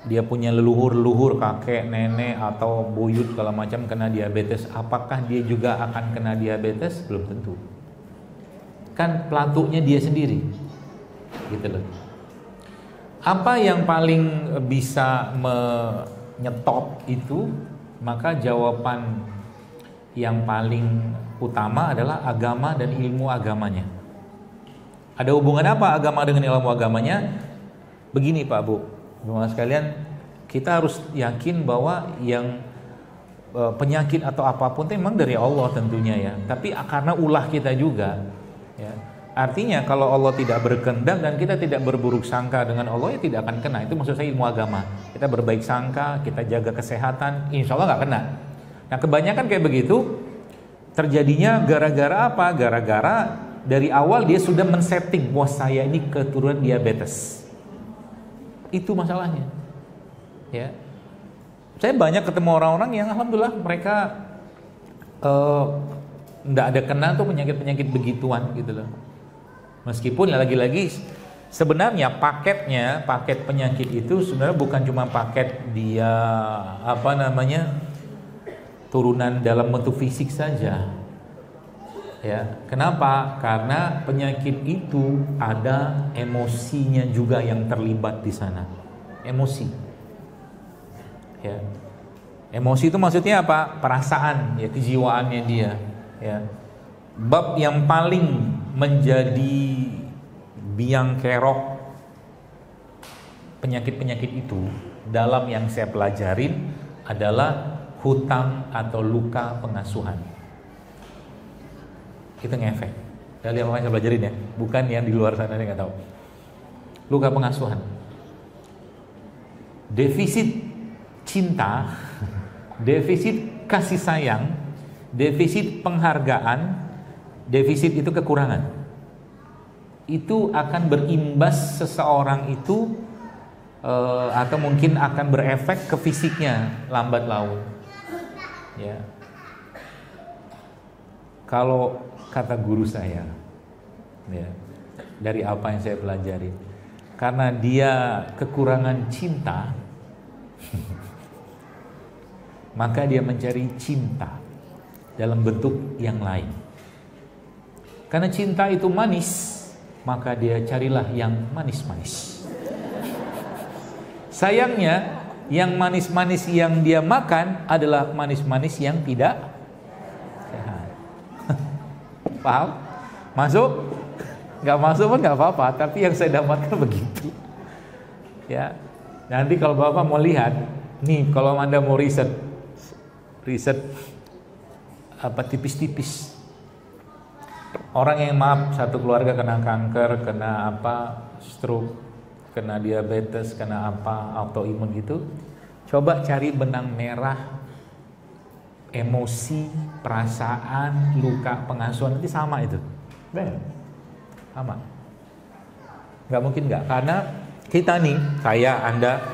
dia punya leluhur kakek, nenek atau buyut segala macam kena diabetes, apakah dia juga akan kena diabetes? Belum tentu. Kan pelatuknya dia sendiri. Gitu loh. Apa yang paling bisa menyetop itu? Maka jawaban yang paling utama adalah agama dan ilmu agamanya. Ada hubungan apa agama dengan ilmu agamanya? Begini Pak Bu, teman-teman sekalian, kita harus yakin bahwa yang penyakit atau apapun itu memang dari Allah tentunya ya. Tapi karena ulah kita juga ya. Artinya kalau Allah tidak berkehendak dan kita tidak berburuk sangka dengan Allah, ya tidak akan kena. Itu maksud saya ilmu agama. Kita berbaik sangka, kita jaga kesehatan, insya Allah nggak kena. Nah kebanyakan kayak begitu terjadinya gara-gara apa? Gara-gara dari awal dia sudah men-setting bahwa saya ini keturunan diabetes. Itu masalahnya. Ya. Saya banyak ketemu orang-orang yang alhamdulillah mereka nggak ada kena tuh penyakit-penyakit begituan gitu loh. Meskipun lagi-lagi sebenarnya paket penyakit itu sebenarnya bukan cuma paket dia turunan dalam bentuk fisik saja. Ya, kenapa? Karena penyakit itu ada emosinya juga yang terlibat di sana. Emosi. Ya. Emosi itu maksudnya apa? Perasaan, ya kejiwaannya dia, ya. Bab yang paling menjadi biang kerok penyakit-penyakit itu dalam yang saya pelajarin adalah hutang atau luka pengasuhan. Itu ngefek. Dari apa yang saya pelajarin ya, bukan yang di luar sana saya nggak tahu. Luka pengasuhan, defisit cinta, defisit kasih sayang, defisit penghargaan. Defisit itu kekurangan. Itu akan berimbas seseorang itu atau mungkin akan berefek ke fisiknya lambat laun. Ya. Kalau kata guru saya, ya, dari apa yang saya pelajari, karena dia kekurangan cinta, maka dia mencari cinta dalam bentuk yang lain. Karena cinta itu manis, maka dia carilah yang manis-manis. Sayangnya, yang manis-manis yang dia makan adalah manis-manis yang tidak sehat. Paham? Masuk? Gak masuk pun gak apa-apa, tapi yang saya dapatkan begitu. Ya, nanti kalau Bapak mau lihat, nih kalau Anda mau riset apa tipis-tipis. Orang yang satu keluarga kena kanker, kena stroke, kena diabetes, kena autoimun gitu. Coba cari benang merah emosi, perasaan, luka pengasuhan, nanti sama itu. Sama. Gak mungkin gak, karena kita nih, saya, Anda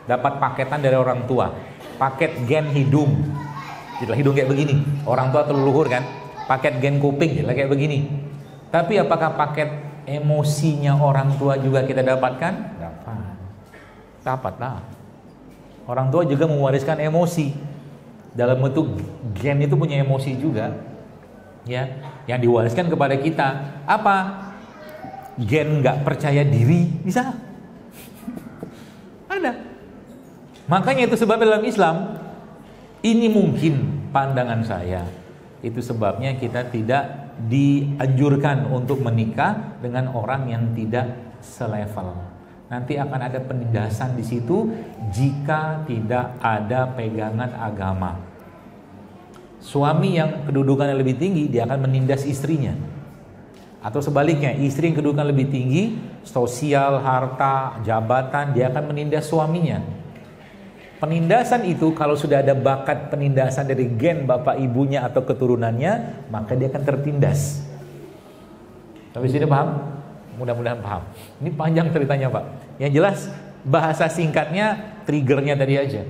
dapat paketan dari orang tua. Paket gen hidung. Jadilah hidung kayak begini. Orang tua atau leluhur kan. Paket gen kuping jadilah kayak begini. Tapi apakah paket emosinya orang tua juga kita dapatkan? Dapat lah. Orang tua juga mewariskan emosi. Dalam bentuk gen itu punya emosi juga. Ya, yang diwariskan kepada kita. Apa? Gen nggak percaya diri bisa? Ada. Makanya itu sebabnya dalam Islam ini mungkin pandangan saya. Itu sebabnya kita tidak dianjurkan untuk menikah dengan orang yang tidak selevel. Nanti akan ada penindasan di situ jika tidak ada pegangan agama. Suami yang kedudukannya lebih tinggi dia akan menindas istrinya. Atau sebaliknya, istri yang kedudukan lebih tinggi, sosial, harta, jabatan, dia akan menindas suaminya. Penindasan itu kalau sudah ada bakat penindasan dari gen bapak ibunya atau keturunannya, maka dia akan tertindas. Tapi sini paham? Mudah-mudahan paham. Ini panjang ceritanya Pak. Yang jelas bahasa singkatnya triggernya tadi aja.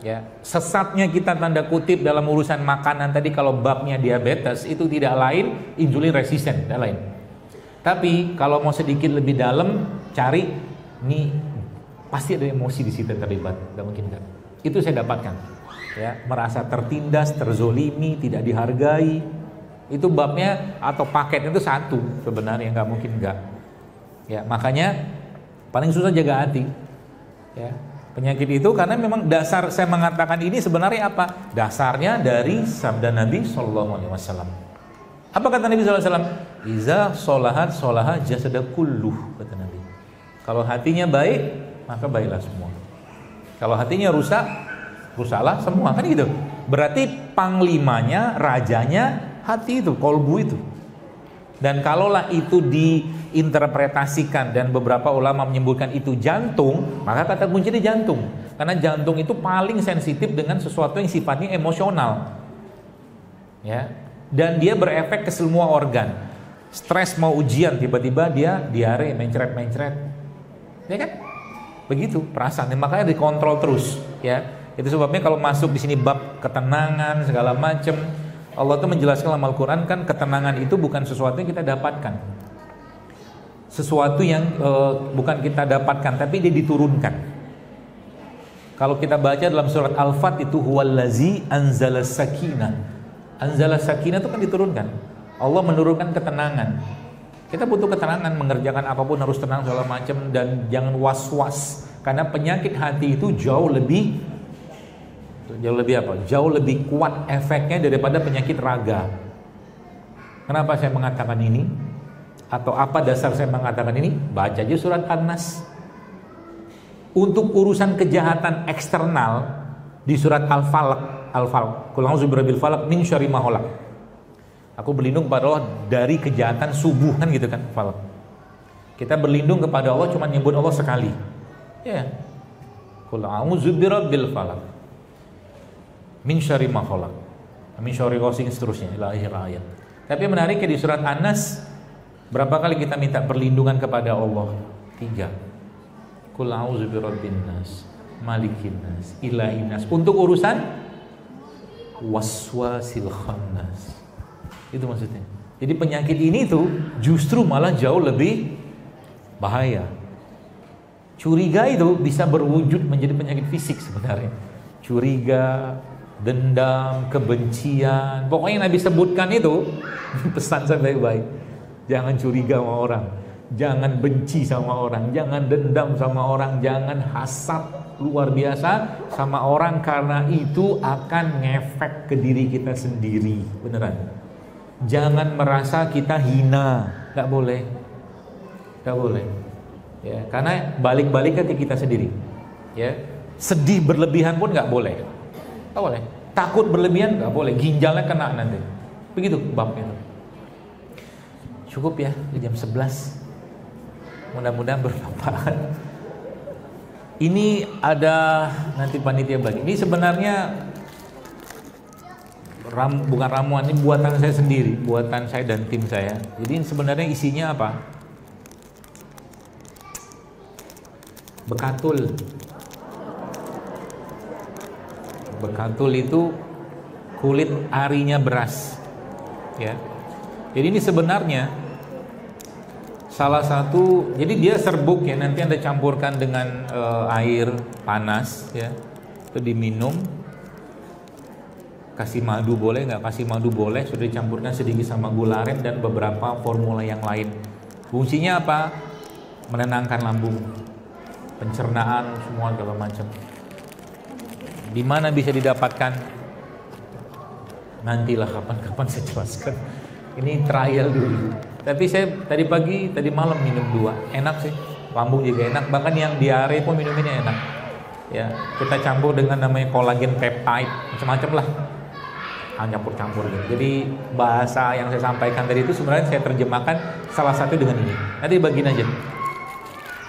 Ya, sesatnya kita tanda kutip dalam urusan makanan tadi kalau babnya diabetes itu tidak lain insulin resisten, tidak lain. Tapi kalau mau sedikit lebih dalam cari nih. Pasti ada emosi di situ terlibat, tidak mungkin enggak. Itu saya dapatkan, ya, merasa tertindas, terzolimi, tidak dihargai. Itu babnya atau paketnya itu satu sebenarnya, nggak mungkin enggak. Ya, makanya Paling susah jaga hati. Ya. Penyakit itu karena memang dasar saya mengatakan ini sebenarnya apa? Dasarnya dari sabda Nabi SAW. Apa kata Nabi SAW? Iza solahat solaha jasada kulluh, kata Nabi. Kalau hatinya baik, maka baiklah semua. Kalau hatinya rusak, rusaklah semua, kan gitu. Berarti panglimanya, rajanya hati itu, kolbu itu. Dan kalaulah itu diinterpretasikan dan beberapa ulama menyebutkan itu jantung, maka kata kuncinya jantung. Karena jantung itu paling sensitif dengan sesuatu yang sifatnya emosional. Ya. Dan dia berefek ke semua organ. Stres mau ujian, tiba-tiba dia diare, mencret-mencret. Ya kan? Begitu perasaan, makanya dikontrol terus, ya. Itu sebabnya kalau masuk di sini bab ketenangan segala macam, Allah tuh menjelaskan dalam Al-Quran kan ketenangan itu bukan sesuatu yang kita dapatkan, sesuatu yang bukan kita dapatkan, tapi dia diturunkan. Kalau kita baca dalam surat Al-Fat itu huwallazi anzala sakinah. Anzala sakinah itu kan diturunkan. Allah menurunkan ketenangan. Kita butuh ketenangan, mengerjakan apapun harus tenang segala macam dan jangan was-was. Karena penyakit hati itu jauh lebih apa? Jauh lebih kuat efeknya daripada penyakit raga. Kenapa saya mengatakan ini? Atau apa dasar saya mengatakan ini? Baca aja surat An-Nas. Untuk urusan kejahatan eksternal di surat Al-Falaq, Qul a'udzu birabbil falaq min syarri ma khalaq. Aku berlindung kepada Allah dari kejahatan subuh, kan gitu kan, falaq. Kita berlindung kepada Allah cuma nyebut Allah sekali. Ya. Qul a'udzu birabbil falaq min syarri ma khalaq, min syarri ghasiqin, seterusnya ila akhir ayat. Tapi menariknya di surat An-Nas berapa kali kita minta perlindungan kepada Allah? 3. Qul a'udzu birabbin nas, malikin nas, ilahin nas. Untuk urusan waswasil khannas. Itu maksudnya. Jadi penyakit ini tuh justru malah jauh lebih bahaya. Curiga itu bisa berwujud menjadi penyakit fisik sebenarnya. Curiga, dendam, kebencian, pokoknya Nabi sebutkan itu. Pesan saya baik-baik, jangan curiga sama orang, jangan benci sama orang, jangan dendam sama orang, jangan hasad luar biasa sama orang, karena itu akan ngefek ke diri kita sendiri. Beneran. Jangan merasa kita hina, nggak boleh, nggak boleh. Ya, karena balik-baliknya ke kita sendiri. Ya, sedih berlebihan pun nggak boleh. Nggak boleh. Takut berlebihan nggak boleh, ginjalnya kena nanti. Begitu babnya. Cukup ya di jam 11. Mudah-mudahan bermanfaat. Ini ada nanti panitia bagi. Ini sebenarnya bukan ramuan, ini buatan saya sendiri, buatan saya dan tim saya. Jadi sebenarnya isinya apa? Bekatul. Bekatul itu kulit arinya beras, ya. Jadi ini sebenarnya salah satu, jadi dia serbuk ya, nanti Anda campurkan dengan air panas ya, itu diminum. Kasih madu boleh, nggak kasih madu boleh, sudah dicampurkan sedikit sama gula aren dan beberapa formula yang lain. Fungsinya apa? Menenangkan lambung, pencernaan, semua segala macam. Di mana bisa didapatkan? Nantilah kapan-kapan saya jelaskan. Ini trial dulu. Tapi saya tadi pagi, tadi malam minum 2, enak sih. Lambung juga enak. Bahkan yang diare pun minuminnya enak. Ya, kita campur dengan namanya kolagen peptide, macam-macam lah. Campur-campur gitu. Jadi bahasa yang saya sampaikan tadi itu sebenarnya saya terjemahkan salah satu dengan ini. Nanti dibagiin aja.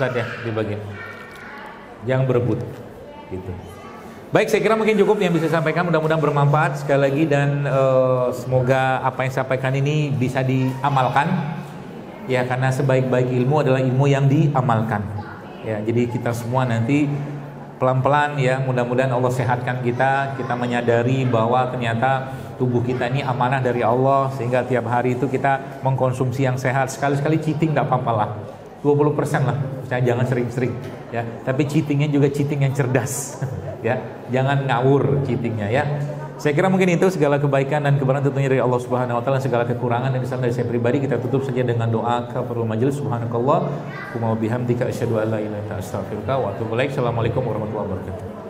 Lihat ya, dibagiin. Jangan berebut. Gitu. Baik, saya kira mungkin cukup yang bisa saya sampaikan. Mudah-mudahan bermanfaat sekali lagi dan semoga apa yang saya sampaikan ini bisa diamalkan. Ya, karena sebaik-baik ilmu adalah ilmu yang diamalkan. Ya, jadi kita semua nanti pelan-pelan ya, mudah-mudahan Allah sehatkan kita menyadari bahwa ternyata tubuh kita ini amanah dari Allah, sehingga tiap hari itu kita mengkonsumsi yang sehat. Sekali-sekali cheating gak apa-apa lah, 20% lah, jangan sering-sering ya, tapi cheatingnya juga cheating yang cerdas ya, jangan ngawur cheatingnya ya. Saya kira mungkin itu segala kebaikan dan kebenaran tentunya dari Allah Subhanahu wa taala, segala kekurangan dan kesalahan dari saya pribadi kita tutup saja dengan doa kafaratul majelis. Subhanakallah wa bihamdika asyhadu an la ilaha illa anta astaghfiruka wa atubu ilaik. Assalamualaikum warahmatullahi wabarakatuh.